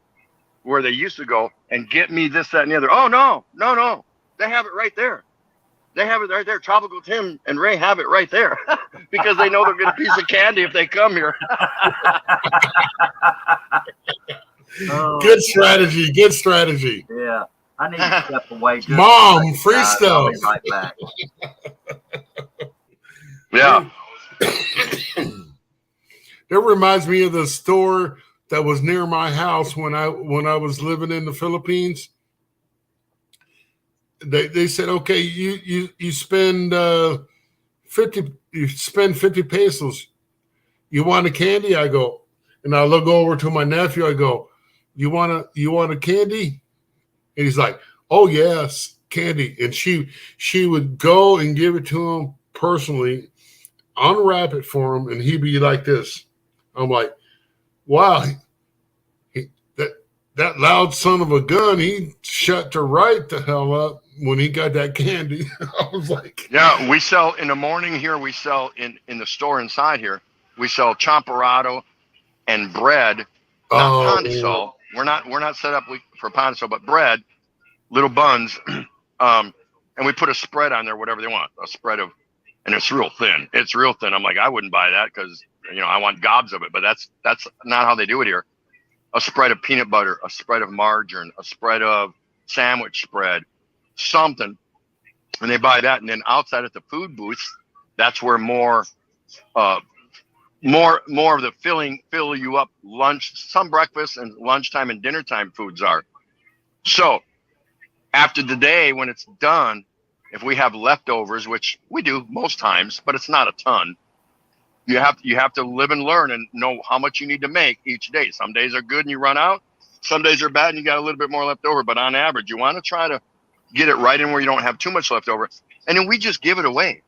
where they used to go and get me this, that, and the other. Oh, no. They have it right there. They have it right there. Tropical Tim and Ray have it right there because they know they'll get a piece of candy if they come here. Good strategy. Good strategy. Yeah. I need to step away. Just Mom, free stuff. I'll be right back. Yeah. That reminds me of the store that was near my house when I was living in the Philippines. They said, okay, you spend 50 pesos. You want a candy? I go, and I look over to my nephew. I go, you want a candy? And he's like, oh yes, candy. And she would go and give it to him personally, unwrap it for him, and he'd be like this. I'm like, wow, that loud son of a gun, he shut her right the hell up when he got that candy. I was like, yeah, we sell in the morning here. We sell in the store inside here. We sell champorado and bread, not pandesal. We're not set up for pandesal, but bread, little buns, and we put a spread on there, whatever they want, a spread of, and it's real thin. It's real thin. I'm like, I wouldn't buy that because I want gobs of it, but that's not how they do it here. A spread of peanut butter, a spread of margarine, a spread of sandwich spread, something, and they buy that. And then outside at the food booths, that's where more of the fill you up lunch, some breakfast and lunchtime and dinner time foods are. So after the day, when it's done, if we have leftovers, which we do most times, but it's not a ton, you have to live and learn and know how much you need to make each day. Some days are good and you run out. Some days are bad and you got a little bit more left over. But on average, you want to try to get it right in where you don't have too much left over. And then we just give it away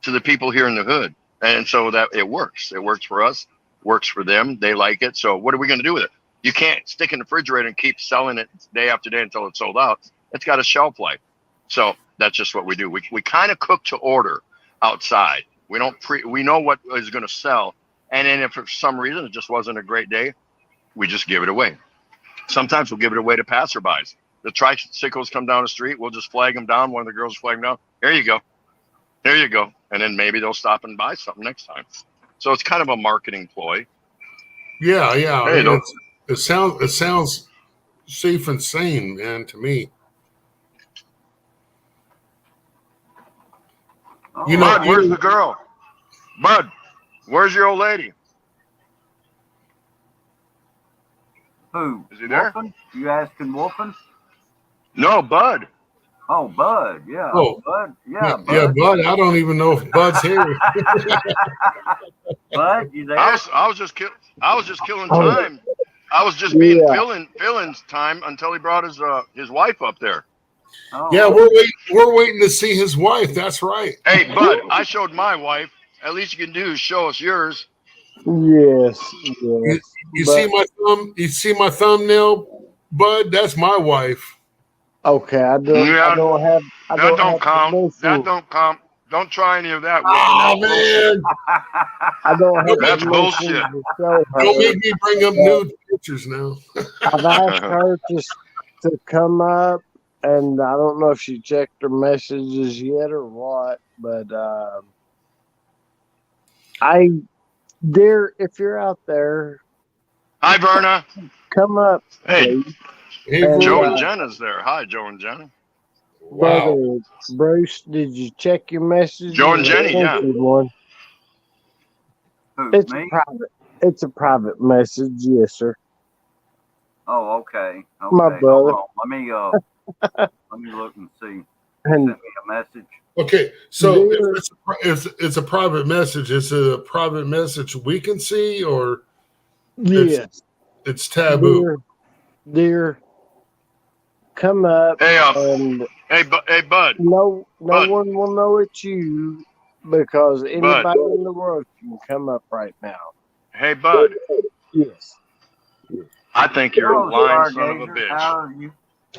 to the people here in the hood. And so that it works. It works for us, works for them. They like it. So what are we going to do with it? You can't stick in the refrigerator and keep selling it day after day until it's sold out. It's got a shelf life. So that's just what we do. We kind of cook to order outside. We know what is going to sell. And then if for some reason it just wasn't a great day, we just give it away. Sometimes we'll give it away to passerbys. The tricycles come down the street. We'll just flag them down. One of the girls flag them down. Here you go. There you go. And then maybe they'll stop and buy something next time. So it's kind of a marketing ploy. Yeah. Hey, it sounds safe and sane, man, to me. Bud, where's the girl? Bud, where's your old lady? Who? Is he there? Wolfen? You asking Wolfen? No, Bud. Oh, Bud. Yeah. Oh. Bud. Yeah. Bud. Yeah, Bud. I don't even know if Bud's here. Bud, you there? I was just killing time. I was just being Phil's time until he brought his wife up there. Oh. Yeah, we're waiting to see his wife. That's right. Hey, Bud, I showed my wife. At least you can do is show us yours. Yes. You see my thumb? You see my thumbnail, Bud? That's my wife. Okay, I don't have. That don't count. That don't count. Don't try any of that. Oh man, I don't have. That's bullshit. Don't make me bring up nude pictures now. I've asked her to come up, and I don't know if she checked her messages yet or what, but if you're out there, hi, Verna. come up. Hey, please. Hey, Joe and Jenna's there. Hi, Joe and Jenna. Wow. Brother Bruce, did you check your messages? Joe and Jenny, yeah. One. Who, It's me? private. It's a private message, yes, sir. Oh, okay. My Hold brother. on. Let me look and see. And Send me a message. Okay, so Dear, if it's a private message, is it a private message we can see, or yes, it's taboo? dear, come up Hey, and hey, Bud, no Bud, one will know it's you because Bud. anybody in the world can come up right now. Hey, Bud. Yes. Yes. I think you're a Hello, lying son of a Stargazer. bitch. How are you?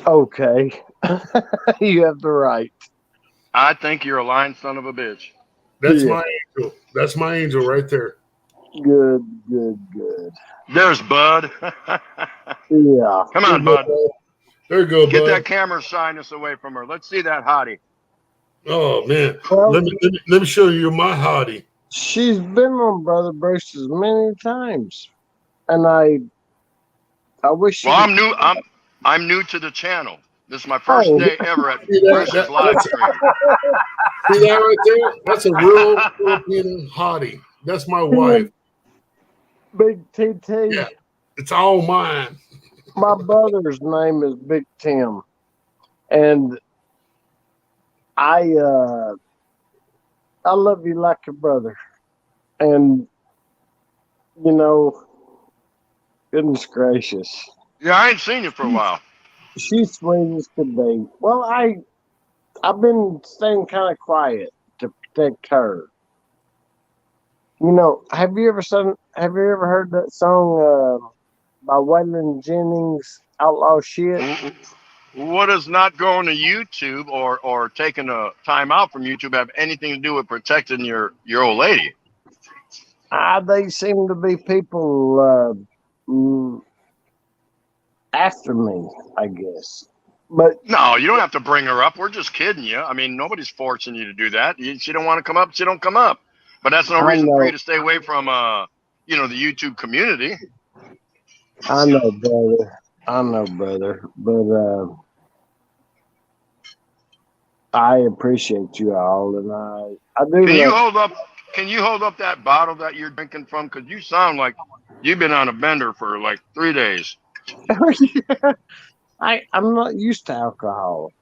Okay. You have the right. I think you're a lying son of a bitch. That's Yeah. my angel. That's my angel right there. Good, good, good. There's Bud. Yeah. Come on, Bud. There you go, Get bud. that camera shyness away from her. Let's see that hottie. Oh man, Well, let me show you my hottie. she's been on Brother Bruce's many times, and I wish she Well, would. I'm new to the channel. This is my first Oh, day ever at See that? Bruce's live stream. See that right there? That's a real Filipino hottie. That's my wife. Big TT. Yeah, it's all mine. My brother's name is Big Tim, and I I love you like a brother, and you know, goodness gracious, Yeah, I ain't seen you for a while. she's sweet as could be. Well, I've been staying kind of quiet to protect her. You know, have you ever heard that song by Waylon Jennings, Outlaw Shit? What does not going to YouTube or taking a time out from YouTube have anything to do with protecting your old lady? They seem to be people after me, I guess. But No, you don't have to bring her up. We're just kidding you. I mean, nobody's forcing you to do that. She don't want to come up. She don't come up. But that's no I reason for you know, to stay away from the YouTube community. I know, brother. I know, brother. But I appreciate you all, and I do Can you love. hold up? Can you hold up that bottle that you're drinking from? Because you sound like you've been on a bender for like 3 days. I'm not used to alcohol.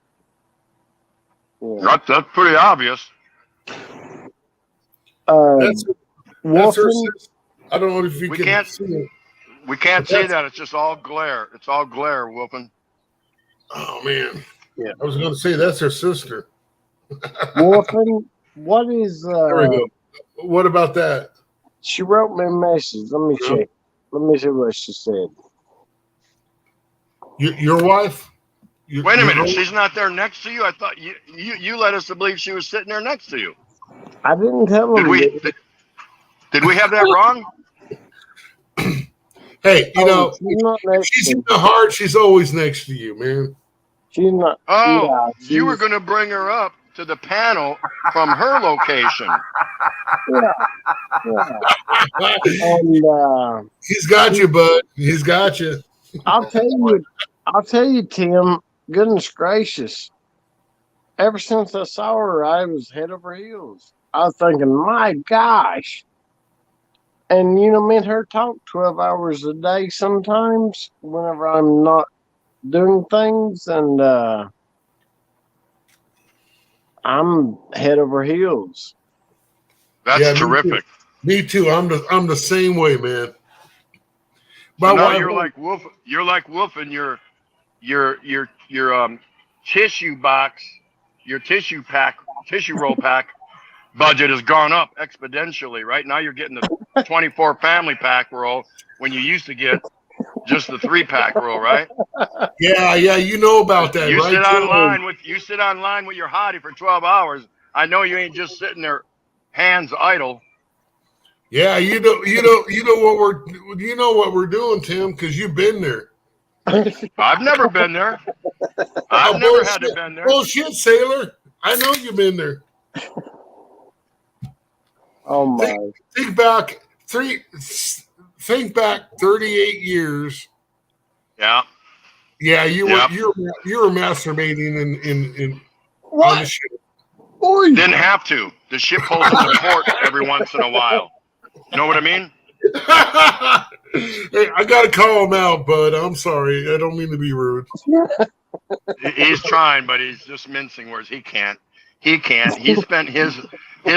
Yeah. That's pretty obvious. That's her Wolfen, sister. I don't know if you We can can't see it. we can't But see that's, that. It's just all glare. It's all glare, Wilson. oh man, yeah. I was going to say that's her sister. Wolfen, what is There we go. What about that? she wrote me a message. Let me No? check. Let me see what she said. Your wife? Wait a Your minute. old- She's not there next to you. I thought you led us to believe she was sitting there next to you. I didn't tell Did him. we did we have that wrong? Hey, She's not next she's to in me. the heart. She's always next to you, man. She's not. Oh, Yeah, you were she's. going to bring her up to the panel from her location. Yeah, yeah. And He's got you, bud. He's got you. I'll tell you, Tim. Goodness gracious! Ever since I saw her, I was head over heels. I was thinking, my gosh. And you know, me and her talk 12 hours a day sometimes whenever I'm not doing things, and I'm head over heels. That's Yeah, terrific. Me too. I'm the same way, man. So My now wife. you're like Wolf. You're like Wolf, and your tissue box, your tissue roll pack budget has gone up exponentially. Right now, you're getting the 24 family pack roll when you used to get just the 3-pack roll, right? Yeah, you know about that, You right? sit Joe? online with your hottie for 12 hours. I know you ain't just sitting there hands idle. Yeah, you know what we're doing, Tim, because you've been there. I've never been there. I've Oh, never bullshit, had to been there. bullshit, sailor. I know you've been there. Oh my! Think back 38 years. Yeah. Yeah, you Yep. were masturbating in on the What? ship. Oi! Didn't have to. The ship pulls into port every once in a while. You know what I mean? Hey, I gotta call him out, bud. I'm sorry. I don't mean to be rude. He's trying, but he's just mincing words. He can't. He can't. He spent his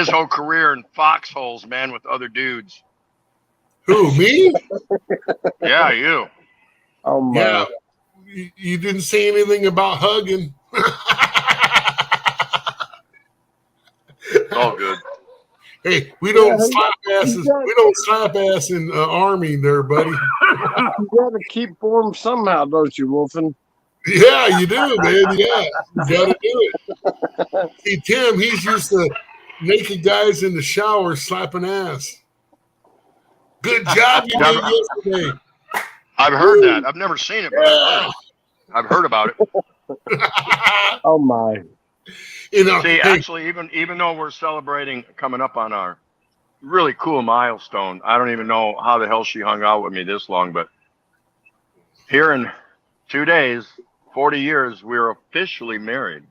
whole career in foxholes, man, with other dudes. Who, me? Yeah, you. Oh my! Yeah. You didn't say anything about hugging. It's all good. Hey, we don't Yeah, slap asses. We don't slap ass in Army there, buddy. You got to keep warm somehow, don't you, Wolfen? Yeah, you do, man. Yeah, you gotta do it. See, Tim, he's used to naked guys in the shower slapping ass. Good job you did yesterday. I've heard that. I've never seen it, but I've heard about it. Oh my! You know, See, hey, actually, even though we're celebrating coming up on our really cool milestone, I don't even know how the hell she hung out with me this long, but here in 2 days, 40 years, we're officially married.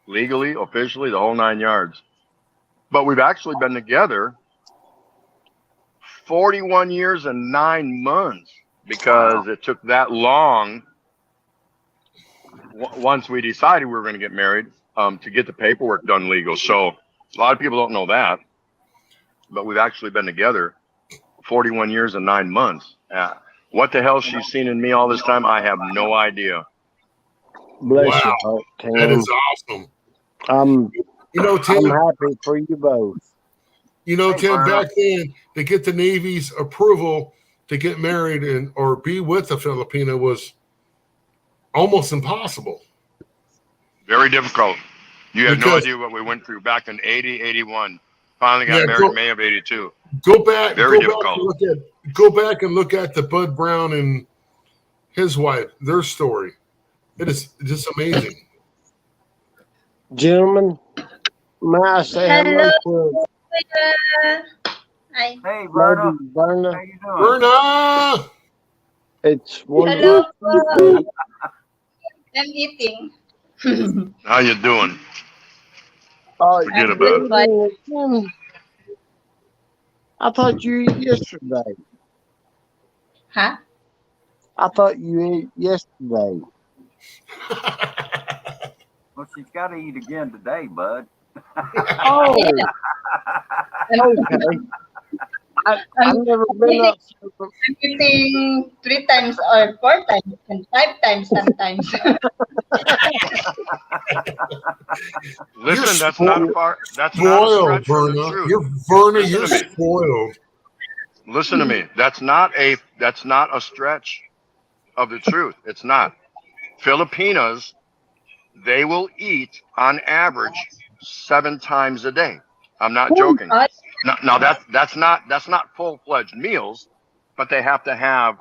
Legally, officially, the whole 9 yards. But we've actually been together 41 years and 9 months because it took that long once we decided we were going to get married to get the paperwork done legal. So a lot of people don't know that, but we've actually been together 41 years and 9 months. What the hell she's seen in me all this time, I have no idea. Bless wow, your heart, Tim. that is awesome. I'm Tim, happy for you both. Tim, back then to get the Navy's approval to get married or be with a Filipina was almost impossible. Very difficult. You have no idea what we went through back in 80, 81. Finally got married in May of 82. Go back. Very go difficult. Go back and look at the Bud Brown and his wife, their story. It is just amazing. Gentlemen, may I say hello to Hi. Hey, Verna. Verna? How you doing? Verna! It's Hello. wonderful. I'm eating. How you doing? Oh, Forget about it. I thought you ate yesterday. Huh? I thought you ate yesterday. Well, she's got to eat again today, bud. Oh, okay. I've never been up. I'm eating 3 times or 4 times and 5 times sometimes. Listen, that's not a part. That's not a Spoiled, stretch from the Verna. truth. You're Listen to me. spoiled. Listen to me. That's not a stretch of the truth. It's not. Filipinas, they will eat on average 7 times a day. I'm not joking. Now that's not full-fledged meals, but they have to have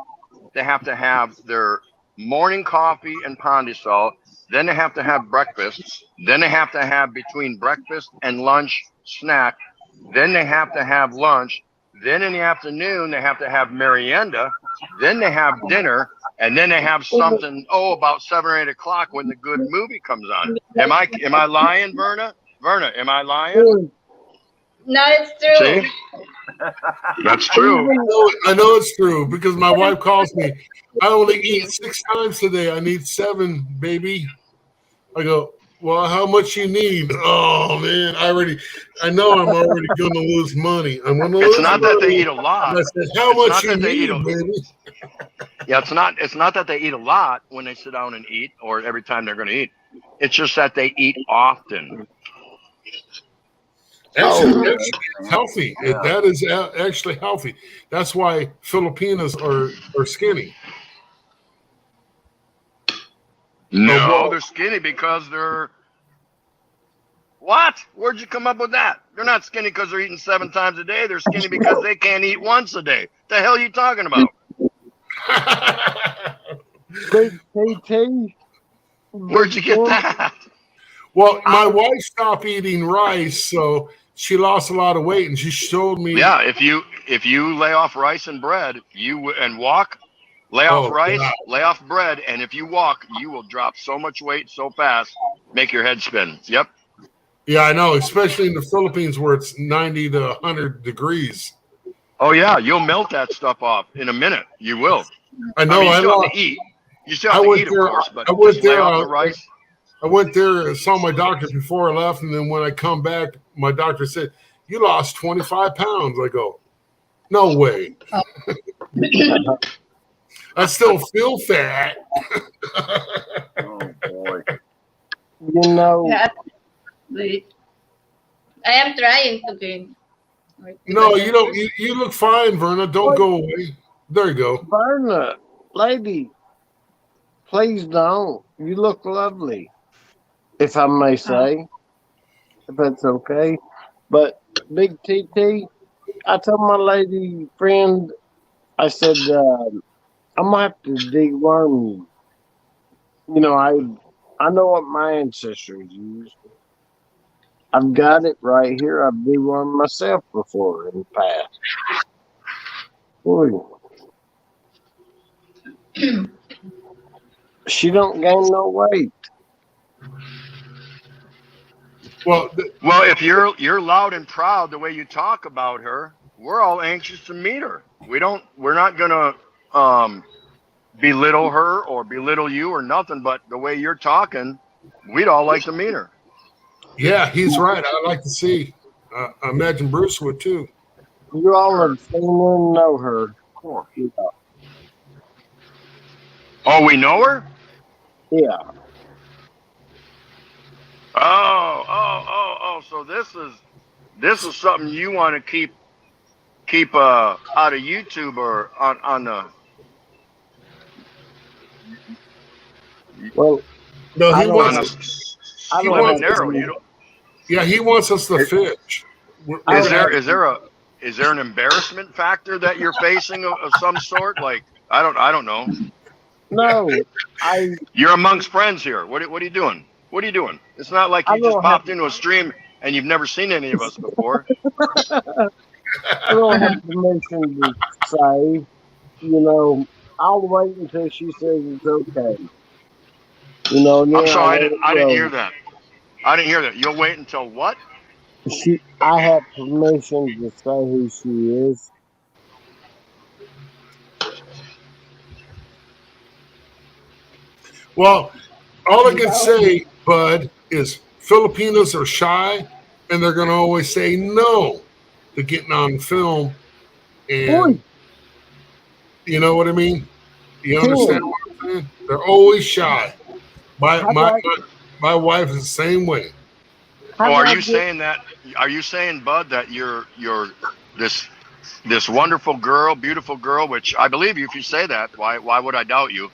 their morning coffee and pandesal. Then they have to have breakfast. Then they have to have between breakfast and lunch snack. Then they have to have lunch. Then in the afternoon they have to have merienda. Then they have dinner, and then they have something. About 7 or 8 o'clock when the good movie comes on. Am I lying, Verna? Verna, am I lying? No, it's true. See? That's true. I know it's true because my wife calls me. I only eat 6 times today. I need 7, baby. I go, well, how much you need? Oh man, I know I'm already going to lose money. I'm going to lose. It's not money. that they eat a lot. I said, how much you need, baby? Yeah, it's not that they eat a lot when they sit down and eat or every time they're going to eat. It's just that they eat often. Actually, that's healthy. That is actually healthy. That's why Filipinos are skinny. No, they're skinny because they're what? Where'd you come up with that? They're not skinny because they're eating 7 times a day. They're skinny because they can't eat once a day. The hell are you talking about? Big KT. Where'd you get that? Well, my wife stopped eating rice, so she lost a lot of weight, and she showed me. Yeah, if you lay off rice and bread, and walk, lay off rice, God. lay off bread, and if you walk, you will drop so much weight so fast, make your head spin. Yep. Yeah, I know, especially in the Philippines where it's 90 to 100 degrees. Oh yeah, you'll melt that stuff off in a minute. You will. I know. You I still lost. have to eat. You still have to eat, of course, but I went just lay there. off the rice. I went there and saw my doctor before I left, and then when I come back, my doctor said, "You lost 25 pounds." I go, "No way." I still feel fat. Oh boy. You know, Yeah, I am trying to gain weight. No, you don't. You look fine, Verna. Don't What? go away. There you go. Berna, lady, please don't. You look lovely, if I may say, if that's okay. But Big TT, I told my lady friend, I said, I'm gonna have to deworm you. You know, I know what my ancestors used. I've got it right here. I've dewormed myself before in the past. Ooh. She don't gain no weight. Well, Well, if you're loud and proud the way you talk about her, we're all anxious to meet her. We're not gonna belittle her or belittle you or nothing, but the way you're talking, we'd all like to meet her. yeah, he's right. I'd like to see. I imagine Bruce would too. You all have seen her and know her. Of course. Yeah. Oh, we know her? Yeah. Oh. So this is something you want to keep out of YouTube or on the. Well, No, I he don't wants. have- Us, I he don't Limit wants. have narrow. to- You don't. Yeah, he wants us to fish. I Is don't there is there an embarrassment factor that you're facing of some sort? Like I don't know. No, I You're amongst friends here. What are you doing? What are you doing? It's not like I you just don't popped into a stream and you've never seen any of us before. I don't have permission to say. You know, I'll wait until she says it's okay. You know, and I'm then sorry, I'll I let it didn't go. hear that. I didn't hear that. You'll wait until what? I have permission to say who she is. Well, all I can say, Bud, is Filipinos are shy, and they're going to always say no to getting on film. And Boy, you know what I mean? You Tim, understand what I'm saying? They're always shy. My how do my I, my, my wife is the same way. how Oh, do are I you get, saying that? Are you saying, Bud, that you're this wonderful girl, beautiful girl? Which I believe you if you say that. Why would I doubt you?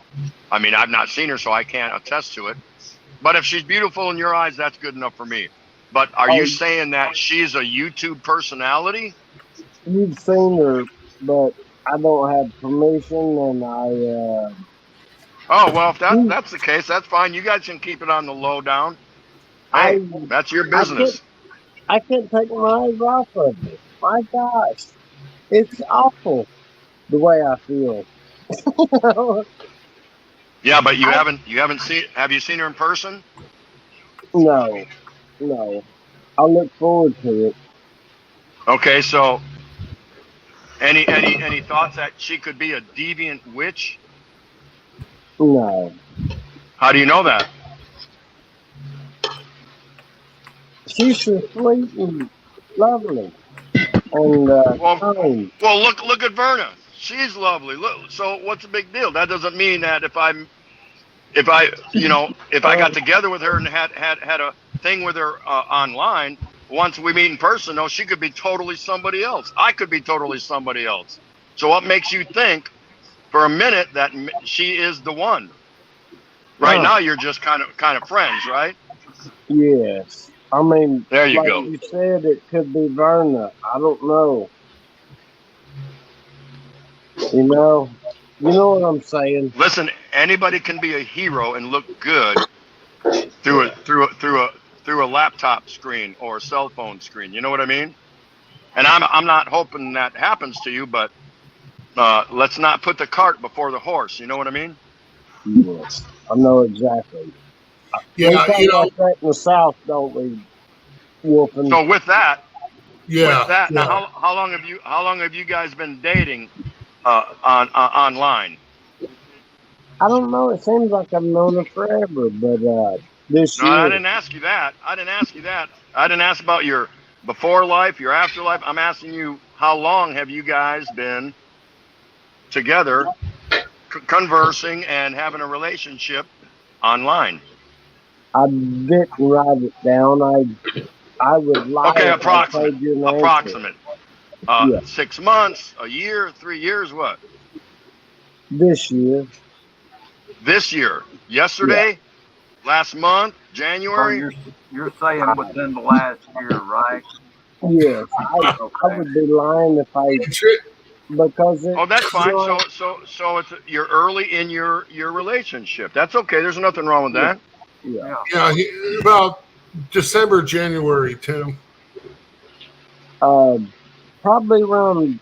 I mean, I've not seen her, so I can't attest to it. But if she's beautiful in your eyes, that's good enough for me. But are you oh, saying that she's a YouTube personality? you've seen her, but I don't have permission and Oh well, if that's the case, that's fine. You guys can keep it on the low down. Hey, that's your I can't, business. I can't take my eyes off of it. My gosh, it's awful the way I feel. Yeah, but you I, haven't seen. Have you seen her in person? no, no. I look forward to it. Okay, so any thoughts that she could be a deviant witch? No, How do you know that? she's so sweet and lovely and kind. Well, look at Verna. She's lovely. Look, so what's the big deal? That doesn't mean that if I got together with her and had a thing with her online, once we meet in person, no, she could be totally somebody else. I could be totally somebody else. So what makes you think for a minute that she is the one? Right now, you're just kind of friends, right? Yes. I mean, There you like go. you said, it could be Verna. I don't know. You know what I'm saying. Listen, anybody can be a hero and look good through a laptop screen or a cell phone screen. You know what I mean? And I'm not hoping that happens to you, but let's not put the cart before the horse. You know what I mean? Yes, I know exactly. We Yeah, talk like that in the South, don't we, Wolfen? So with that, yeah. now how long have you guys been dating online? I don't know. It seems like I've known her forever, but this No, I year. didn't ask you that. I didn't ask you that. I didn't ask about your before life, your afterlife. I'm asking you, how long have you guys been together, conversing and having a relationship online? I didn't write it down. I would lie Okay, if I approximate. told you an answer. Approximate. Yeah, 6 months, a year, 3 years, what? this year. This year. Yeah. Yesterday? Last month? So January? you're saying within the last year, right? Yes. I Okay. would be lying if I because it. Oh, that's You fine. know, So it's you're early in your relationship. That's okay. There's nothing wrong with that. yeah. Yeah. Yeah, about December, January, Tim. Uh, probably around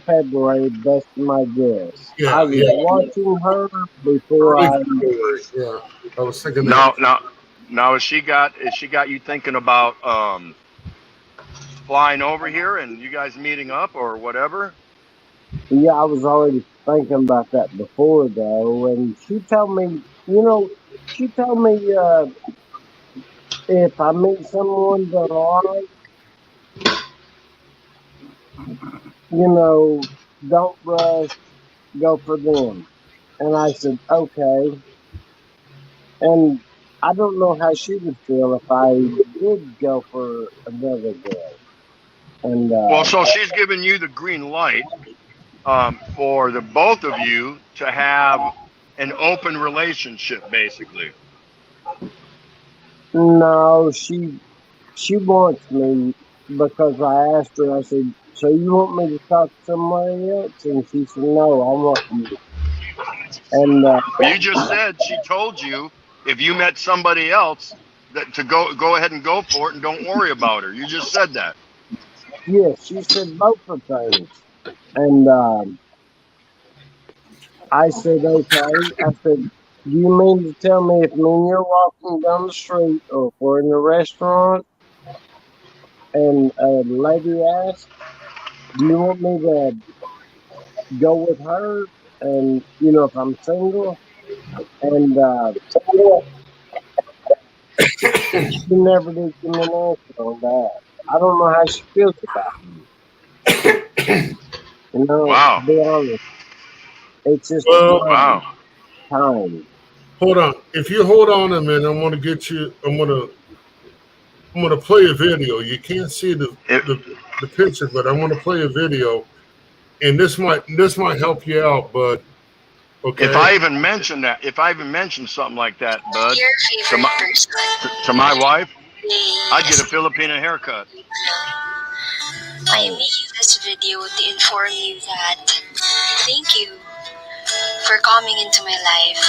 February. That's my guess. I Yeah, was yeah. watching her before Early I. February. Yeah, I was thinking that. Now, has she got you thinking about flying over here and you guys meeting up or whatever? Yeah, I was already thinking about that before though, and she told me. You know, she told me if I meet someone that I like, don't rush, go for them. And I said, okay. And I don't know how she would feel if I did go for another girl. And Well, so she's giving you the green light for the both of you to have an open relationship, basically. no, she wants me because I asked her. I said, "So you want me to talk to somebody else?" And she said, "No, I want you." And But you just said she told you if you met somebody else that to go ahead and go for it and don't worry about her. You just said that. yes, she said both of things. And I said, okay. I said, do you mean to tell me if me and you're walking down the street or if we're in a restaurant and a lady asks, do you want me to go with her? And, if I'm single? And she never did give me an answer on that. I don't know how she feels about me. To Wow. be honest, it's just Well, not Wow. time. hold on. If you hold on a minute, I want to get you. I'm gonna play a video. You can't see If the picture, but I want to play a video, and this might help you out, bud. if Okay. I even mention that, if I even mention something like that, bud, Your to favorite my person. to my wife, I'd get a Yes. Filipino haircut. I made this video to inform you that thank you for coming into my life,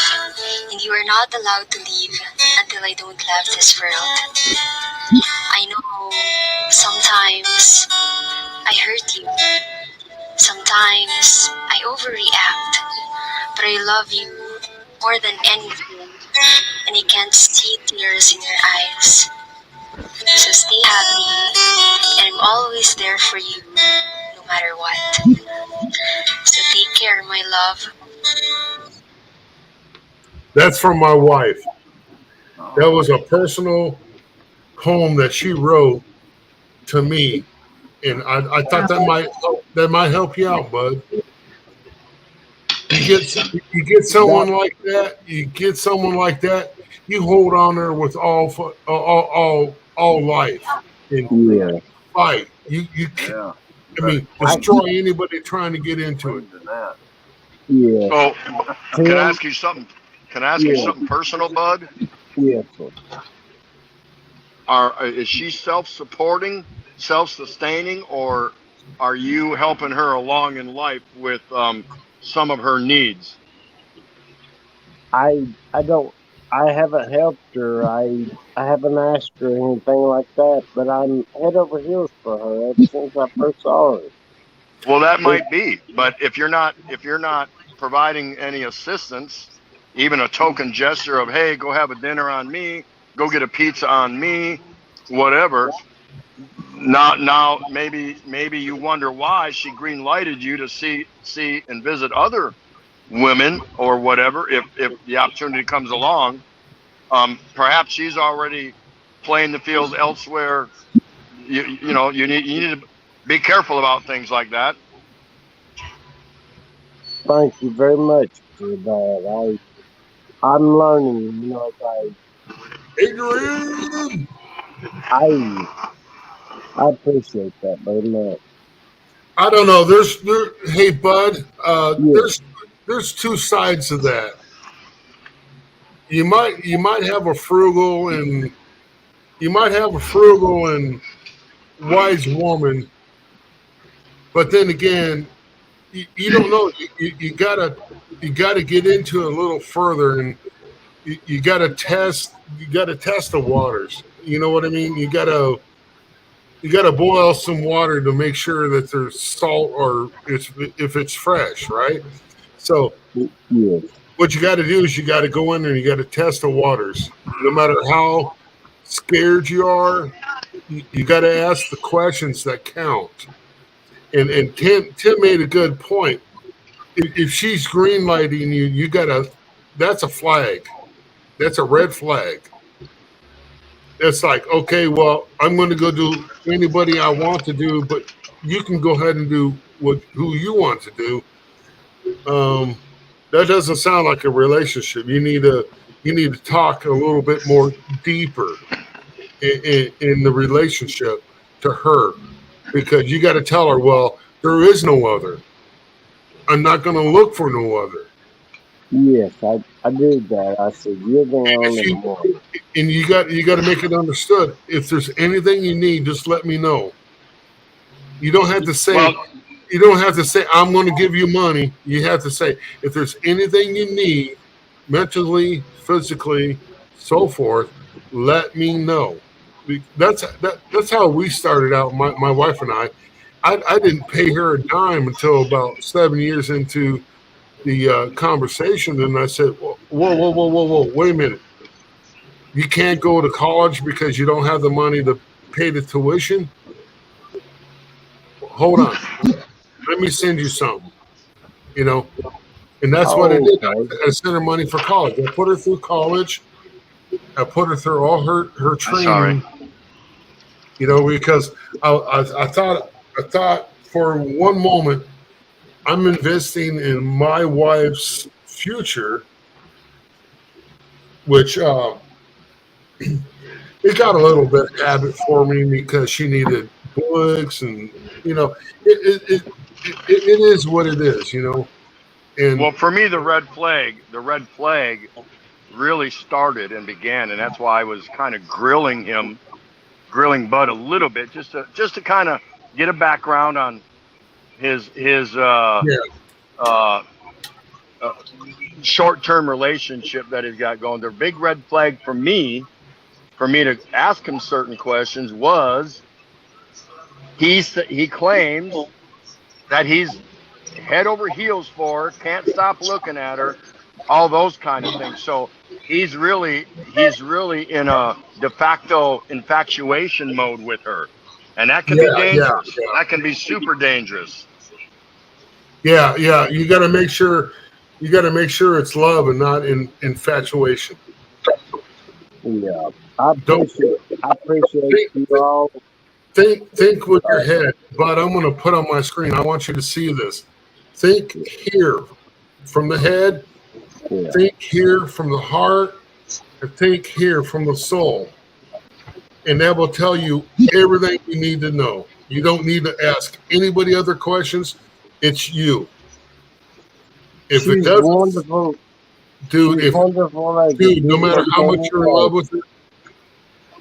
and you are not allowed to leave until I don't love this world. I know sometimes I hurt you, sometimes I overreact, but I love you more than anything, and I can't see tears in your eyes. So stay happy, and I'm always there for you, no matter what. So take care, my love. That's from my wife. That Uh, was a personal poem that she wrote to me, and I thought that might help you out, bud. You get That, someone like that. You get someone like that. You hold on her with all life and yeah. fight. You yeah. You I better mean I, cling, destroy anybody trying to get into it. cling to that. yeah. So, can I Tim, ask you something? Can I ask you yeah. something personal, bud? Yes. Is she self-supporting, self-sustaining, or are you helping her along in life with some of her needs? I don't I haven't helped her. I haven't asked her anything like that, but I'm head over heels for her ever since I first saw her. Well, that It, might be, but if you're not providing any assistance, even a token gesture of hey, go have a dinner on me, go get a pizza on me, whatever. Now maybe you wonder why she green lighted you to see and visit other women or whatever if the opportunity comes along. Perhaps she's already playing the field elsewhere. You know, you need to be careful about things like that. Thank you very much for that. I'm learning. You know, Adrian. I appreciate that very much. I don't know. Hey, Bud. Yeah. There's two sides to that. You might have a frugal and wise woman, but then again, you don't know. You gotta get into it a little further, and you gotta test the waters. You know what I mean? You gotta boil some water to make sure that there's salt or if it's fresh, right? So Yes. what you got to do is you got to go in there and you got to test the waters. No matter how scared you are, you got to ask the questions that count. And Tim made a good point. If she's green lighting you, you gotta. That's a flag. That's a red flag. It's like, okay, well, I'm going to go do anybody I want to do, but you can go ahead and do who you want to do. That doesn't sound like a relationship. You need to talk a little bit more deeper in the relationship to her, because you got to tell her, well, there is no other. I'm not going to look for no other. Yes, I did that. I said, you're the And only one. you got to make it understood. If there's anything you need, just let me know. You don't have to say. Well, You don't have to say I'm going to give you money. You have to say if there's anything you need, mentally, physically, so forth. Let me know. That's how we started out. My wife and I didn't pay her a dime until about 7 years into the conversation, and I said, whoa, whoa, whoa, whoa, whoa, whoa, wait a minute. You can't go to college because you don't have the money to pay the tuition. Hold on. Let me send you something. You know, and that's what it Oh, did. okay. I sent her money for college. I put her through college. I put her through all her I'm sorry. training. Because I thought for one moment I'm investing in my wife's future, which it got a little bit habit for me because she needed books, and it is what it is. And Well, for me, the red flag really started and began, and that's why I was kind of grilling Bud a little bit, just to kind of get a background on his yeah, uh, uh, short-term relationship that he's got going. The big red flag for me to ask him certain questions was he claims that he's head over heels for her, can't stop looking at her, all those kind of things. So he's really in a de facto infatuation mode with her, and that can be yeah, yeah, dangerous. That can be super dangerous. yeah. You got to make sure it's love and not infatuation. Yeah. I Don't appreciate think you all. think with your head, but I'm going to put on my screen. I want you to see this. Think here from the head. Yeah. Think here from the heart, and think here from the soul. And that will tell you everything you need to know. You don't need to ask anybody other questions. It's you. If it She's doesn't, wonderful. dude, She's wonderful lady. no matter how much you're in love with her,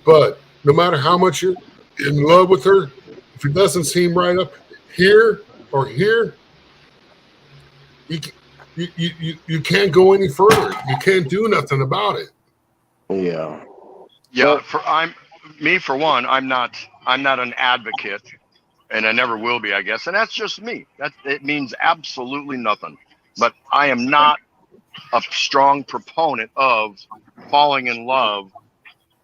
but no matter how much you're in love with her, if it doesn't seem right up here or here, you you can't go any further. You can't do nothing about it. Yeah. Yeah, But for one, I'm not an advocate, and I never will be, I guess. And that's just me. That it means absolutely nothing. But I am not a strong proponent of falling in love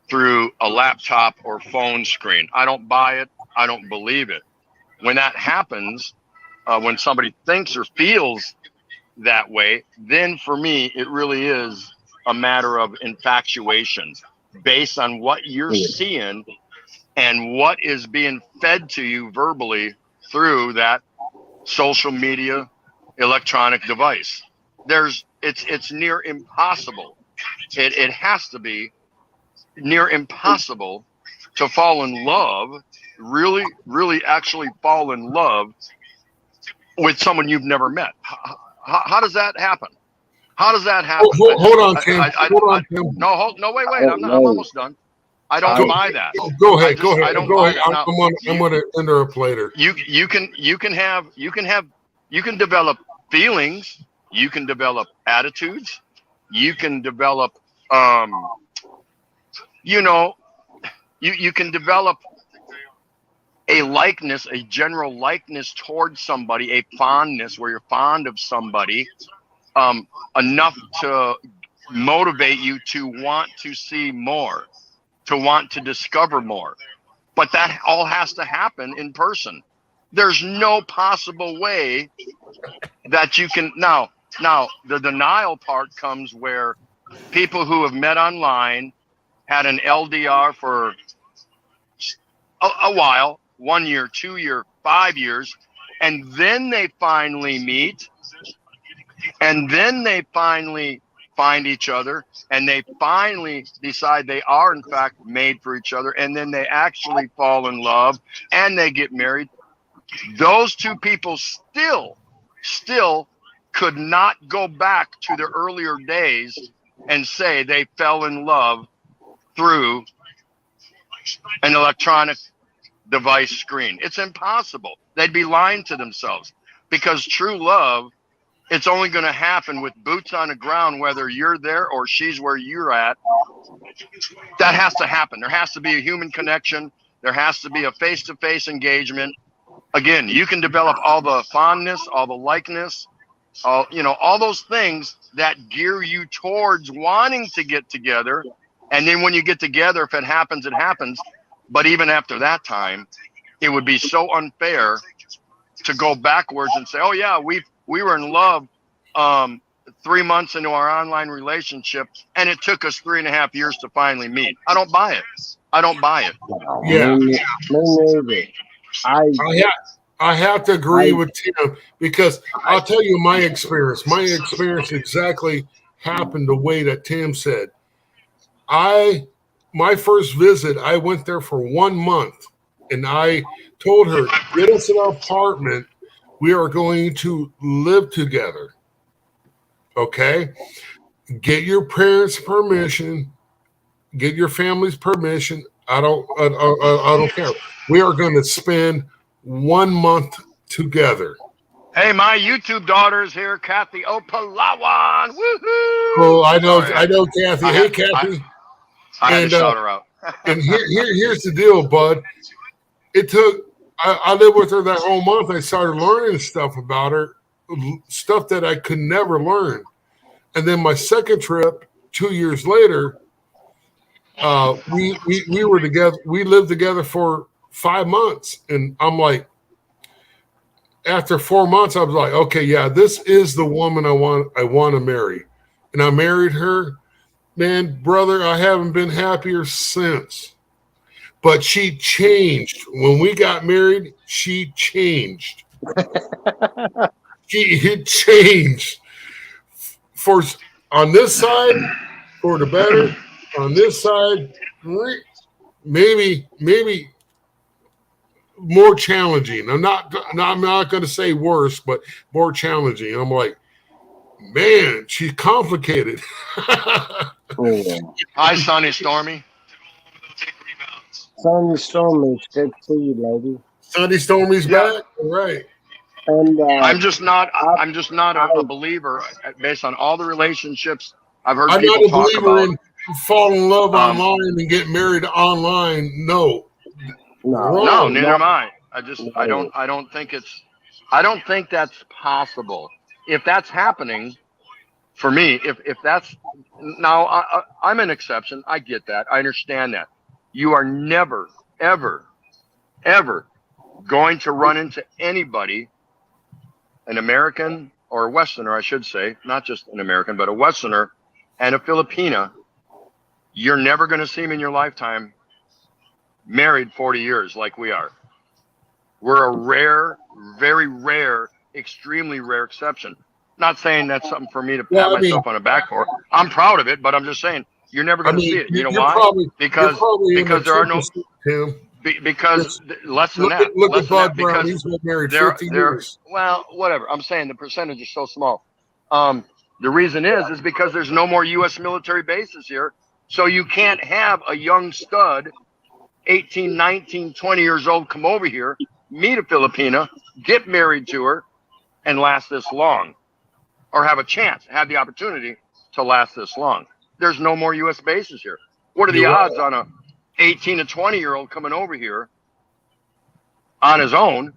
through a laptop or phone screen. I don't buy it. I don't believe it. When that happens, when somebody thinks or feels that way, then for me, it really is a matter of infatuation based on what you're seeing and what is being fed to you verbally through that social media electronic device. It's near impossible. It has to be near impossible to fall in love, really actually fall in love with someone you've never met. How does that happen? How does that happen? Hold on, Tim. Hold on, Tim. No, wait. I'm almost done. I don't buy that. Go ahead. I don't buy that. Now, I'm going to interrupt later. You can develop feelings. You can develop attitudes. You can develop, you can develop a likeness, a general likeness towards somebody, a fondness where you're fond of somebody, enough to motivate you to want to see more, to want to discover more. But that all has to happen in person. There's no possible way that you can now the denial part comes where people who have met online had an LDR for a while, 1 year, 2 year, 5 years, and then they finally meet, and then they finally find each other, and they finally decide they are in fact made for each other, and then they actually fall in love and they get married. Those two people still could not go back to their earlier days and say they fell in love through an electronic device screen. It's impossible. They'd be lying to themselves, because true love, it's only going to happen with boots on the ground, whether you're there or she's where you're at. That has to happen. There has to be a human connection. There has to be a face-to-face engagement. Again, you can develop all the fondness, all the likeness, all those things that gear you towards wanting to get together. And then when you get together, if it happens, it happens. But even after that time, it would be so unfair to go backwards and say, oh yeah, we were in love 3 months into our online relationship, and it took us 3.5 years to finally meet. I don't buy it. Yeah. Me neither. I have to agree with Tim, because I'll tell you my experience. My experience exactly happened the way that Tim said. My first visit, I went there for 1 month, and I told her, get us an apartment. We are going to live together. Okay? Get your parents' permission. Get your family's permission. I don't care. We are going to spend 1 month together. Hey, my YouTube daughter's here, Kathy Opalawan. Woohoo! Oh, I know, Kathy. Hey, Kathy. I had to shout her out. And here's the deal, bud. It took. I lived with her that whole month. I started learning stuff about her, stuff that I could never learn. And then my second trip, 2 years later, we were together. We lived together for 5 months, and I'm like, after 4 months, I was like, okay, yeah, this is the woman I want to marry, and I married her. Man, brother, I haven't been happier since. But she changed. When we got married, she changed. She changed. On this side, for the better. On this side, maybe more challenging. I'm not going to say worse, but more challenging. I'm like, man, she's complicated. Hi, Sonny Stormy. Sonny Stormy, it's good to see you, lady. Sonny Stormy's back. All right. And I'm just not a believer based on all the relationships I've heard I'm people not a talk believer about. in fall in love online and get married online. No. No, neither am I. I don't think that's possible. If that's happening, for me, if that's now, I'm an exception. I get that. I understand that. You are never, ever, ever going to run into anybody, an American or a Westerner, I should say, not just an American, but a Westerner, and a Filipina, you're never going to see them in your lifetime married 40 years like we are. We're a rare, very rare, extremely rare exception. Not saying that's something for me to pat myself on the back for. I'm proud of it, but I'm just saying you're never going to see it. You know why? Because there are no. Because less than that. Look less at than Bud that, Brown. because He's been married 50 years. Well, whatever. I'm saying the percentage is so small. The reason is because there's no more U.S. military bases here. So you can't have a young stud, 18, 19, 20 years old, come over here, meet a Filipina, get married to her, and last this long. Or have a chance, have the opportunity to last this long. There's no more U.S. bases here. What are the odds on a 18 to 20-year-old coming over here on his own,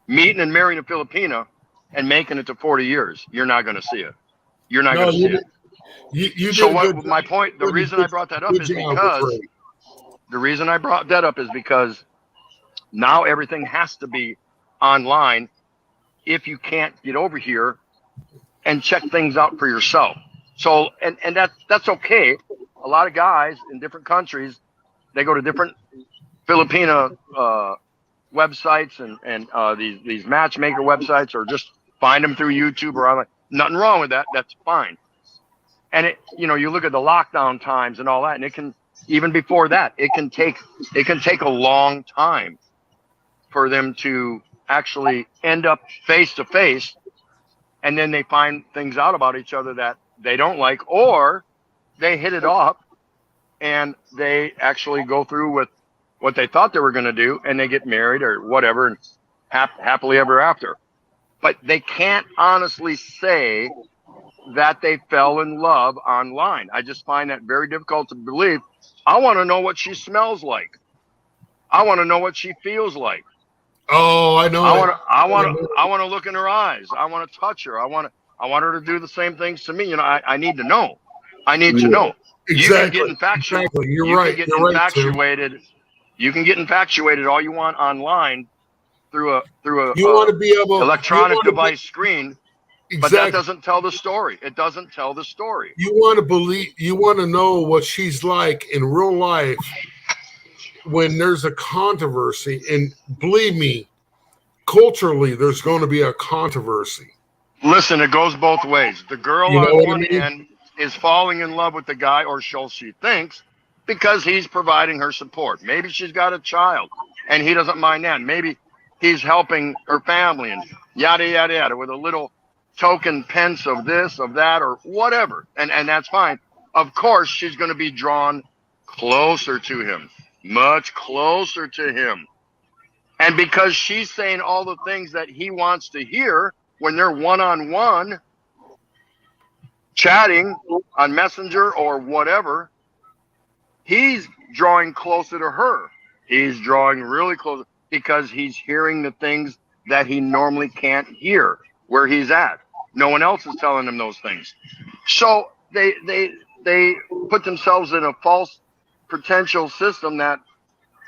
meeting and marrying a Filipina, and making it to 40 years? You're not going to see it. You're not going to see it. So what? My point. The reason I brought that up is because the reason I brought that up is because now everything has to be online if you can't get over here and check things out for yourself. So and that's okay. A lot of guys in different countries, they go to different Filipina websites and these matchmaker websites, or just find them through YouTube or online. Nothing wrong with that. That's fine. And it, you look at the lockdown times and all that, and it can, even before that, it can take a long time for them to actually end up face to face, and then they find things out about each other that they don't like, or they hit it off and they actually go through with what they thought they were going to do, and they get married or whatever, and happily ever after. But they can't honestly say that they fell in love online. I just find that very difficult to believe. I want to know what she smells like. I want to know what she feels like. Oh, I know. I want to look in her eyes. I want to touch her. I want her to do the same things to me. I need to know. I need to know. Exactly. You can get infatuated. Exactly. You're right. Can get infatuated. You can get infatuated all you want online through a you want to be able electronic device screen. Exactly. But that doesn't tell the story. It doesn't tell the story. You want to believe. You want to know what she's like in real life when there's a controversy. And believe me, culturally, there's going to be a controversy. Listen, it goes both ways. The girl on one end is falling in love with the guy, or so she thinks, because he's providing her support. Maybe she's got a child, and he doesn't mind that. Maybe he's helping her family, and yada, yada, yada, with a little token pence of this, of that, or whatever. And that's fine. Of course, she's going to be drawn closer to him, much closer to him. And because she's saying all the things that he wants to hear when they're one-on-one chatting on Messenger or whatever, he's drawing closer to her. He's drawing really close because he's hearing the things that he normally can't hear where he's at. No one else is telling him those things. So they put themselves in a false potential system that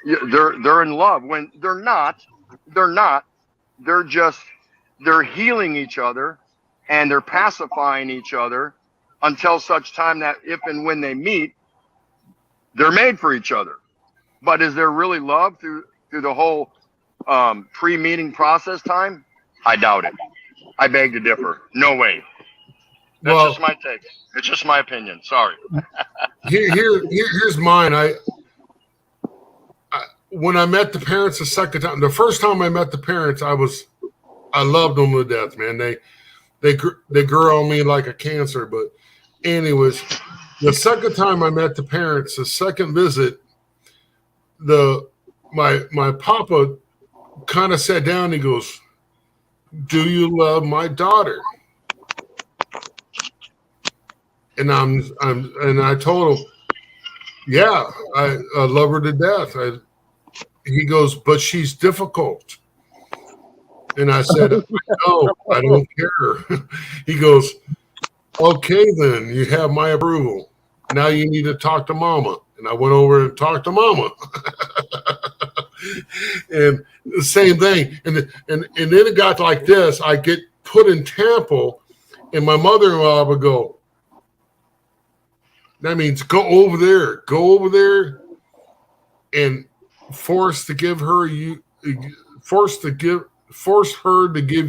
they're in love when they're not. They're healing each other, and they're pacifying each other until such time that if and when they meet, they're made for each other. But is there really love through the whole pre-meeting process time? I doubt it. I beg to differ. No way. That's just my take. It's just my opinion. Sorry. Here's mine. When I met the parents the second time, the first time I met the parents, I loved them to death, man. They grew on me like a cancer. But anyways, the second time I met the parents, the second visit, my papa kind of sat down. And he goes, "Do you love my daughter?" And I told him, "Yeah, I love her to death." He goes, "But she's difficult." And I said, "No, I don't care." He goes, "Okay, then you have my approval. Now you need to talk to mama." And I went over and talked to mama. And the same thing. And then it got like this. I get put in Tampa, and my mother-in-law would go, That means go over there and force her to give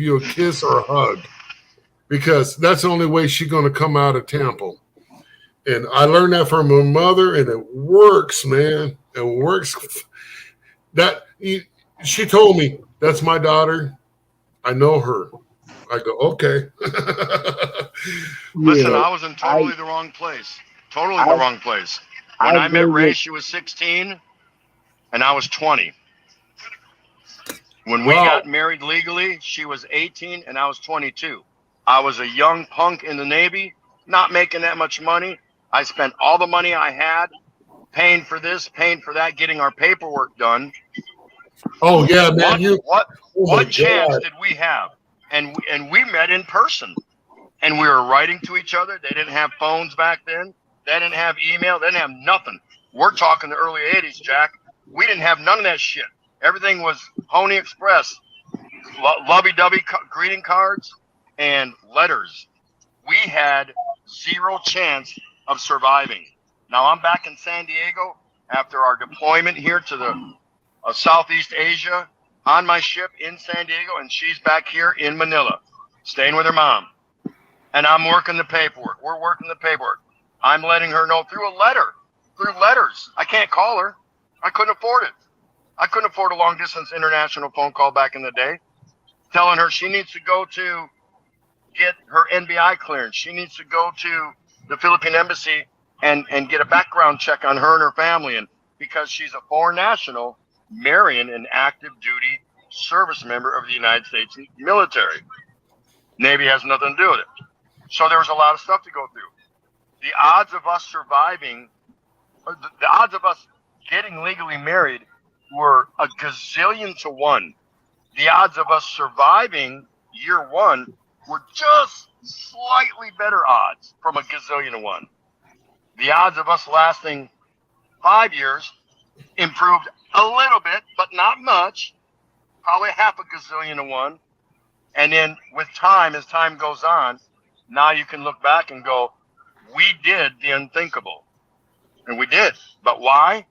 you a kiss or a hug, because that's the only way she's going to come out of Temple. And I learned that from her mother, and it works, man. It works. She told me, that's my daughter. I know her. I go, okay. Listen, Yeah, I was in totally the wrong place. Totally I the wrong place. When I met Ray, she was 16 and I was 20. When we got married legally, she was 18 and I was 22. I was a young punk in the Navy, not making that much money. I spent all the money I had paying for this, paying for that, getting our paperwork done. Oh yeah, man! What chance did we have? And we met in person, and we were writing to each other. They didn't have phones back then. They didn't have email. They didn't have nothing. We're talking the early 80s, Jack. We didn't have none of that shit. Everything was Pony Express, lovey-dovey greeting cards, and letters. We had zero chance of surviving. Now I'm back in San Diego after our deployment here to the Southeast Asia on my ship in San Diego, and she's back here in Manila, staying with her mom. And I'm working the paperwork. We're working the paperwork. I'm letting her know through letters. I can't call her. I couldn't afford it. I couldn't afford a long distance international phone call back in the day. Telling her she needs to go to get her NBI clearance. She needs to go to the Philippine embassy and get a background check on her and her family. And because she's a foreign national, marrying an active duty service member of the United States military. Navy has nothing to do with it. So there was a lot of stuff to go through. The odds of us surviving, the odds of us getting legally married were a gazillion to one. The odds of us surviving year one were just slightly better odds from a gazillion to one. The odds of us lasting 5 years improved a little bit, but not much, probably half a gazillion to one. And then with time, as time goes on, now you can look back and go, we did the unthinkable. And we did. But why?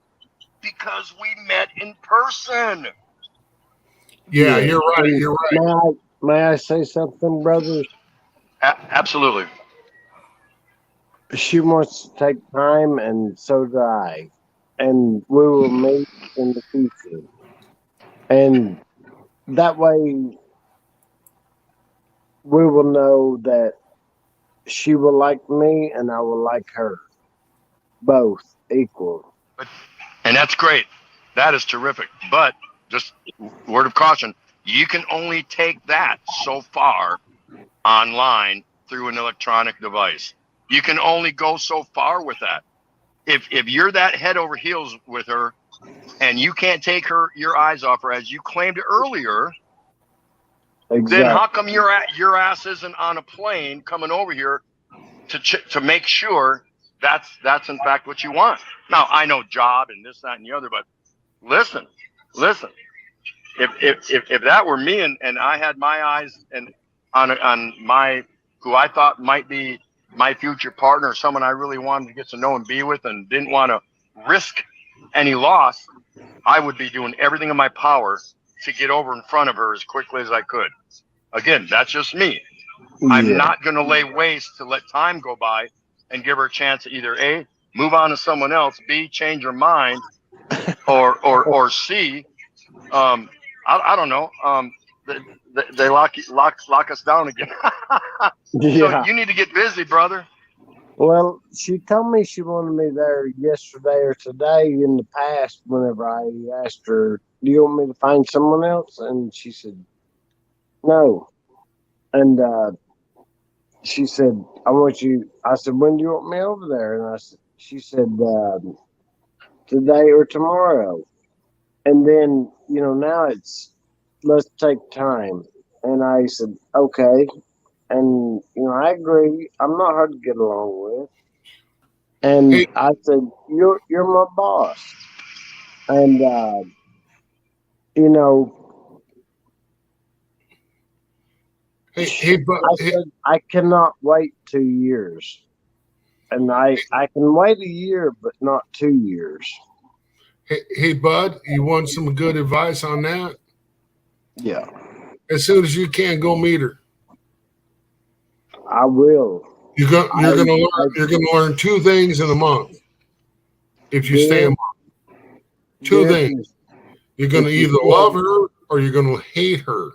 Because we met in person. Yeah, you're right. May I say something, brothers? Absolutely. She wants to take time, and so do I. And we will meet in the future. And that way, we will know that she will like me and I will like her. Both equal. And that's great. That is terrific. But just word of caution, you can only take that so far online through an electronic device. You can only go so far with that. If you're that head over heels with her and you can't take your eyes off her, as you claimed earlier, exactly. Then how come your ass isn't on a plane coming over here to make sure that's in fact what you want? Now I know job and this, that, and the other, but listen. If that were me and I had my eyes and on my who I thought might be my future partner, or someone I really wanted to get to know and be with, and didn't want to risk any loss, I would be doing everything in my power to get over in front of her as quickly as I could. Again, that's just me. Yeah. I'm not going to lay waste to let time go by and give her a chance to either A, move on to someone else, B, change her mind, or C, I don't know. They lock us down again. Yeah. So you need to get busy, brother. Well, she told me she wanted me there yesterday or today in the past whenever I asked her, do you want me to find someone else? And she said, no. And she said, I want you. I said, when do you want me over there? And she said, today or tomorrow. And then, now it's, let's take time. And I said, okay. And, I agree. I'm not hard to get along with. And I said, you're my boss. And, I said, I cannot wait 2 years. And I can wait a year, but not 2 years. Hey, Bud, you want some good advice on that? Yeah, As soon as you can, go meet her. I will. You're gonna learn 2 things in a month if you stay a month. 2 things. You're gonna either love her or you're gonna hate her.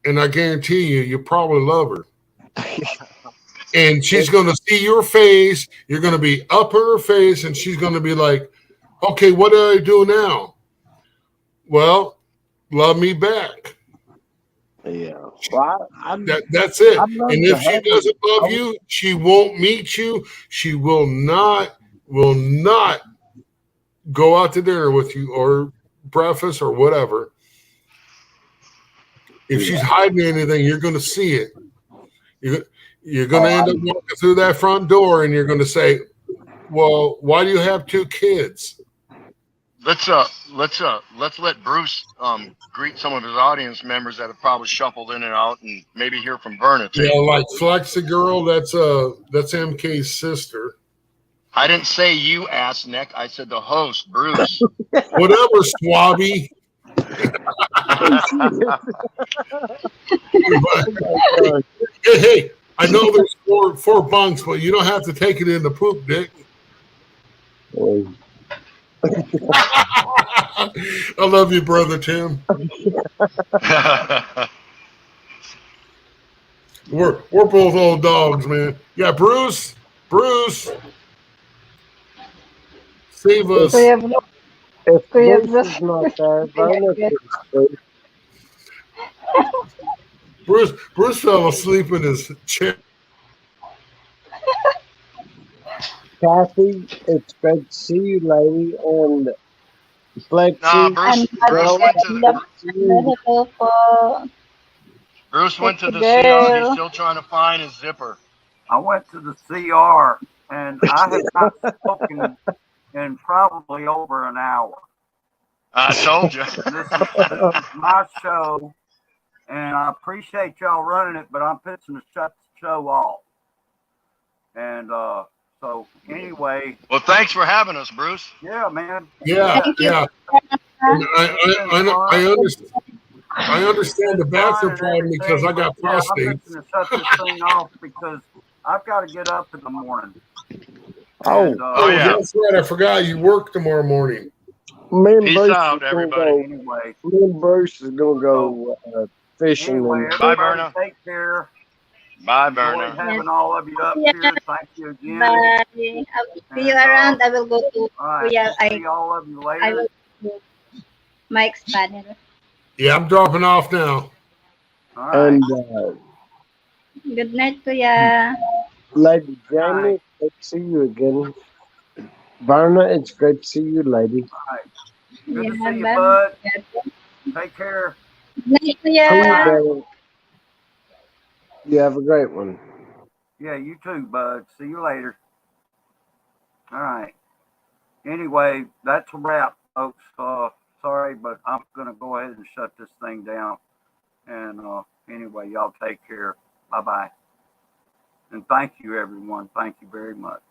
And I guarantee you probably love her. And she's gonna see your face. You're gonna be up in her face, and she's gonna be like, "Okay, what do I do now?" Well, love me back. Yeah. Well, That's it. I'd love And to if she have doesn't love you, she won't meet you. She will not go out to dinner with you or breakfast or whatever. If she's hiding anything, you're going to see it. You're going to end up walking through that front door, and you're going to say, "Well, why do you have 2 kids?" Let's let Bruce greet some of his audience members that have probably shuffled in and out, and maybe hear from Verna too. Yeah, like Flex the girl. That's MK's sister. I didn't say you, ass neck. I said the host, Bruce. Whatever, Swabby. Hey, I know there's four bunks, but you don't have to take it in the poop, Dick. I love you, brother Tim. We're both old dogs, man. Yeah, Bruce, save us. If Bruce is not there, Verna can speak. Bruce fell asleep in his chair. Kathy, it's great to see you, lady. And Flexi, Nah, Bruce went to the CR. He's still trying to find his zipper. I went to the CR and I have not spoken in probably over an hour. I told you. This is my show, and I appreciate y'all running it, but I'm fixing to shut the show off. And so anyway. Well, thanks for having us, Bruce. Yeah, man. Yeah. I understand the bathroom problem because I got prostate. I'm fixing to shut this thing off because I've got to get up in the morning. Oh, yeah. That's right. I forgot you work tomorrow morning. Me and Peace Bruce out, everybody. Anyway. Me and Bruce is gonna go fishing. Anyway, Bye, Verna. Take care. Bye, Enjoyed Verna. having all of you up here. Thank you again. Bye. I'll see you around. I will go to All right. See all of you later. I will go to Mike's panel. Yeah, I'm dropping off now. All right. And Good night, Kuya. Lady Jamie, good to see you again. Verna, it's great to see you, lady. All right. Good to Yeah, see you, bye. bud. Take care. Good night, Kuya. Cool, you have a great one. Yeah, you too, bud. See you later. All right. Anyway, that's a wrap, folks. Sorry, but I'm going to go ahead and shut this thing down. And anyway, y'all take care. Bye-bye. And thank you, everyone. Thank you very much.